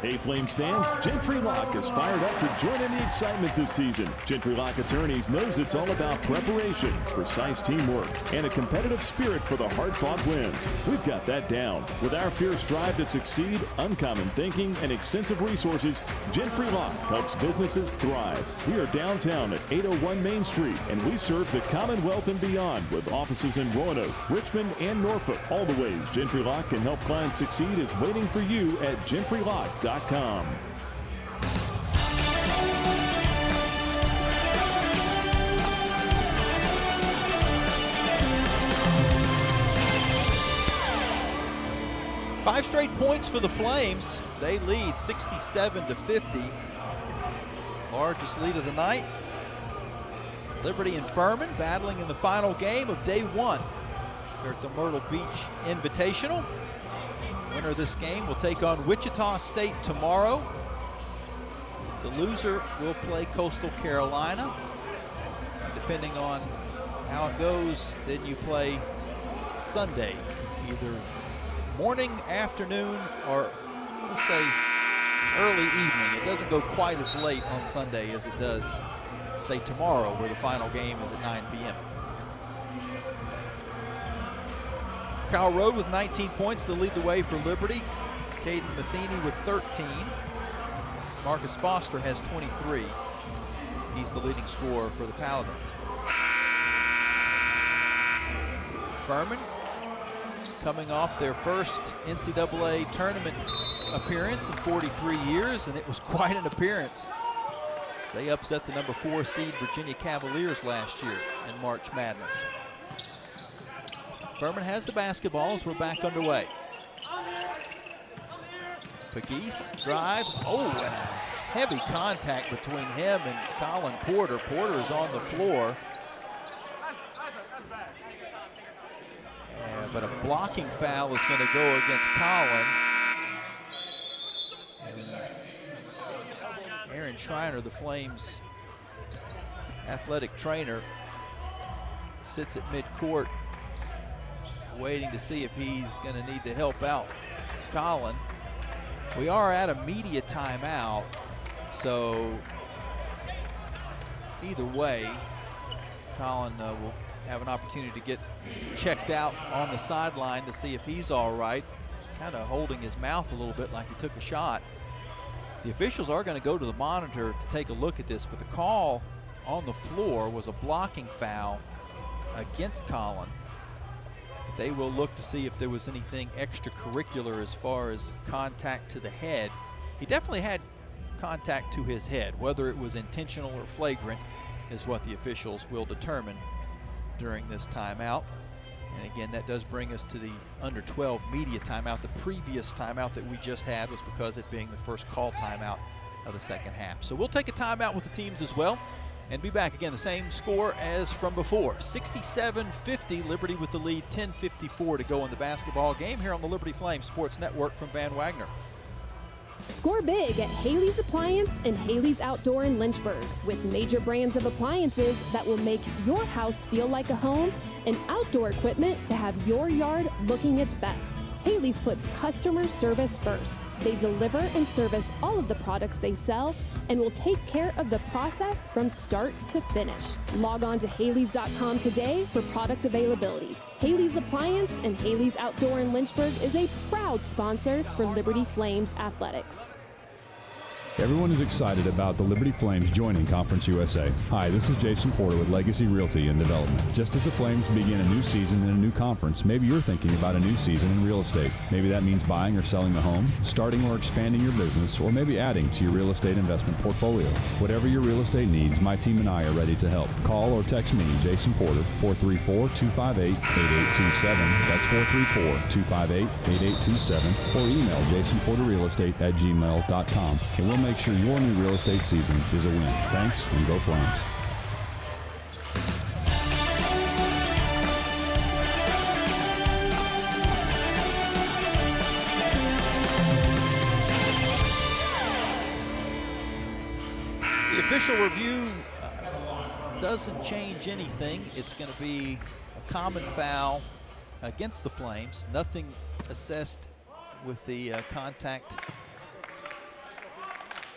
Hey, Flames fans, Gentry Lock is fired up to join in the excitement this season. Gentry Lock Attorneys knows it's all about preparation, precise teamwork, and a competitive spirit for the hard-fought wins. We've got that down. With our fierce drive to succeed, uncommon thinking, and extensive resources, Gentry Lock helps businesses thrive. We are downtown at 801 Main Street, and we serve the Commonwealth and beyond with offices in Roanoke, Richmond, and Norfolk. All the ways Gentry Lock can help clients succeed is waiting for you at gentrylock.com. 5 straight points for the Flames. They lead 67-50. Largest lead of the night. Liberty and Furman battling in the final game of day 1. Here at the Myrtle Beach Invitational. Winner of this game will take on Wichita State tomorrow. The loser will play Coastal Carolina. Depending on how it goes, then you play Sunday, either morning, afternoon, or we'll say early evening. It doesn't go quite as late on Sunday as it does, say, tomorrow, where the final game is at 9 p.m. Kyle Rode with 19 points to lead the way for Liberty. Caden Matheny with 13. Marcus Foster has 23. He's the leading scorer for the Paladins. Furman coming off their first NCAA tournament appearance in 43 years, and it was quite an appearance. They upset the number 4 seed Virginia Cavaliers last year in March Madness. Furman has the basketball as we're back underway. Pegues drives. Oh, and a heavy contact between him and Colin Porter. Porter is on the floor. But a blocking foul is going to go against Colin. And Aaron Schreiner, the Flames athletic trainer, sits at midcourt waiting to see if he's going to need to help out Colin. We are at a media timeout, so either way, Colin will have an opportunity to get checked out on the sideline to see if he's all right, kind of holding his mouth a little bit like he took a shot. The officials are going to go to the monitor to take a look at this, but the call on the floor was a blocking foul against Colin. They will look to see if there was anything extracurricular as far as contact to the head. He definitely had contact to his head. Whether it was intentional or flagrant is what the officials will determine during this timeout. And again, that does bring us to the under 12 media timeout. The previous timeout that we just had was because it being the first call timeout of the second half. So we'll take a timeout with the teams as well and be back. Again, the same score as from before, 67-50, Liberty with the lead, 10:54 to go in the basketball game here on the Liberty Flames Sports Network from Van Wagner. Score big at Haley's Appliance and Haley's Outdoor in Lynchburg, with major brands of appliances that will make your house feel like a home and outdoor equipment to have your yard looking its best. Haley's puts customer service first. They deliver and service all of the products they sell and will take care of the process from start to finish. Log on to Haleys.com today for product availability. Haley's Appliance and Haley's Outdoor in Lynchburg is a proud sponsor for Liberty Flames Athletics. Everyone is excited about the Liberty Flames joining Conference USA. Hi, this is Jason Porter with Legacy Realty and Development. Just as the Flames begin a new season in a new conference, maybe you're thinking about a new season in real estate. Maybe that means buying or selling a home, starting or expanding your business, or maybe adding to your real estate investment portfolio. Whatever your real estate needs, my team and I are ready to help. Call or text me, Jason Porter, 434-258-8827. That's 434-258-8827. Or email jasonporterrealestate@gmail.com. And we'll make sure your new real estate season is a win. Thanks, and go Flames. The official review doesn't change anything. It's going to be a common foul against the Flames. Nothing assessed with the contact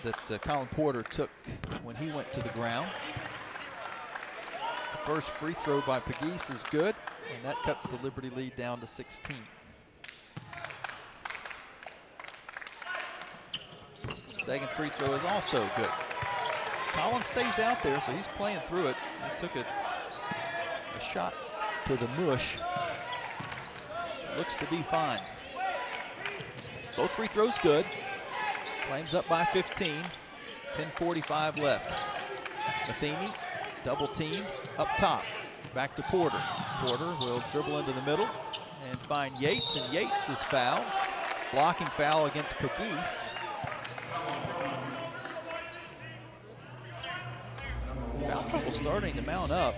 that Colin Porter took when he went to the ground. The first free throw by Pegues is good, and that cuts the Liberty lead down to 16. Second free throw is also good. Colin stays out there, so he's playing through it. He took a shot to the mush. Looks to be fine. Both free throws good. Flames up by 15, 10:45 left. Matheny, double team, up top. Back to Porter. Porter will dribble into the middle and find Yates, and Yates is fouled. Blocking foul against Pegues. Foul trouble starting to mount up.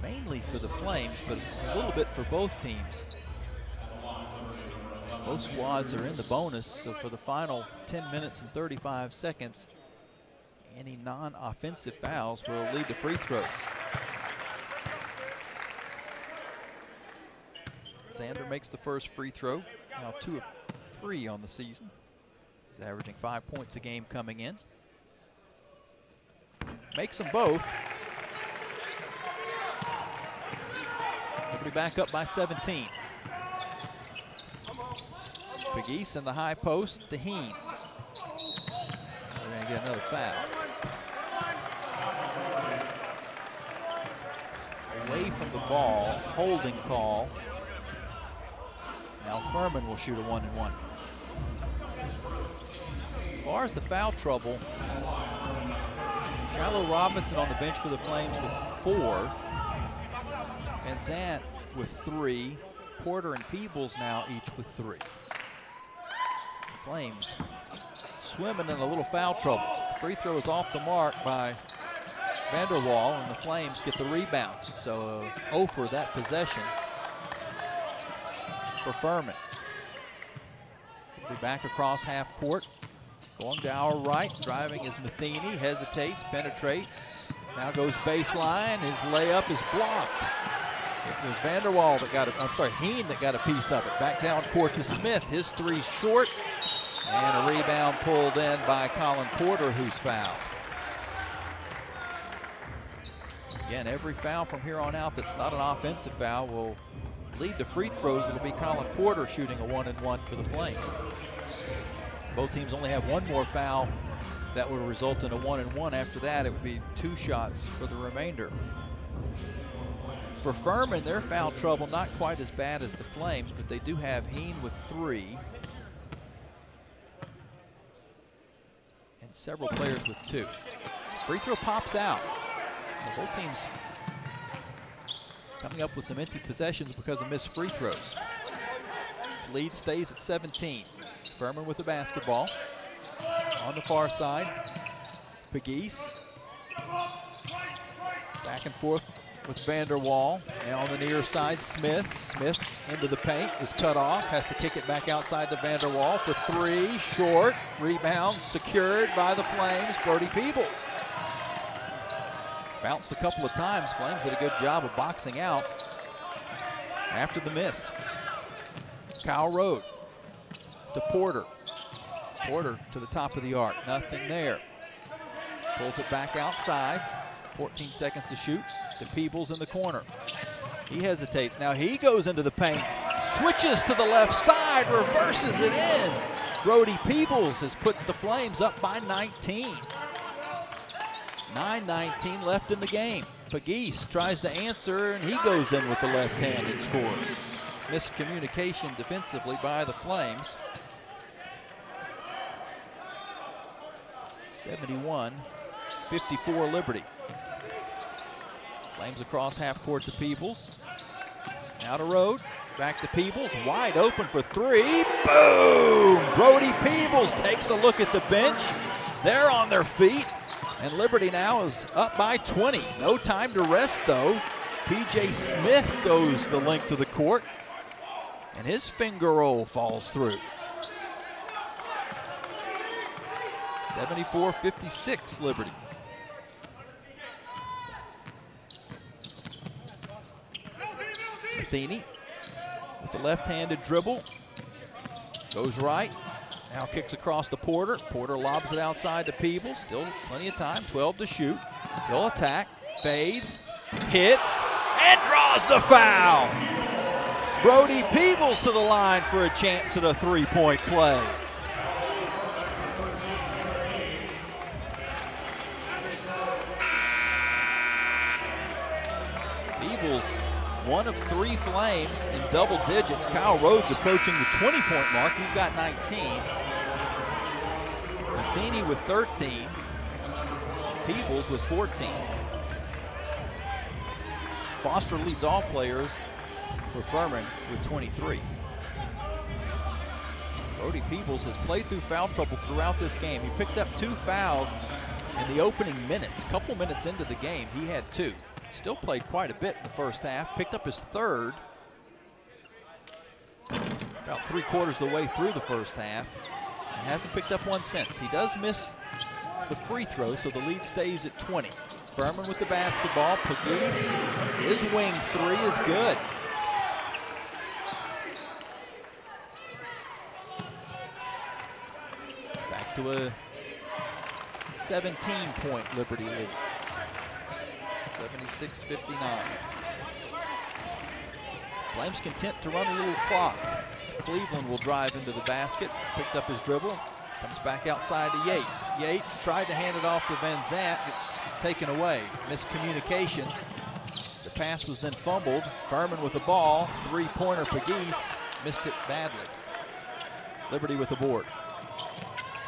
Mainly for the Flames, but a little bit for both teams. Both squads are in the bonus, so for the final 10 minutes and 35 seconds, any non-offensive fouls will lead to free throws. Xander makes the first free throw, now 2 of 3 on the season. He's averaging 5 points a game coming in. Makes them both. Liberty back up by 17. Pegues in the high post to Heen. We're going to get another foul. Away from the ball, holding call. Now Furman will shoot a 1-and-1. As far as the foul trouble, Shiloh Robinson on the bench for the Flames with 4. Van Zandt with 3. Porter and Peebles now each with 3. Flames swimming in a little foul trouble. Free throw is off the mark by Vanderwall, and the Flames get the rebound. So 0 for that possession for Furman. We'll be back across half court. Going to our right, driving is Matheny, hesitates, penetrates, now goes baseline. His layup is blocked. It was Vanderwall that got it, Heen that got a piece of it. Back down court to Smith, his 3's short, and a rebound pulled in by Colin Porter, who's fouled. Again, every foul from here on out that's not an offensive foul will lead to free throws. It'll be Colin Porter shooting a 1-and-1 for the Flames. Both teams only have one more foul that would result in a 1-and-1. After that, it would be 2 shots for the remainder. For Furman, their foul trouble not quite as bad as the Flames, but they do have Heen with 3. And several players with 2. Free throw pops out. So both teams coming up with some empty possessions because of missed free throws. Lead stays at 17. Furman with the basketball. On the far side, Pegues. Back and forth with Vanderwall. Now on the near side, Smith. Smith into the paint, is cut off, has to kick it back outside to Vanderwall for 3, short. Rebound secured by the Flames, Brody Peebles. Bounced a couple of times. Flames did a good job of boxing out after the miss. Kyle Rode to Porter. Porter to the top of the arc, nothing there. Pulls it back outside, 14 seconds to shoot. To Peebles in the corner. He hesitates, now he goes into the paint, switches to the left side, reverses it in. Brody Peebles has put the Flames up by 19. 9:19 left in the game. Pegues tries to answer, and he goes in with the left hand and scores. Miscommunication defensively by the Flames. 71-54 Liberty. Flames across half court to Peebles. Now to Road. Back to Peebles. Wide open for three. Boom! Brody Peebles takes a look at the bench. They're on their feet. And Liberty now is up by 20. No time to rest, though. P.J. Smith goes the length of the court. And his finger roll falls through. 74-56 Liberty. Matheny with the left-handed dribble. Goes right. Now kicks across to Porter. Porter lobs it outside to Peebles. Still plenty of time. 12 to shoot. He'll attack. Fades. Hits. And draws the foul. Brody Peebles to the line for a chance at a three-point play. Peebles, one of three Flames in double digits. Kyle Rhodes approaching the 20-point mark. He's got 19. Matheny with 13. Peebles with 14. Foster leads all players for Furman with 23. Brody Peebles has played through foul trouble throughout this game. He picked up 2 fouls in the opening minutes. A couple minutes into the game, he had 2. Still played quite a bit in the first half. Picked up his 3rd about 3/4 of the way through the first half. And hasn't picked up one since. He does miss the free throw, so the lead stays at 20. Furman with the basketball. Pegues, his wing 3 is good. Back to a 17-point Liberty lead. 76-59. Flames content to run a little clock. Cleveland will drive into the basket. Picked up his dribble. Comes back outside to Yates. Yates tried to hand it off to Van Zant. It's taken away. Miscommunication. The pass was then fumbled. Furman with the ball. Three-pointer Pegues. Missed it badly. Liberty with the board.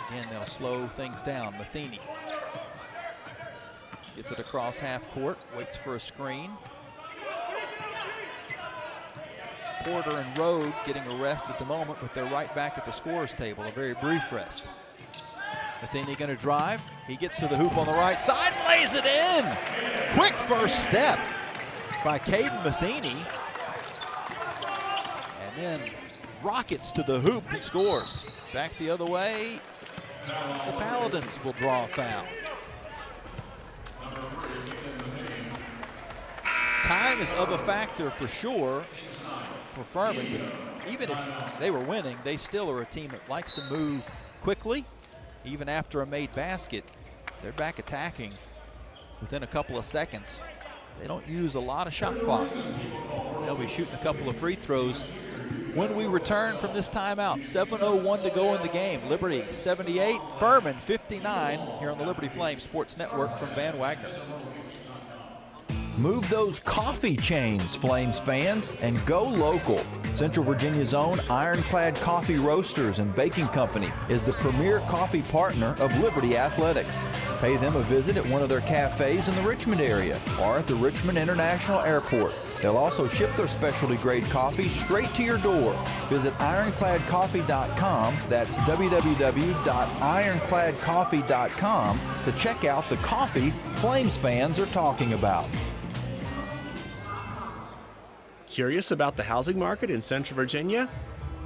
Again, they'll slow things down. Matheny gets it across half court. Waits for a screen. Porter and Rode getting a rest at the moment, but they're right back at the scorer's table, a very brief rest. Matheny gonna drive. He gets to the hoop on the right side, lays it in. Quick first step by Caden Matheny. And then rockets to the hoop and scores. Back the other way, the Paladins will draw a foul. Time is of a factor for sure for Furman, but even if they were winning, they still are a team that likes to move quickly. Even after a made basket, they're back attacking within a couple of seconds. They don't use a lot of shot clock. They'll be shooting a couple of free throws when we return from this timeout. 7:01 to go in the game. Liberty 78, Furman 59 here on the Liberty Flames Sports Network from Van Wagner. Move those coffee chains, Flames fans, and go local. Central Virginia's own Ironclad Coffee Roasters and Baking Company is the premier coffee partner of Liberty Athletics. Pay them a visit at one of their cafes in the Richmond area or at the Richmond International Airport. They'll also ship their specialty grade coffee straight to your door. Visit ironcladcoffee.com, that's www.ironcladcoffee.com, to check out the coffee Flames fans are talking about. Curious about the housing market in Central Virginia?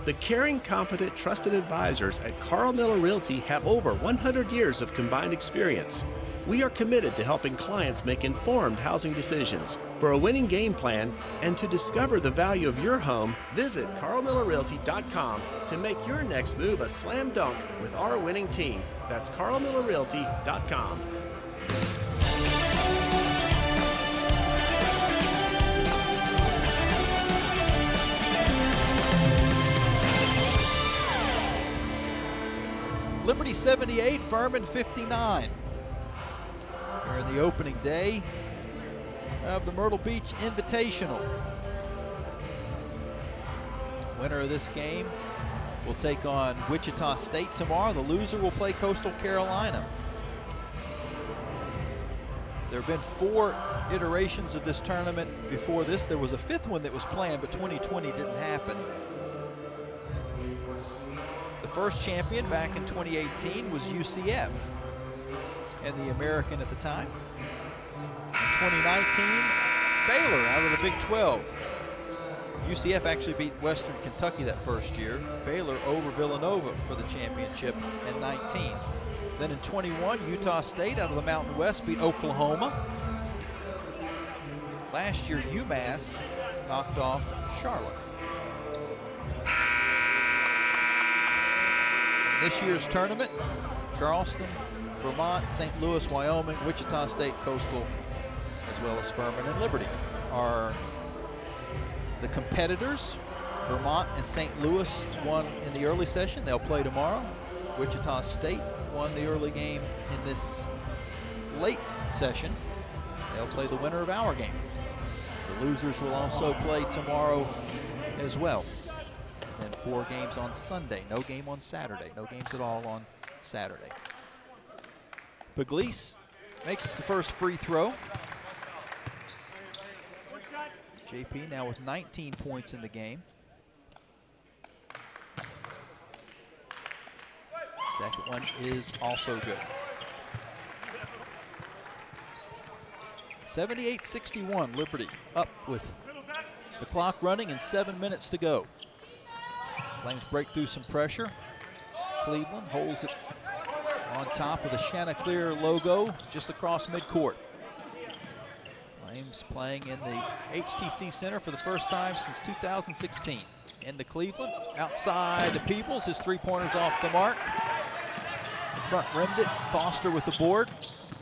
The caring, competent, trusted advisors at Carl Miller Realty have over 100 years of combined experience. We are committed to helping clients make informed housing decisions. For a winning game plan and to discover the value of your home, visit carlmillerrealty.com to make your next move a slam dunk with our winning team. That's carlmillerrealty.com. Liberty 78, Furman 59. Here in the opening day of the Myrtle Beach Invitational. Winner of this game will take on Wichita State tomorrow. The loser will play Coastal Carolina. There have been 4 iterations of this tournament before this. There was a 5th one that was planned, but 2020 didn't happen. The first champion back in 2018 was UCF, and the American at the time. In 2019, Baylor out of the Big 12. UCF actually beat Western Kentucky that first year. Baylor over Villanova for the championship in 19. Then in 21, Utah State out of the Mountain West beat Oklahoma. Last year, UMass knocked off Charlotte. This year's tournament, Charleston, Vermont, St. Louis, Wyoming, Wichita State, Coastal, as well as Furman and Liberty are the competitors. Vermont and St. Louis won in the early session. They'll play tomorrow. Wichita State won the early game in this late session. They'll play the winner of our game. The losers will also play tomorrow as well. And 4 games on Sunday. No game on Saturday. No games at all on Saturday. Pugliese makes the first free throw. JP now with 19 points in the game. Second one is also good. 78-61, Liberty up with the clock running and 7 minutes to go. Flames break through some pressure. Cleveland holds it on top of the Chanticleer logo just across midcourt. Flames playing in the HTC Center for the first time since 2016. Into Cleveland, outside to Peebles, his 3-pointer's off the mark. The front rimmed it, Foster with the board.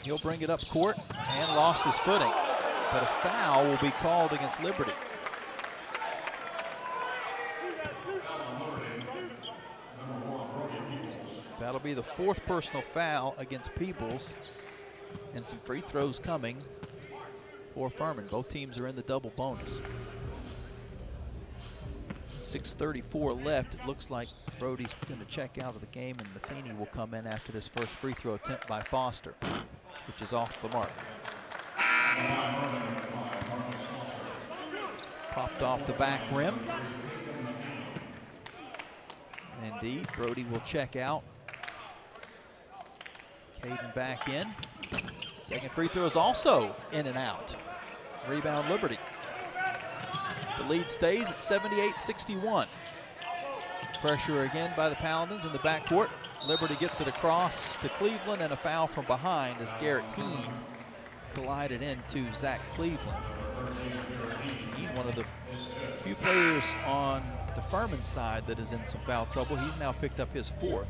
He'll bring it up court and lost his footing. But a foul will be called against Liberty. That'll be the 4th personal foul against Peebles, and some free throws coming for Furman. Both teams are in the double bonus. 6:34 left. It looks like Brody's going to check out of the game, and Matheny will come in after this first free throw attempt by Foster, which is off the mark. Popped off the back rim. Indeed, Brody will check out. Caden back in. Second free throw is also in and out. Rebound Liberty. The lead stays at 78-61. Pressure again by the Paladins in the backcourt. Liberty gets it across to Cleveland, and a foul from behind as Garrett Heen collided into Zach Cleveland. Heen, one of the few players on the Furman side that is in some foul trouble. He's now picked up his 4th.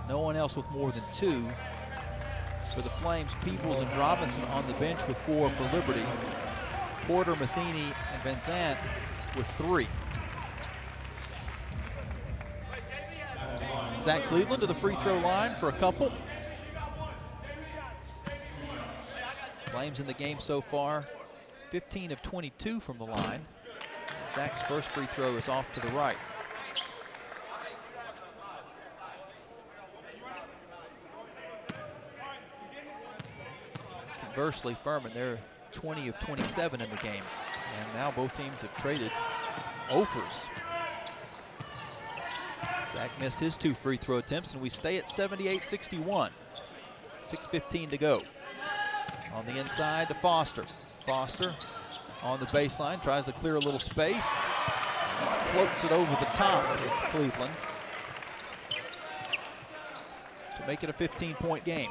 No one else with more than 2. For the Flames, Peebles and Robinson on the bench with 4 for Liberty. Porter, Matheny, and Vincent with 3. Zach Cleveland to the free throw line for a couple. Flames in the game so far, 15 of 22 from the line. Zach's first free throw is off to the right. Conversely, Furman, they're 20 of 27 in the game. And now both teams have traded offers. Zach missed his 2 free throw attempts, and we stay at 78-61. 6:15 to go. On the inside to Foster. Foster on the baseline, tries to clear a little space. Floats it over the top of Cleveland to make it a 15-point game.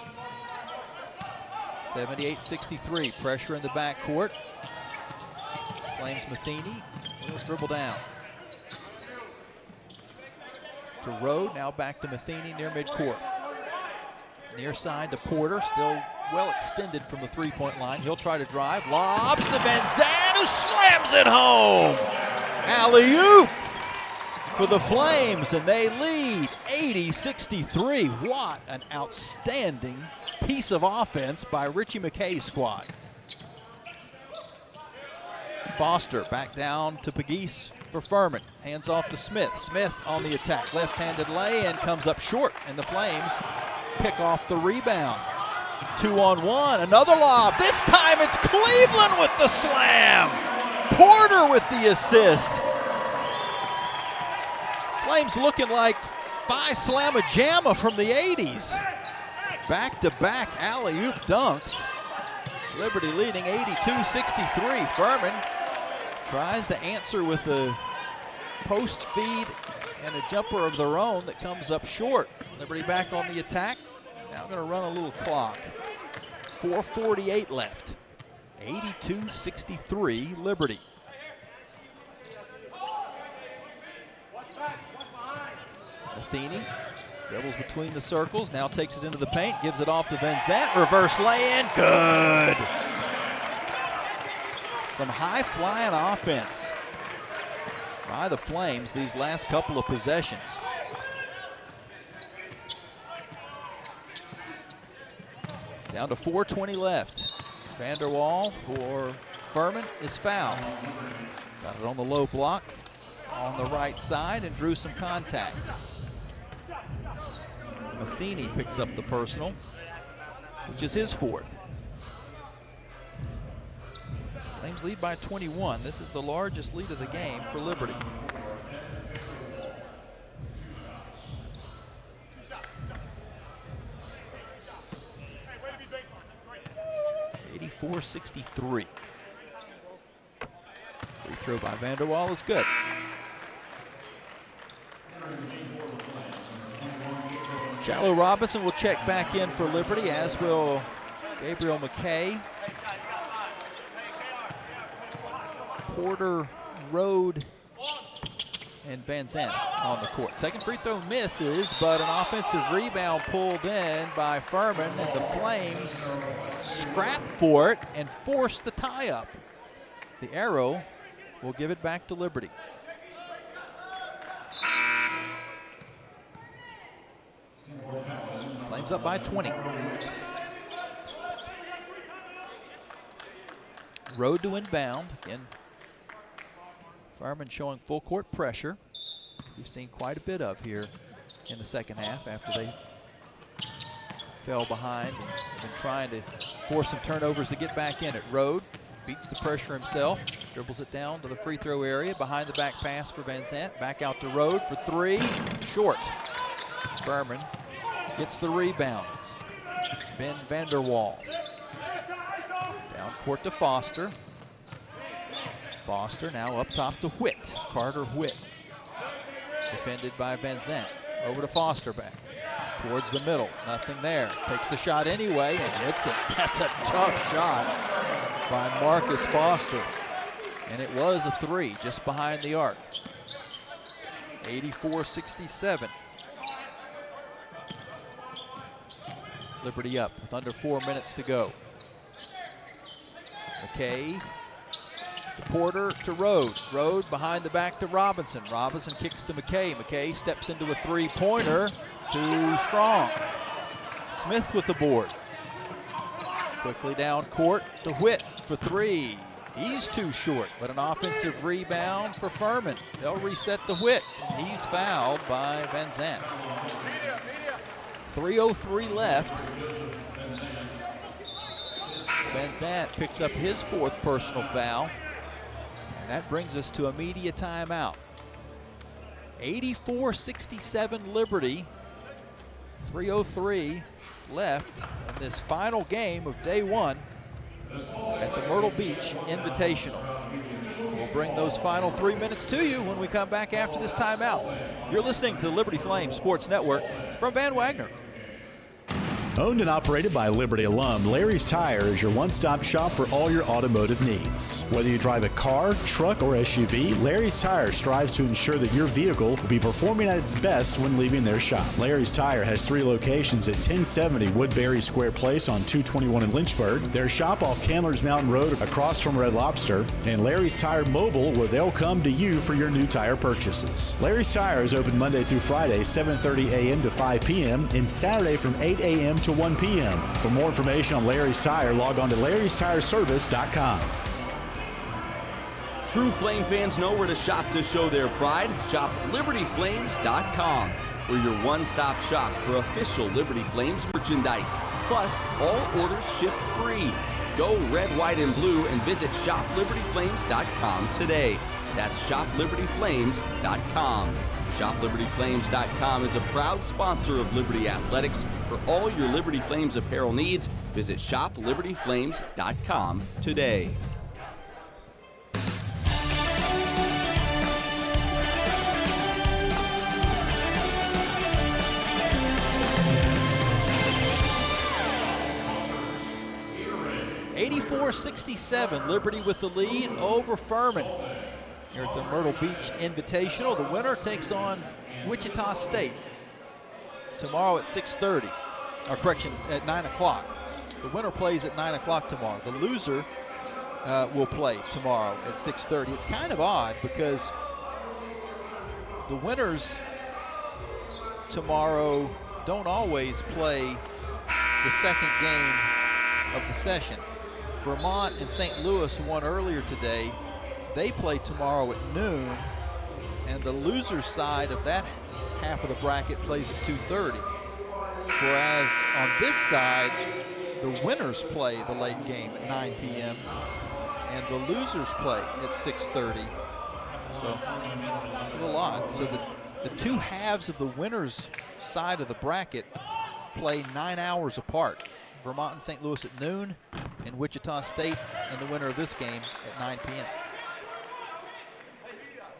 78-63, pressure in the backcourt. Flames Matheny will dribble down. To Rode, now back to Matheny near midcourt. Near side to Porter, still well extended from the 3-point line. He'll try to drive, lobs to Vincent, who slams it home. Alley-oop for the Flames, and they lead 80-63. What an outstanding piece of offense by Richie McKay's squad. Foster back down to Pegues for Furman. Hands off to Smith. Smith on the attack. Left-handed lay-in comes up short, and the Flames pick off the rebound. 2-on-1, another lob. This time it's Cleveland with the slam. Porter with the assist. Flames looking like Phi Slamma Jamma from the 80s. Back-to-back alley-oop dunks. Liberty leading 82-63. Furman tries to answer with a post feed and a jumper of their own that comes up short. Liberty back on the attack. Now going to run a little clock. 4:48 left. 82-63 Liberty. Matheny dribbles between the circles, now takes it into the paint, gives it off to Van Zant. Reverse lay-in, good. Some high-flying offense by the Flames these last couple of possessions. Down to 4:20 left. Vanderwall for Furman is fouled. Got it on the low block on the right side and drew some contact. Matheny picks up the personal, which is his fourth. Flames lead by 21. This is the largest lead of the game for Liberty. .64-63. Free throw by Vanderwall is good. Shallow Robinson will check back in for Liberty, as will Gabriel McKay. Porter, Rode, and Van Zandt on the court. Second free throw misses, but an offensive rebound pulled in by Furman, and the Flames scrap for it and force the tie-up. The arrow will give it back to Liberty. Flames up by 20. Road to inbound. Again, Furman showing full court pressure. We've seen quite a bit of here in the second half after they fell behind and have been trying to force some turnovers to get back in it. Road beats the pressure himself, dribbles it down to the free throw area, behind the back pass for Van Zandt, back out to Road for three, short. Furman gets the rebound. It's Ben Vanderwall. Down court to Foster. Foster now up top to Whitt. Carter Whitt. Defended by Van Zandt. Over to Foster back. Towards the middle. Nothing there. Takes the shot anyway and hits it. That's a tough shot by Marcus Foster. And it was a three just behind the arc. 84-67. Liberty up with under 4 minutes to go. McKay to Porter to Rode. Rode behind the back to Robinson. Robinson kicks to McKay. McKay steps into a three-pointer. Too strong. Smith with the board. Quickly down court to Whitt for three. He's too short, but an offensive rebound for Furman. They'll reset to Whitt, and he's fouled by Van Zandt. 3:03 left. Van Zandt picks up his fourth personal foul. And that brings us to a media timeout. 84-67 Liberty. 3:03 left in this final game of day one at the Myrtle Beach Invitational. We'll bring those final 3 minutes to you when we come back after this timeout. You're listening to the Liberty Flames Sports Network from Van Wagner. Owned and operated by Liberty alum, Larry's Tire is your one-stop shop for all your automotive needs. Whether you drive a car, truck, or SUV, Larry's Tire strives to ensure that your vehicle will be performing at its best when leaving their shop. Larry's Tire has 3 locations at 1070 Woodbury Square Place on 221 in Lynchburg, their shop off Candler's Mountain Road across from Red Lobster, and Larry's Tire Mobile, where they'll come to you for your new tire purchases. Larry's Tire is open Monday through Friday, 7:30 a.m. to 5 p.m., and Saturday from 8 a.m. to 1 p.m. For more information on Larry's Tire, log on to larrystireservice.com. True Flame fans know where to shop to show their pride. Shop LibertyFlames.com. We're your one-stop shop for official Liberty Flames merchandise. Plus, all orders ship free. Go red, white, and blue and visit ShopLibertyFlames.com today. That's ShopLibertyFlames.com. ShopLibertyFlames.com is a proud sponsor of Liberty Athletics. For all your Liberty Flames apparel needs, visit ShopLibertyFlames.com today. (84-67), Liberty with the lead over Furman here at the Myrtle Beach Invitational. The winner takes on Wichita State tomorrow at 6:30, or correction, at 9 o'clock. The winner plays at 9 o'clock tomorrow. The loser will play tomorrow at 6:30. It's kind of odd because the winners tomorrow don't always play the second game of the session. Vermont and St. Louis won earlier today. They play tomorrow at noon, and the loser's side of that half of the bracket plays at 2:30. Whereas on this side, the winners play the late game at 9 p.m. and the losers play at 6:30. So it's a little odd. So the two halves of the winners' side of the bracket play 9 hours apart. Vermont and St. Louis at noon, and Wichita State and the winner of this game at 9 p.m.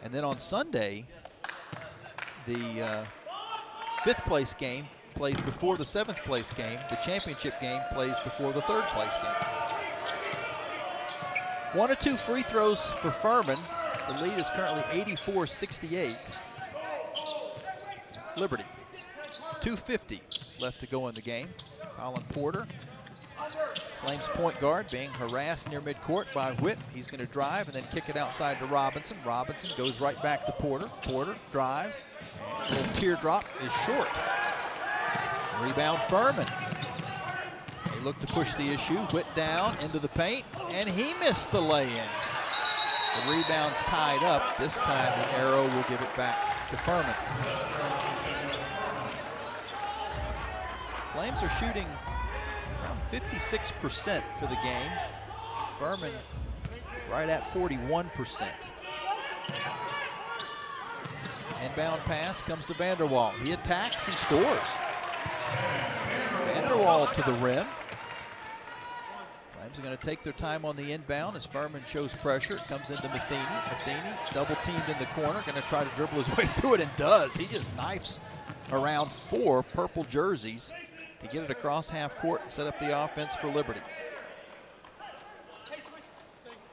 And then on Sunday, the 5th place game plays before the 7th place game. The championship game plays before the 3rd place game. 1 or 2 free throws for Furman. The lead is currently 84-68. Liberty, 2:50 left to go in the game. Colin Porter, Flames point guard, being harassed near midcourt by Witt. He's going to drive and then kick it outside to Robinson. Robinson goes right back to Porter. Porter drives. A little teardrop is short. Rebound Furman. They look to push the issue. Witt down into the paint, and he missed the lay-in. The rebound's tied up. This time the arrow will give it back to Furman. Flames are shooting around 56% for the game. Furman right at 41%. Inbound pass comes to Vanderwall. He attacks and scores. Vanderwall to the rim. Flames are going to take their time on the inbound as Furman shows pressure. It comes into Matheny. Matheny double teamed in the corner, going to try to dribble his way through it, and does. He just knifes around 4 purple jerseys to get it across half court and set up the offense for Liberty.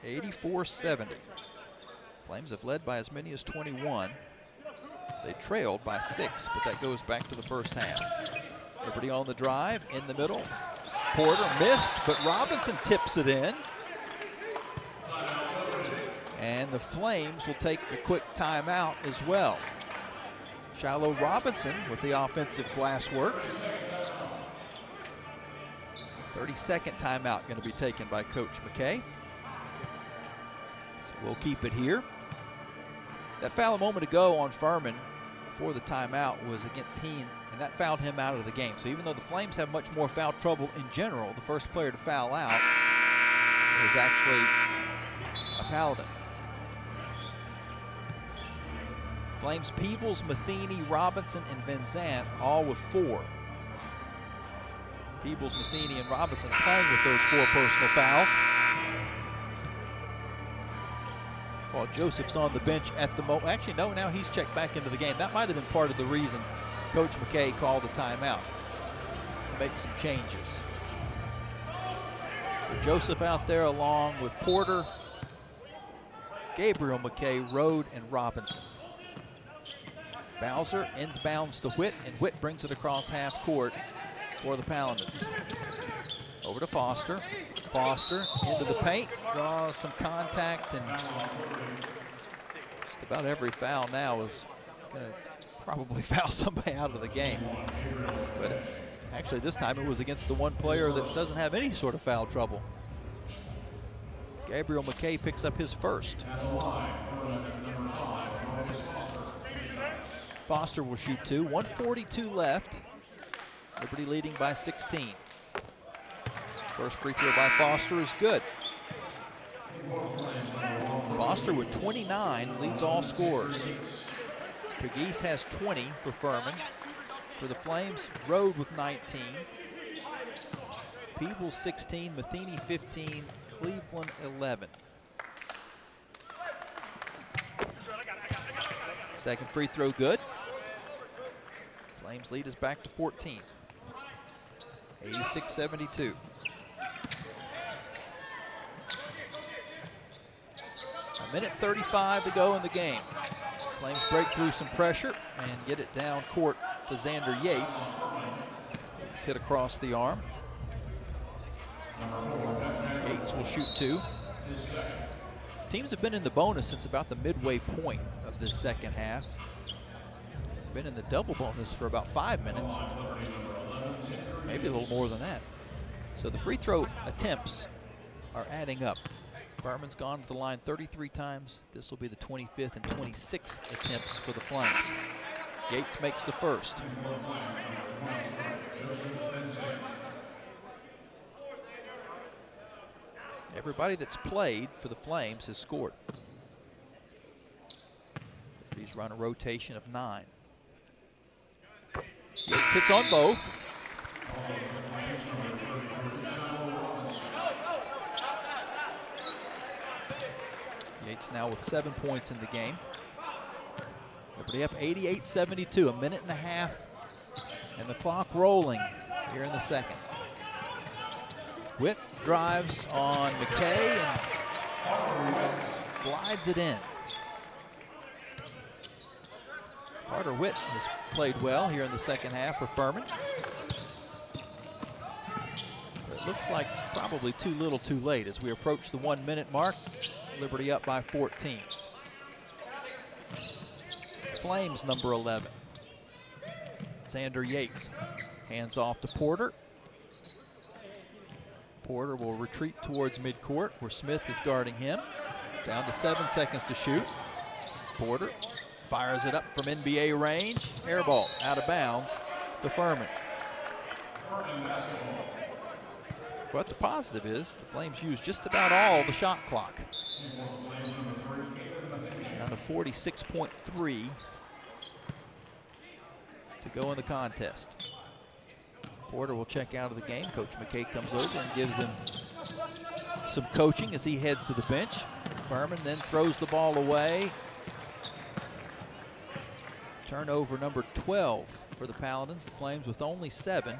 84-70. Flames have led by as many as 21. They trailed by 6, but that goes back to the first half. Liberty on the drive, in the middle. Porter missed, but Robinson tips it in. And the Flames will take a quick timeout as well. Shiloh Robinson with the offensive glass work. 30-second timeout going to be taken by Coach McKay. So we'll keep it here. That foul a moment ago on Furman before the timeout was against Heen, and that fouled him out of the game. So even though the Flames have much more foul trouble in general, the first player to foul out is actually a Paladin. Flames Peebles, Matheny, Robinson, and Van Zandt all with 4. Peebles, Matheny, and Robinson playing with those 4 personal fouls. Well, Joseph's on the bench at the moment. Actually, no, now he's checked back into the game. That might have been part of the reason Coach McKay called the timeout. make some changes. So Joseph out there along with Porter, Gabriel McKay, Rode, and Robinson. Bowser ends bounds to Whitt, and Whitt brings it across half court for the Paladins. Over to Foster. Foster into the paint, draws some contact, and just about every foul now is going to probably foul somebody out of the game. But actually this time it was against the one player that doesn't have any sort of foul trouble. Gabriel McKay picks up his first. Foster will shoot two. 1:42 left. Liberty leading by 16. First free throw by Foster is good. Foster with 29 leads all scorers. Pegues has 20 for Furman. For the Flames, Rode with 19. Peebles 16, Matheny 15, Cleveland 11. Second free throw good. Flames lead is back to 14. 86-72. A minute 35 to go in the game. Flames break through some pressure and get it down court to Xander Yates. He's hit across the arm. Yates will shoot two. Teams have been in the bonus since about the midway point of this second half. Been in the double bonus for about 5 minutes. Maybe a little more than that. So the free throw attempts are adding up. Furman's gone to the line 33 times. This will be the 25th and 26th attempts for the Flames. Yates makes the first. Everybody that's played for the Flames has scored. He's run a rotation of 9. Yates hits on both. Yates now with 7 points in the game. Liberty up 88-72, a minute and a half, and the clock rolling here in the second. Whitt drives on McKay and glides it in. Carter Whitt has played well here in the second half for Furman. But it looks like probably too little too late as we approach the 1 minute mark. Liberty up by 14. Flames number 11. Xander Yates hands off to Porter. Porter will retreat towards midcourt where Smith is guarding him. Down to 7 seconds to shoot. Porter fires it up from NBA range. Air ball out of bounds to Furman. But the positive is the Flames use just about all the shot clock. Down to 46.3 to go in the contest. Porter will check out of the game. Coach McKay comes over and gives him some coaching as he heads to the bench. Furman then throws the ball away. Turnover number 12 for the Paladins. The Flames with only 7.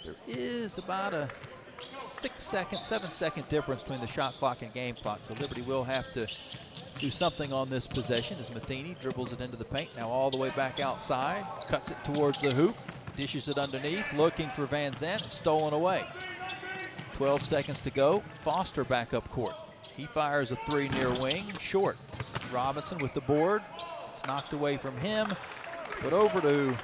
There is about a 7-second difference between the shot clock and game clock. So Liberty will have to do something on this possession as Matheny dribbles it into the paint. Now all the way back outside. Cuts it towards the hoop. Dishes it underneath. Looking for Van Zandt. Stolen away. 12 seconds to go. Foster back up court. He fires a 3 near wing. Short. Robinson with the board. It's knocked away from him. But over to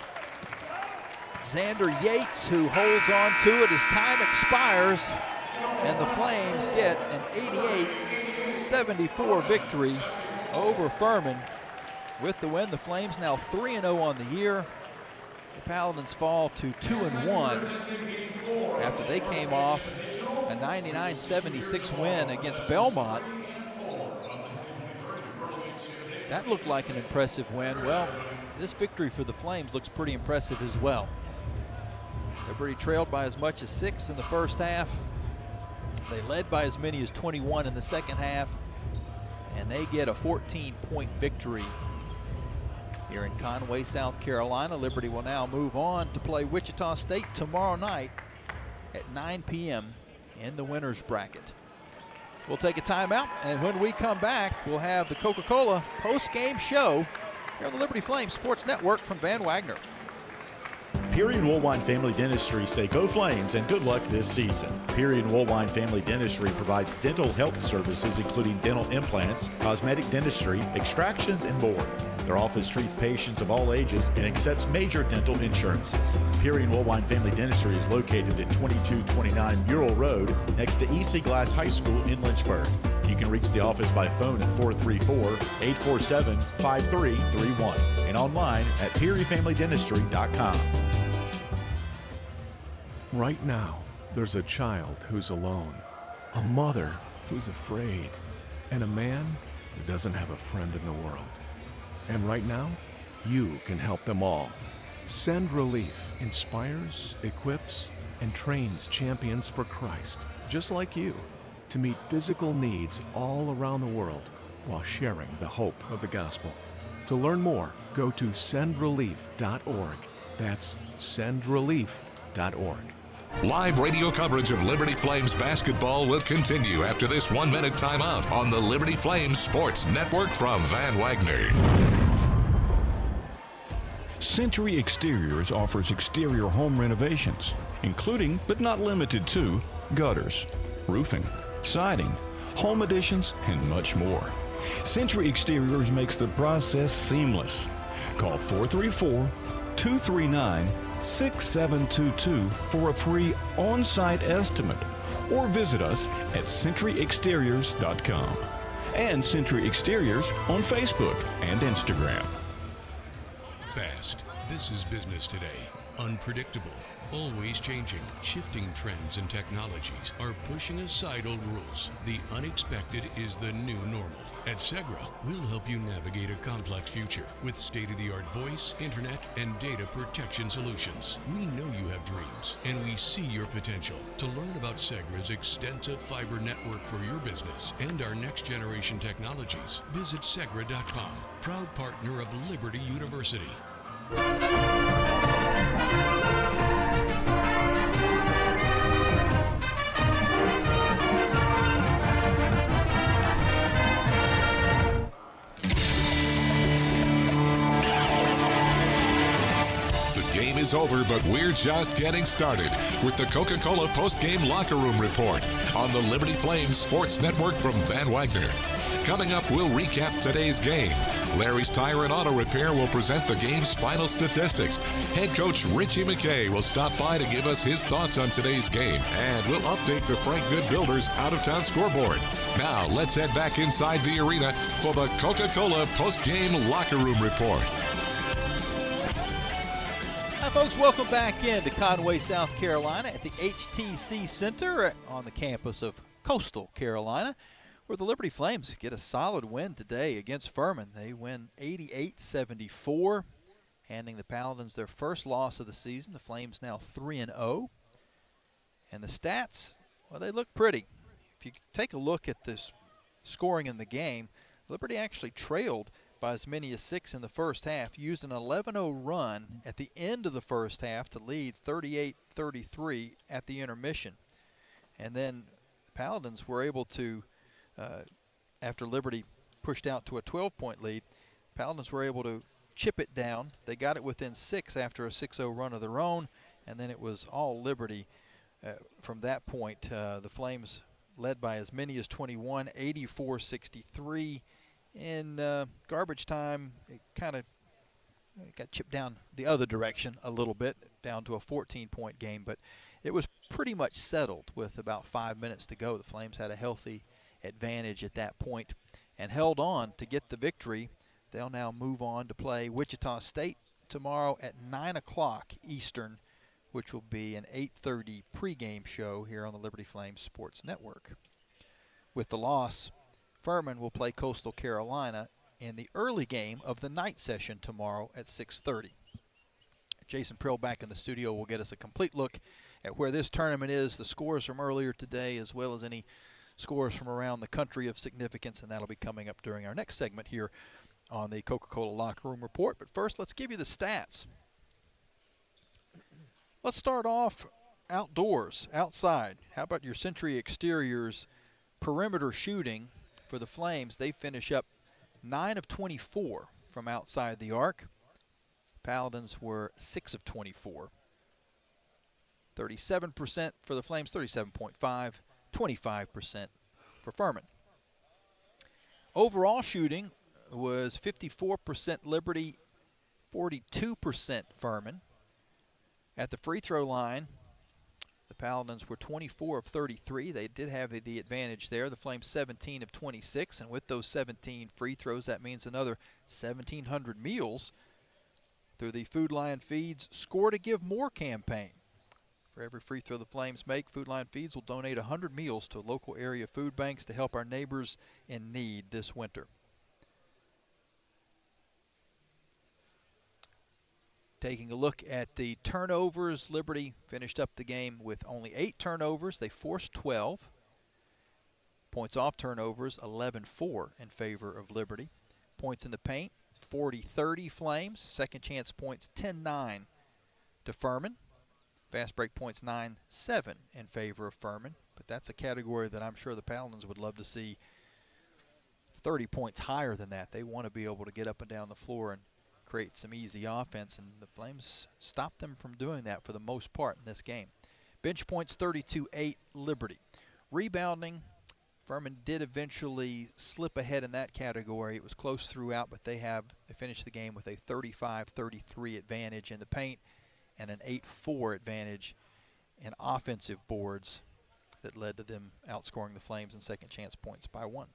Xander Yates, who holds on to it as time expires. And the Flames get an 88-74 victory over Furman. With the win, the Flames now 3-0 on the year. The Paladins fall to 2-1 after they came off a 99-76 win against Belmont. That looked like an impressive win. Well, this victory for the Flames looks pretty impressive as well. Liberty trailed by as much as 6 in the first half. They led by as many as 21 in the second half, and they get a 14-point victory here in Conway, South Carolina. Liberty will now move on to play Wichita State tomorrow night at 9 p.m. in the winner's bracket. We'll take a timeout, and when we come back, we'll have the Coca-Cola post-game show here on the Liberty Flames Sports Network from Van Wagner. Peary and Woolwine Family Dentistry say go Flames and good luck this season. Peary and Woolwine Family Dentistry provides dental health services including dental implants, cosmetic dentistry, extractions, and more. Their office treats patients of all ages and accepts major dental insurances. Peary and Woolwine Family Dentistry is located at 2229 Mural Road next to EC Glass High School in Lynchburg. You can reach the office by phone at 434-847-5331 and online at PearyFamilyDentistry.com. Right now, there's a child who's alone, a mother who's afraid, and a man who doesn't have a friend in the world. And right now, you can help them all. Send Relief inspires, equips, and trains champions for Christ, just like you, to meet physical needs all around the world while sharing the hope of the gospel. To learn more, go to sendrelief.org. That's sendrelief.org. Live radio coverage of Liberty Flames basketball will continue after this 1-minute timeout on the Liberty Flames Sports Network from Van Wagner. Century Exteriors offers exterior home renovations, including but not limited to gutters, roofing, siding, home additions, and much more. Century Exteriors makes the process seamless. Call 434-239-6722 for a free on-site estimate or visit us at centuryexteriors.com and Century Exteriors on Facebook and Instagram. Fast. This is business today. Unpredictable. Always changing. Shifting trends and technologies are pushing aside old rules. The unexpected is the new normal. At Segra, we'll help you navigate a complex future with state-of-the-art voice, internet, and data protection solutions. We know you have dreams, and we see your potential. To learn about Segra's extensive fiber network for your business and our next-generation technologies, visit Segra.com, proud partner of Liberty University. Game is over, but we're just getting started with the Coca-Cola post-game locker room report on the Liberty Flames Sports Network from Van Wagner. Coming up, we'll recap today's game. Larry's Tire and Auto Repair will present the game's final statistics. Head coach Richie McKay will stop by to give us his thoughts on today's game, and we'll update the Frank Good Builders out-of-town scoreboard. Now, let's head back inside the arena for the Coca-Cola post-game locker room report. Hi, folks. Welcome back into Conway, South Carolina at the HTC Center on the campus of Coastal Carolina, where the Liberty Flames get a solid win today against Furman. They win 88-74, handing the Paladins their first loss of the season. The Flames now 3-0. And the stats, well, they look pretty. If you take a look at this scoring in the game, Liberty actually trailed by as many as 6 in the first half, used an 11-0 run at the end of the first half to lead 38-33 at the intermission. And then the Paladins were able to, after Liberty pushed out to a 12-point lead, Paladins were able to chip it down. They got it within 6 after a 6-0 run of their own, and then it was all Liberty from that point. The Flames led by as many as 21, 84-63. In garbage time, it kind of got chipped down the other direction a little bit, down to a 14-point game. But it was pretty much settled with about 5 minutes to go. The Flames had a healthy advantage at that point and held on to get the victory. They'll now move on to play Wichita State tomorrow at 9 o'clock Eastern, which will be an 8:30 pregame show here on the Liberty Flames Sports Network. With the loss, Furman will play Coastal Carolina in the early game of the night session tomorrow at 6:30. Jason Prill back in the studio will get us a complete look at where this tournament is, the scores from earlier today, as well as any scores from around the country of significance, and that'll be coming up during our next segment here on the Coca-Cola Locker Room Report. But first, let's give you the stats. Let's start off outdoors, outside. How about your Century Exteriors perimeter shooting for the Flames? They finish up 9 of 24 from outside the arc. Paladins were 6 of 24. 37% for the Flames, 37.5, 25% for Furman. Overall shooting was 54% Liberty, 42% Furman. At the free throw line, the Paladins were 24 of 33. They did have the advantage there. The Flames 17 of 26, and with those 17 free throws, that means another 1,700 meals through the Food Lion Feeds Score to Give More campaign. For every free throw the Flames make, Food Lion Feeds will donate 100 meals to local area food banks to help our neighbors in need this winter. Taking a look at the turnovers, Liberty finished up the game with only 8 turnovers. They forced 12. Points off turnovers, 11-4 in favor of Liberty. Points in the paint, 40-30 Flames. Second chance points, 10-9 to Furman. Fast break points, 9-7 in favor of Furman. But that's a category that I'm sure the Paladins would love to see 30 points higher than that. They want to be able to get up and down the floor and create some easy offense, and the Flames stopped them from doing that for the most part in this game. Bench points, 32-8 Liberty. Rebounding, Furman did eventually slip ahead in that category. It was close throughout, but they finished the game with a 35-33 advantage in the paint and an 8-4 advantage in offensive boards that led to them outscoring the Flames in second chance points by 1.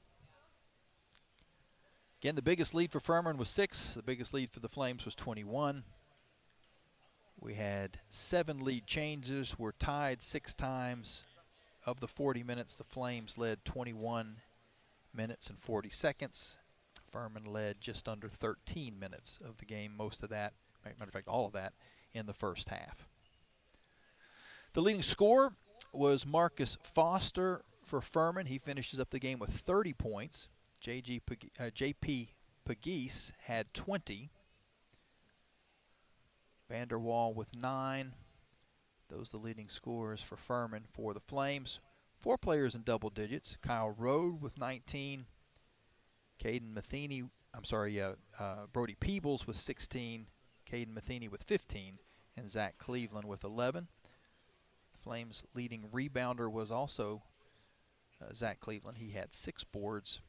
Again, the biggest lead for Furman was 6. The biggest lead for the Flames was 21. We had 7 lead changes. We're tied 6 times. Of the 40 minutes, the Flames led 21 minutes and 40 seconds. Furman led just under 13 minutes of the game, most of that, matter of fact, all of that, in the first half. The leading scorer was Marcus Foster for Furman. He finishes up the game with 30 points. J.P. Pegues had 20. Vanderwall with 9. Those are the leading scorers for Furman. For the Flames, 4 players in double digits. Kyle Rode with 19. Brody Peebles with 16. Caden Matheny with 15. And Zach Cleveland with 11. The Flames' leading rebounder was also Zach Cleveland. He had 6 boards.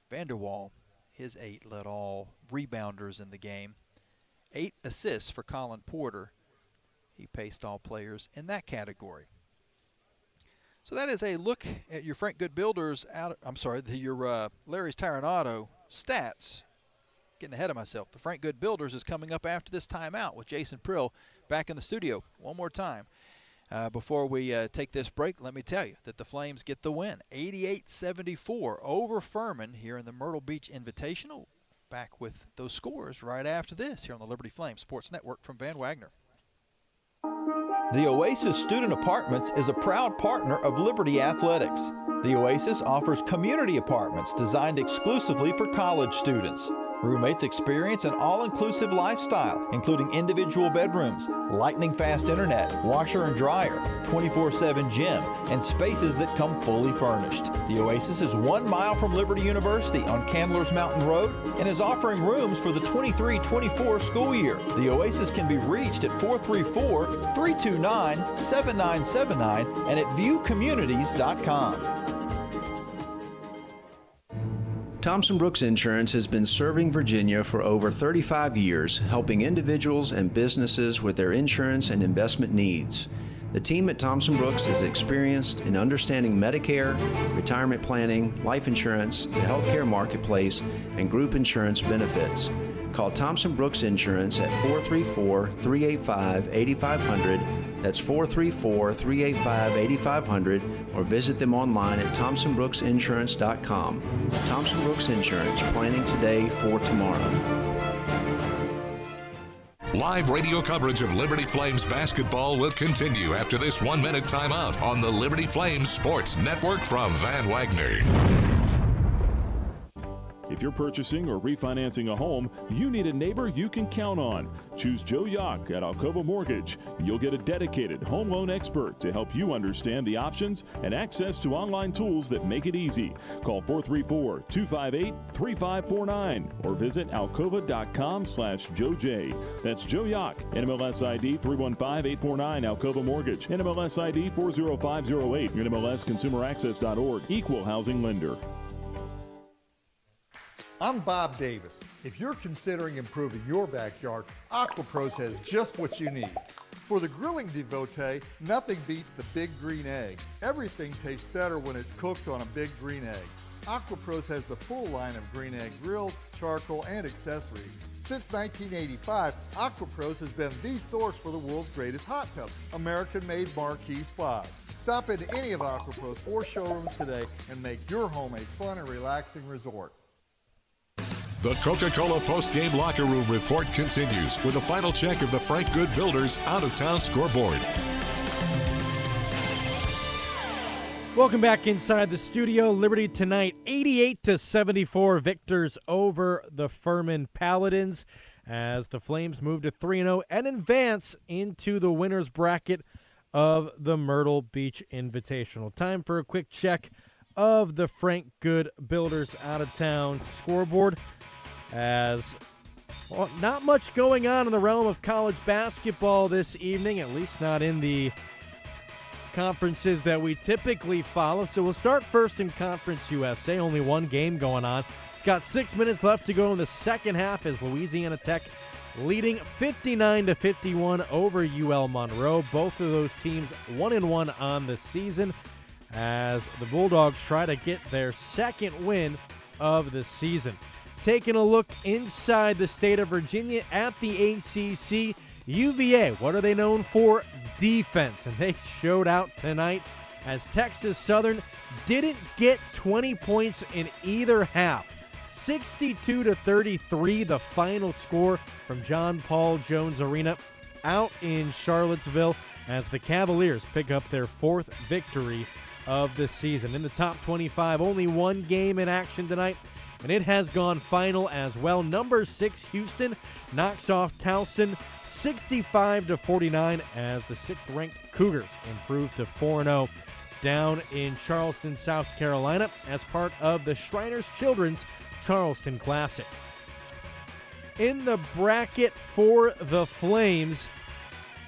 Vanderwall, his 8 led all rebounders in the game. 8 assists for Colin Porter. He paced all players in that category. So that is a look at your Frank Good Builders your Larry's Tire and Auto stats. Getting ahead of myself. The Frank Good Builders is coming up after this timeout with Jason Prill back in the studio one more time. Before we take this break, let me tell you that the Flames get the win, 88-74 over Furman here in the Myrtle Beach Invitational. Back with those scores right after this here on the Liberty Flames Sports Network from Van Wagner. The Oasis Student Apartments is a proud partner of Liberty Athletics. The Oasis offers community apartments designed exclusively for college students. Roommates experience an all-inclusive lifestyle, including individual bedrooms, lightning-fast internet, washer and dryer, 24/7 gym, and spaces that come fully furnished. The Oasis is 1 mile from Liberty University on Candler's Mountain Road and is offering rooms for the 23-24 school year. The Oasis can be reached at 434-329-7979 and at viewcommunities.com. Thompson Brooks Insurance has been serving Virginia for over 35 years, helping individuals and businesses with their insurance and investment needs. The team at Thompson Brooks is experienced in understanding Medicare, retirement planning, life insurance, the healthcare marketplace, and group insurance benefits. Call Thompson Brooks Insurance at 434-385-8500. That's 434-385-8500, or visit them online at thompsonbrooksinsurance.com. Thompson Brooks Insurance, planning today for tomorrow. Live radio coverage of Liberty Flames basketball will continue after this 1-minute timeout on the Liberty Flames Sports Network from Van Wagner. If you're purchasing or refinancing a home, you need a neighbor you can count on. Choose Joe Yock at Alcova Mortgage. You'll get a dedicated home loan expert to help you understand the options and access to online tools that make it easy. Call 434-258-3549 or visit alcova.com/JoeJ. That's Joe Yock, NMLS ID 315849, Alcova Mortgage, NMLS ID 40508, NMLSConsumerAccess.org, Equal Housing Lender. I'm Bob Davis. If you're considering improving your backyard, AquaPros has just what you need. For the grilling devotee, nothing beats the big green egg. Everything tastes better when it's cooked on a big green egg. AquaPros has the full line of green egg grills, charcoal, and accessories. Since 1985, AquaPros has been the source for the world's greatest hot tub, American-made marquee spas. Stop into any of AquaPros 4 showrooms today and make your home a fun and relaxing resort. The Coca-Cola post-game locker room report continues with a final check of the Frank Good Builders out-of-town scoreboard. Welcome back inside the studio. Liberty tonight, 88-74 victors over the Furman Paladins as the Flames move to 3-0 and advance into the winner's bracket of the Myrtle Beach Invitational. Time for a quick check of the Frank Good Builders out-of-town scoreboard. As well, not much going on in the realm of college basketball this evening, at least not in the conferences that we typically follow. So we'll start first in Conference USA. Only one game going on. It's got 6 minutes left to go in the second half as Louisiana Tech leading 59-51 over UL Monroe. Both of those teams 1-1 on the season as the Bulldogs try to get their second win of the season. Taking a look inside the state of Virginia at the ACC, UVA, what are they known for? Defense. And they showed out tonight as Texas Southern didn't get 20 points in either half. 62-33, the final score from John Paul Jones Arena out in Charlottesville as the Cavaliers pick up their fourth victory of the season. In the top 25, only one game in action tonight, and it has gone final as well. Number 6 Houston knocks off Towson 65-49 as the 6th-ranked Cougars improve to 4-0 down in Charleston, South Carolina as part of the Shriners Children's Charleston Classic. In the bracket for the Flames,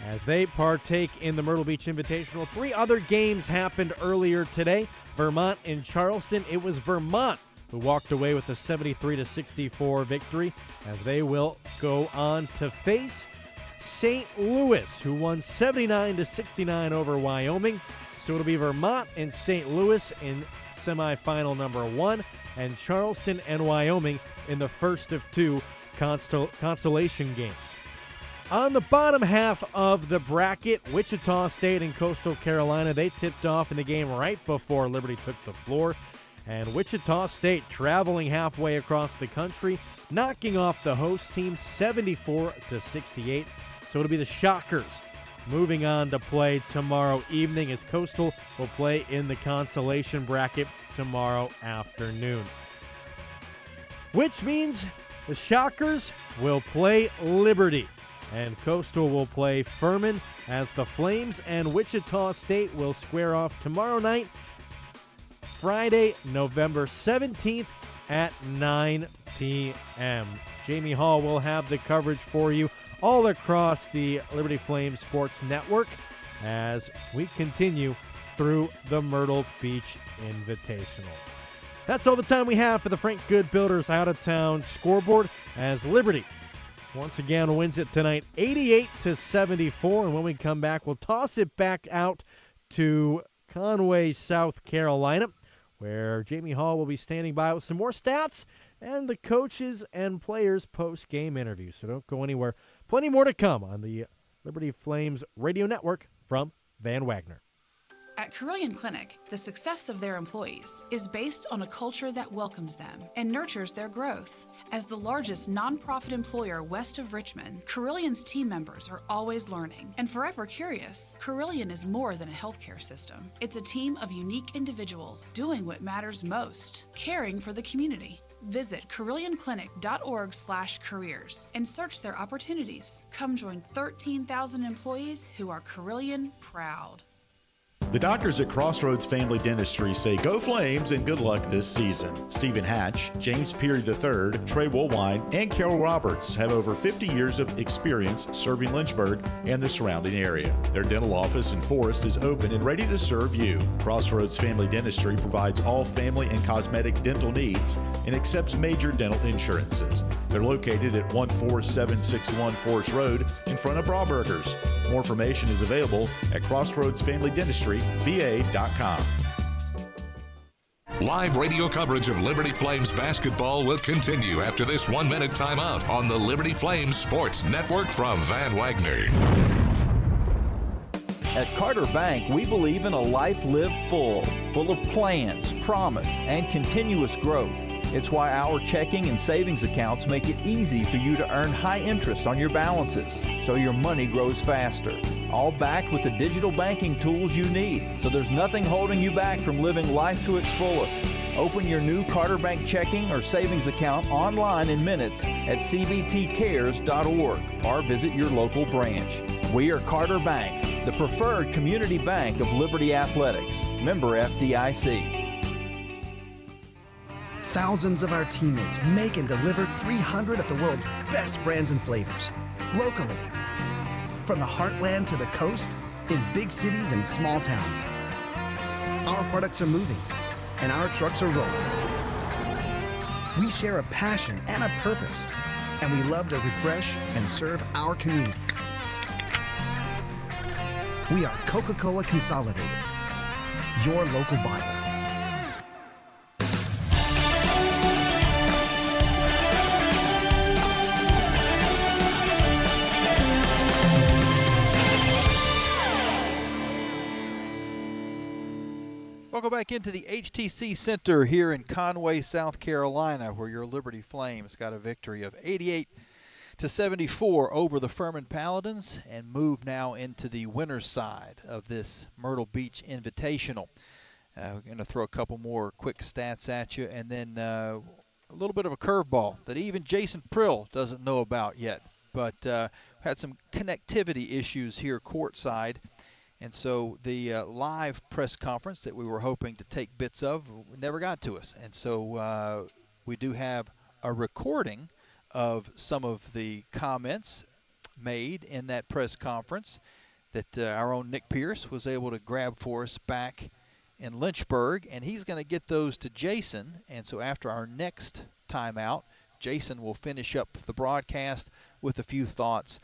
as they partake in the Myrtle Beach Invitational, 3 other games happened earlier today. Vermont and Charleston. It was Vermont who walked away with a 73-64 victory as they will go on to face St. Louis, who won 79-69 over Wyoming. So it'll be Vermont and St. Louis in semifinal number 1, and Charleston and Wyoming in the first of 2 consolation games. On the bottom half of the bracket, Wichita State and Coastal Carolina, they tipped off in the game right before Liberty took the floor. And Wichita State traveling halfway across the country, knocking off the host team 74-68. So it'll be the Shockers moving on to play tomorrow evening as Coastal will play in the consolation bracket tomorrow afternoon. Which means the Shockers will play Liberty and Coastal will play Furman as the Flames and Wichita State will square off tomorrow night, Friday, November 17th at 9 p.m. Jamie Hall will have the coverage for you all across the Liberty Flames Sports Network as we continue through the Myrtle Beach Invitational. That's all the time we have for the Frank Good Builders out-of-town scoreboard as Liberty once again wins it tonight 88-74. And when we come back, we'll toss it back out to Conway, South Carolina, where Jamie Hall will be standing by with some more stats and the coaches and players post-game interviews. So don't go anywhere. Plenty more to come on the Liberty Flames Radio Network from Van Wagner. At Carilion Clinic, the success of their employees is based on a culture that welcomes them and nurtures their growth. As the largest nonprofit employer west of Richmond, Carilion's team members are always learning and forever curious. Carilion is more than a healthcare system. It's a team of unique individuals doing what matters most, caring for the community. Visit CarillianClinic.org/careers and search their opportunities. Come join 13,000 employees who are Carillion proud. The doctors at Crossroads Family Dentistry say go Flames and good luck this season. Stephen Hatch, James Peary III, Trey Woolwine, and Carol Roberts have over 50 years of experience serving Lynchburg and the surrounding area. Their dental office in Forest is open and ready to serve you. Crossroads Family Dentistry provides all family and cosmetic dental needs and accepts major dental insurances. They're located at 14761 Forest Road in front of Brawburgers. More information is available at CrossroadsFamilyDentistryVA.com. Live radio coverage of Liberty Flames basketball will continue after this 1-minute timeout on the Liberty Flames Sports Network from Van Wagner. At Carter Bank, we believe in a life lived full of plans, promise, and continuous growth. It's why our checking and savings accounts make it easy for you to earn high interest on your balances, so your money grows faster. All backed with the digital banking tools you need, so there's nothing holding you back from living life to its fullest. Open your new Carter Bank checking or savings account online in minutes at cbtcares.org or visit your local branch. We are Carter Bank, the preferred community bank of Liberty Athletics. Member FDIC. Thousands of our teammates make and deliver 300 of the world's best brands and flavors, locally. From the heartland to the coast, in big cities and small towns. Our products are moving, and our trucks are rolling. We share a passion and a purpose, and we love to refresh and serve our communities. We are Coca-Cola Consolidated, your local bottler. Welcome back into the HTC Center here in Conway, South Carolina, where your Liberty Flames got a victory of 88-74 over the Furman Paladins and move now into the winner's side of this Myrtle Beach Invitational. We're going to throw a couple more quick stats at you, and then a little bit of a curveball that even Jason Prill doesn't know about yet, but had some connectivity issues here courtside. And so the live press conference that we were hoping to take bits of never got to us. And so we do have a recording of some of the comments made in that press conference that our own Nick Pierce was able to grab for us back in Lynchburg. And he's going to get those to Jason. And so after our next timeout, Jason will finish up the broadcast with a few thoughts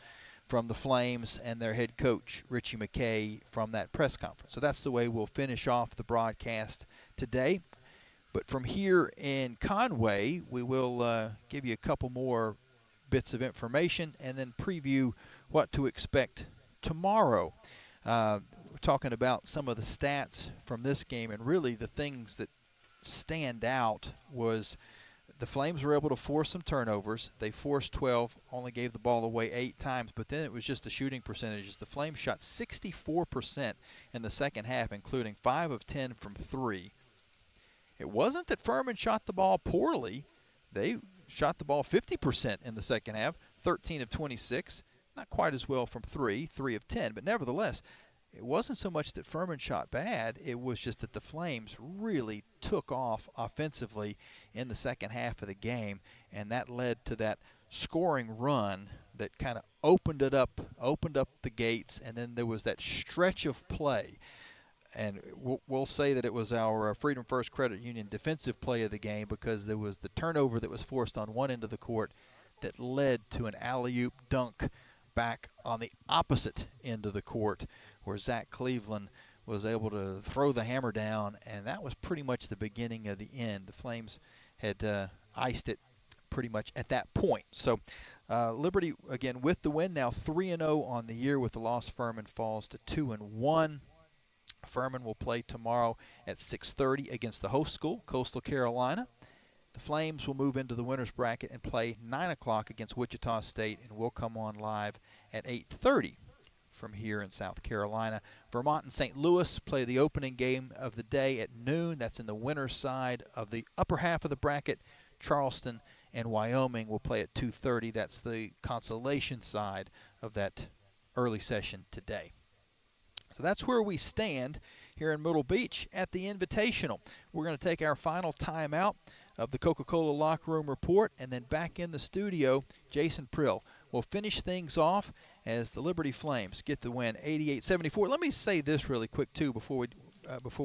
from the Flames and their head coach, Richie McKay, from that press conference. So that's the way we'll finish off the broadcast today. But from here in Conway, we will give you a couple more bits of information and then preview what to expect tomorrow. We're talking about some of the stats from this game, and really the things that stand out was the Flames were able to force some turnovers. They forced 12, only gave the ball away 8 times, but then it was just the shooting percentages. The Flames shot 64% in the second half, including 5 of 10 from 3. It wasn't that Furman shot the ball poorly. They shot the ball 50% in the second half, 13 of 26. Not quite as well from 3 of 10, but nevertheless, it wasn't so much that Furman shot bad, it was just that the Flames really took off offensively in the second half of the game, and that led to that scoring run that kind of opened up the gates, and then there was that stretch of play. And we'll say that it was our Freedom First Credit Union defensive play of the game, because there was the turnover that was forced on one end of the court that led to an alley-oop dunk back on the opposite end of the court, where Zach Cleveland was able to throw the hammer down, and that was pretty much the beginning of the end. The Flames had iced it pretty much at that point. So Liberty, again, with the win, now 3-0 on the year. With the loss, Furman falls to 2-1. Furman will play tomorrow at 6:30 against the host school, Coastal Carolina. The Flames will move into the winner's bracket and play 9 o'clock against Wichita State, and will come on live at 8:30 from here in South Carolina. Vermont and St. Louis play the opening game of the day at noon. That's in the winner's side of the upper half of the bracket. Charleston and Wyoming will play at 2:30. That's the consolation side of that early session today. So that's where we stand here in Myrtle Beach at the Invitational. We're going to take our final timeout of the Coca-Cola Locker Room Report, and then back in the studio, Jason Prill will finish things off as the Liberty Flames get the win 88-74. Let me say this really quick, too, before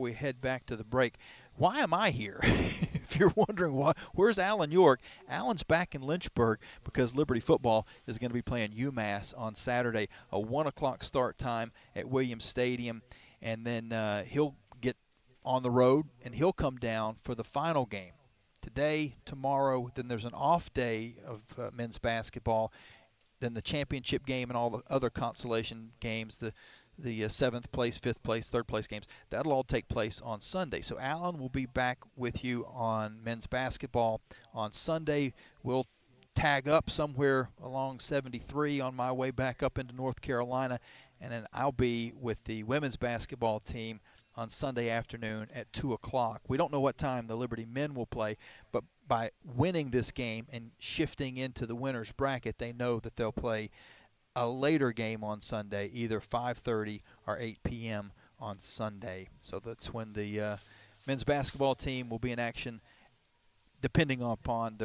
we head back to the break. Why am I here? If you're wondering where's Alan York, Alan's back in Lynchburg because Liberty football is going to be playing UMass on Saturday, a 1 o'clock start time at Williams Stadium, and then he'll get on the road and he'll come down for the final game. Today, tomorrow, then there's an off day of men's basketball, then the championship game and all the other consolation games, the 7th place, 5th place, 3rd place games. That'll all take place on Sunday. So Alan will be back with you on men's basketball on Sunday. We'll tag up somewhere along 73 on my way back up into North Carolina, and then I'll be with the women's basketball team on Sunday afternoon at 2 o'clock. We don't know what time the Liberty men will play, but by winning this game and shifting into the winner's bracket, they know that they'll play a later game on Sunday, either 5:30 or 8 p.m. on Sunday. So that's when the men's basketball team will be in action, depending upon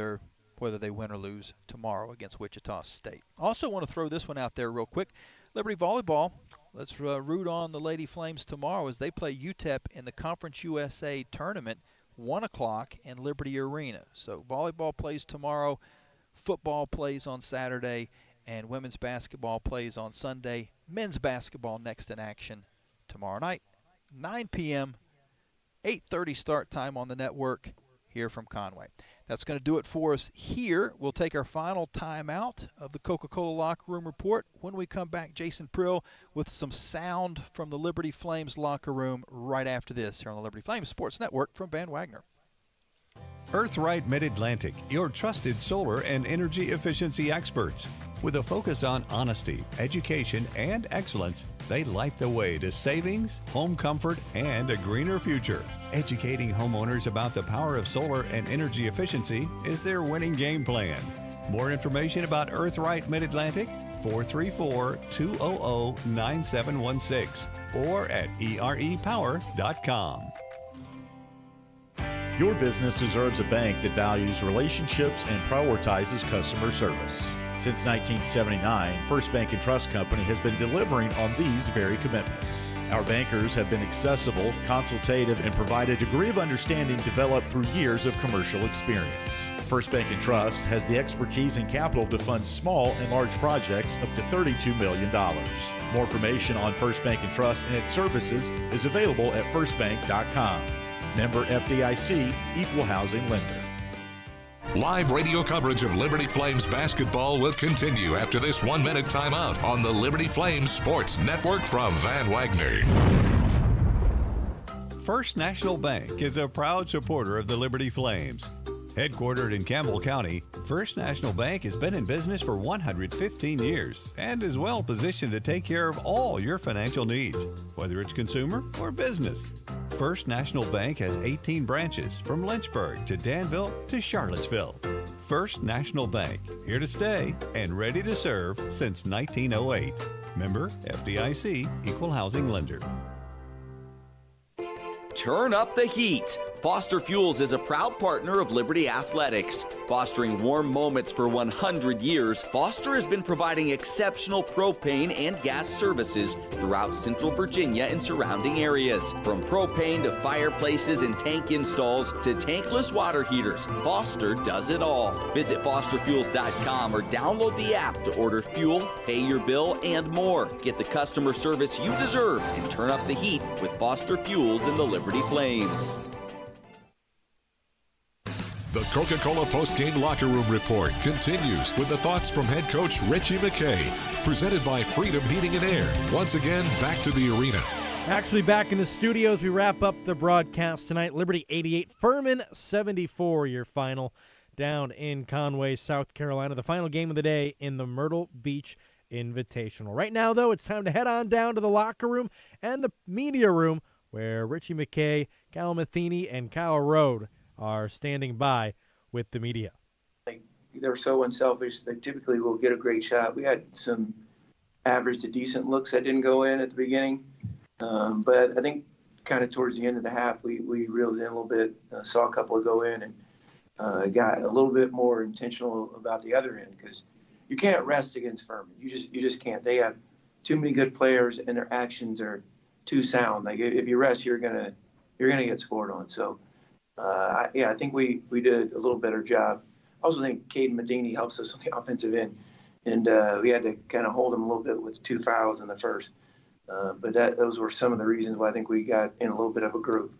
whether they win or lose tomorrow against Wichita State. Also want to throw this one out there real quick. Liberty volleyball, let's root on the Lady Flames tomorrow as they play UTEP in the Conference USA tournament, 1 o'clock in Liberty Arena. So volleyball plays tomorrow, football plays on Saturday, and women's basketball plays on Sunday. Men's basketball next in action tomorrow night, 9 p.m., 8:30 start time on the network here from Conway. That's going to do it for us here. We'll take our final timeout of the Coca-Cola Locker Room Report. When we come back, Jason Prill with some sound from the Liberty Flames locker room right after this here on the Liberty Flames Sports Network from Van Wagner. Earthright Mid-Atlantic, your trusted solar and energy efficiency experts. With a focus on honesty, education, and excellence, they light the way to savings, home comfort, and a greener future. Educating homeowners about the power of solar and energy efficiency is their winning game plan. More information about Earthright Mid-Atlantic, 434-200-9716 or at erepower.com. Your business deserves a bank that values relationships and prioritizes customer service. Since 1979, First Bank and Trust Company has been delivering on these very commitments. Our bankers have been accessible, consultative, and provide a degree of understanding developed through years of commercial experience. First Bank and Trust has the expertise and capital to fund small and large projects up to $32 million. More information on First Bank and Trust and its services is available at firstbank.com. Member FDIC, Equal Housing Lender. Live radio coverage of Liberty Flames basketball will continue after this 1-minute timeout on the Liberty Flames Sports Network from Van Wagner. First National Bank is a proud supporter of the Liberty Flames. Headquartered in Campbell County, First National Bank has been in business for 115 years and is well positioned to take care of all your financial needs, whether it's consumer or business. First National Bank has 18 branches from Lynchburg to Danville to Charlottesville. First National Bank, here to stay and ready to serve since 1908. Member FDIC, Equal Housing Lender. Turn up the heat. Foster Fuels is a proud partner of Liberty Athletics. Fostering warm moments for 100 years, Foster has been providing exceptional propane and gas services throughout Central Virginia and surrounding areas. From propane to fireplaces and tank installs to tankless water heaters, Foster does it all. Visit fosterfuels.com or download the app to order fuel, pay your bill, and more. Get the customer service you deserve and turn up the heat with Foster Fuels and the Liberty Flames. The Coca-Cola Postgame Locker Room Report continues with the thoughts from head coach Richie McKay, presented by Freedom Heating and Air. Once again, back to the arena. Actually back in the studio as we wrap up the broadcast tonight. Liberty 88, Furman 74, your final down in Conway, South Carolina. The final game of the day in the Myrtle Beach Invitational. Right now, though, it's time to head on down to the locker room and the media room where Richie McKay, Cal Matheny, and Kyle Rode are standing by with the media. They're so unselfish. They typically will get a great shot. We had some average to decent looks that didn't go in at the beginning. But I think kind of towards the end of the half, we reeled in a little bit, saw a couple go in, and got a little bit more intentional about the other end, because you can't rest against Furman. You just can't. They have too many good players, and their actions are too sound. Like, if you rest, you're gonna get scored on. So I think we did a little better job. I also think Caden Medini helps us on the offensive end, and we had to kind of hold him a little bit with 2 fouls in the first. But those were some of the reasons why I think we got in a little bit of a groove.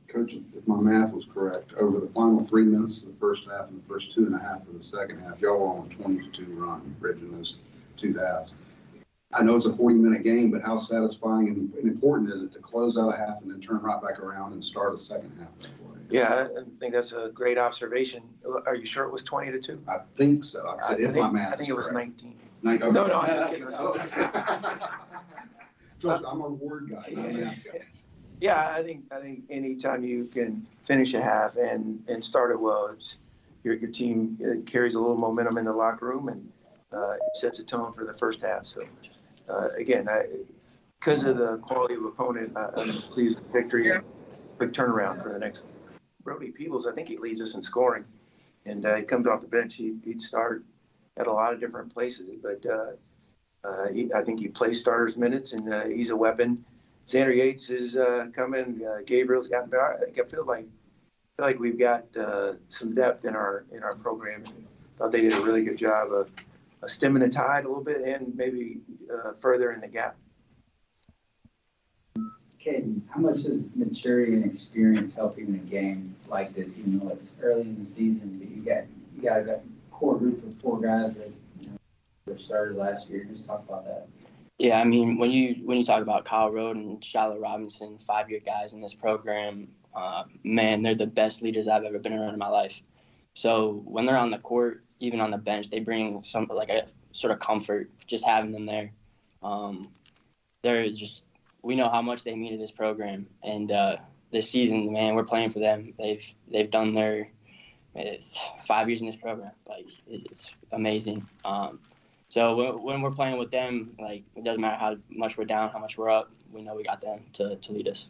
Coach, if my math was correct, over the final 3 minutes of the first half and the first 2.5 of the second half, y'all were on a 20-2 run, bridging those 2 halves. I know it's a 40-minute game, but how satisfying and important is it to close out a half and then turn right back around and start a second half that way? Yeah, I think that's a great observation. Are you sure it was 20-2? I think so. Like I said, if my math I think it was correct. 19. No, I'm just kidding. Trust me, I'm a word guy. Yeah, I think anytime you can finish a half and start it well, your team carries a little momentum in the locker room, and it sets a tone for the first half. So again, because of the quality of opponent, I'm pleased with victory and quick turnaround for the next one. Brody Peebles, I think he leads us in scoring, and he comes off the bench. He'd start at a lot of different places, but I think he plays starters minutes, and he's a weapon. Xander Yates is coming. Gabriel's gotten better. I feel like we've got some depth in our program. Thought they did a really good job of stemming the tide a little bit and maybe further in the gap. Caden, how much does maturity and experience help you in a game like this? Even though it's early in the season, but you got a core group of 4 guys that were started last year. Just talk about that. Yeah, I mean, when you talk about Kyle Rode and Shiloh Robinson, 5-year guys in this program, man, they're the best leaders I've ever been around in my life. So when they're on the court, even on the bench, they bring some like a sort of comfort just having them there. We know how much they mean to this program, and this season, man, we're playing for them. They've done their 5 years in this program. Like, it's amazing. So when we're playing with them, like, it doesn't matter how much we're down, how much we're up. We know we got them to lead us.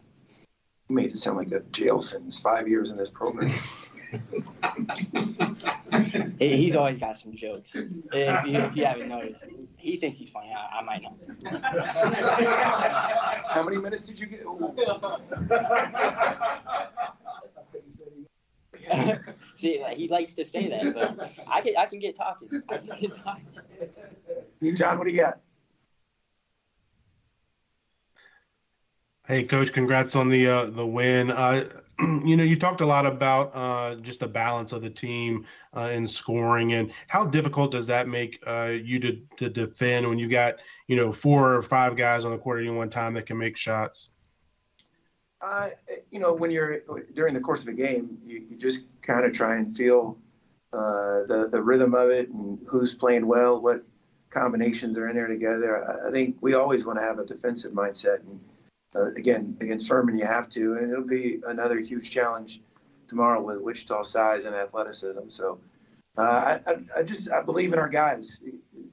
You made it sound like a jail sentence. 5 years in this program. He's always got some jokes. If you haven't noticed, he thinks he's funny. I might not. How many minutes did you get? See, like, he likes to say that, but I can get talking. John, what do you got? Hey, Coach, congrats on the win. You talked a lot about just the balance of the team in scoring, and how difficult does that make you to defend when you got 4 or 5 guys on the court at any one time that can make shots? When you're during the course of a game, you just kind of try and feel the rhythm of it and who's playing well, what combinations are in there together. I think we always want to have a defensive mindset, and again, against Furman, you have to, and it'll be another huge challenge tomorrow with Wichita's size and athleticism. So I believe in our guys,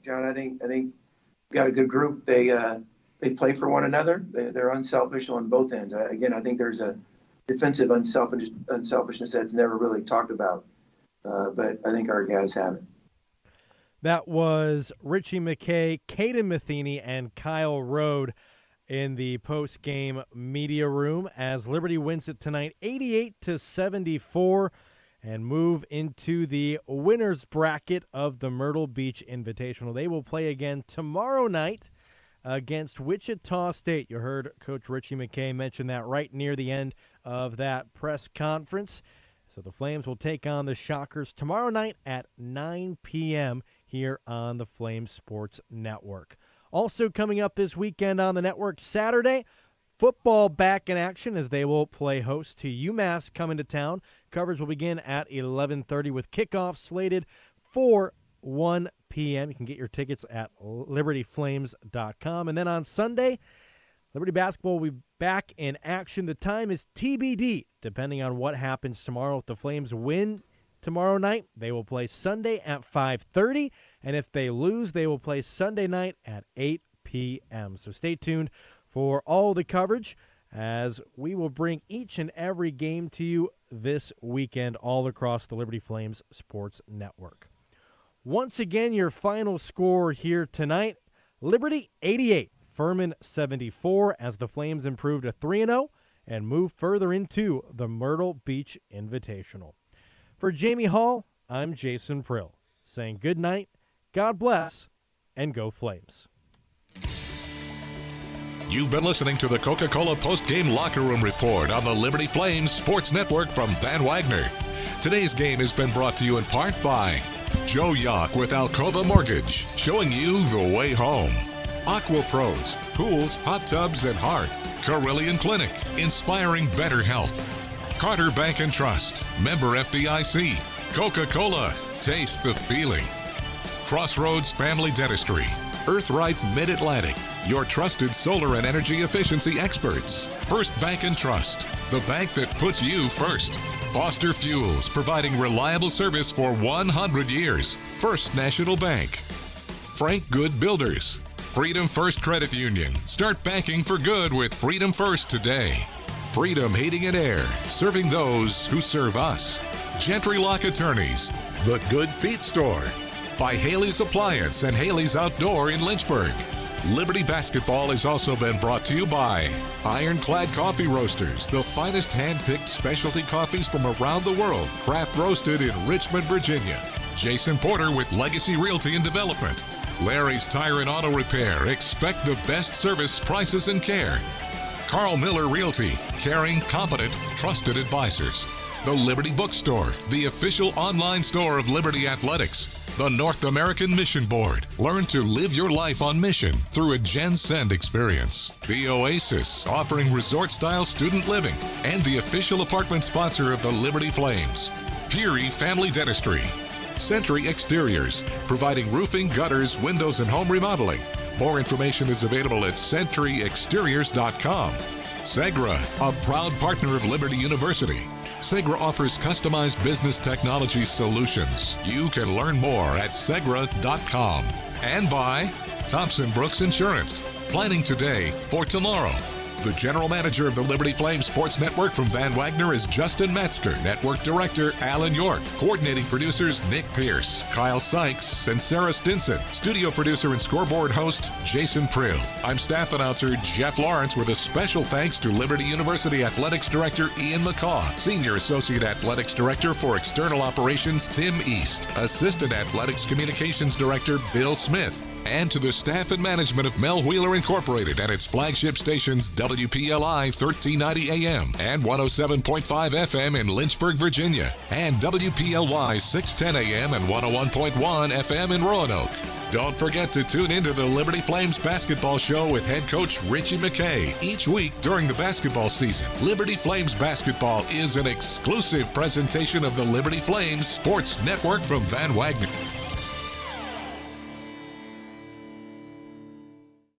John. I think we got a good group. They play for one another. They're unselfish on both ends. I think there's a defensive unselfishness that's never really talked about, but I think our guys have it. That was Richie McKay, Caden Matheny, and Kyle Rode in the post-game media room as Liberty wins it tonight 88-74 and move into the winner's bracket of the Myrtle Beach Invitational. They will play again tomorrow night against Wichita State. You heard Coach Richie McKay mention that right near the end of that press conference. So the Flames will take on the Shockers tomorrow night at 9 p.m. here on the Flames Sports Network. Also coming up this weekend on the network, Saturday, football back in action as they will play host to UMass coming to town. Coverage will begin at 11:30 with kickoff slated for 1 p.m. You can get your tickets at libertyflames.com. And then on Sunday, Liberty basketball will be back in action. The time is TBD, depending on what happens tomorrow. If the Flames win tomorrow night. They will play Sunday at 5:30, and if they lose, they will play Sunday night at 8 p.m. So stay tuned for all the coverage as we will bring each and every game to you this weekend all across the Liberty Flames Sports Network. Once again, your final score here tonight, Liberty 88, Furman 74, as the Flames improve to 3-0 and move further into the Myrtle Beach Invitational. For Jamie Hall, I'm Jason Prill, saying good night, God bless, and go Flames. You've been listening to the Coca-Cola Post-Game Locker Room Report on the Liberty Flames Sports Network from Van Wagner. Today's game has been brought to you in part by Joe Yock with Alcova Mortgage, showing you the way home. Aqua Pros, pools, hot tubs, and hearth. Carillion Clinic, inspiring better health. Carter Bank and Trust, member FDIC. Coca-Cola, taste the feeling. Crossroads Family Dentistry. Earthright Mid-Atlantic, your trusted solar and energy efficiency experts. First Bank and Trust, the bank that puts you first. Foster Fuels, providing reliable service for 100 years. First National Bank. Frank Good Builders. Freedom First Credit Union. Start banking for good with Freedom First today. Freedom Heating and Air, serving those who serve us. Gentry Lock Attorneys. The Good Feet Store. By Haley's Appliance and Haley's Outdoor in Lynchburg. Liberty Basketball has also been brought to you by Ironclad Coffee Roasters, the finest hand-picked specialty coffees from around the world, craft roasted in Richmond, Virginia. Jason Porter with Legacy Realty and Development. Larry's Tire and Auto Repair, expect the best service, prices, and care. Carl Miller Realty, caring, competent, trusted advisors. The Liberty Bookstore, the official online store of Liberty Athletics. The North American Mission Board. Learn to live your life on mission through a Gen Send experience. The Oasis, offering resort-style student living. And the official apartment sponsor of the Liberty Flames. Peary Family Dentistry. Century Exteriors, providing roofing, gutters, windows, and home remodeling. More information is available at centuryexteriors.com. Segra, a proud partner of Liberty University. Segra offers customized business technology solutions. You can learn more at segra.com. And by Thompson Brooks Insurance, planning today for tomorrow. The general manager of the Liberty Flames Sports Network from Van Wagner is Justin Metzger. Network director Alan York. Coordinating producers Nick Pierce, Kyle Sykes, and Sarah Stinson. Studio producer and scoreboard host Jason Prill. I'm staff announcer Jeff Lawrence with a special thanks to Liberty University Athletics Director Ian McCaw. Senior Associate Athletics Director for External Operations Tim East. Assistant Athletics Communications Director Bill Smith. And to the staff and management of Mel Wheeler Incorporated and its flagship stations WPLI 1390 AM and 107.5 FM in Lynchburg, Virginia, and WPLY 610 AM and 101.1 FM in Roanoke. Don't forget to tune into the Liberty Flames basketball show with head coach Richie McKay each week during the basketball season. Liberty Flames basketball is an exclusive presentation of the Liberty Flames Sports Network from Van Wagner.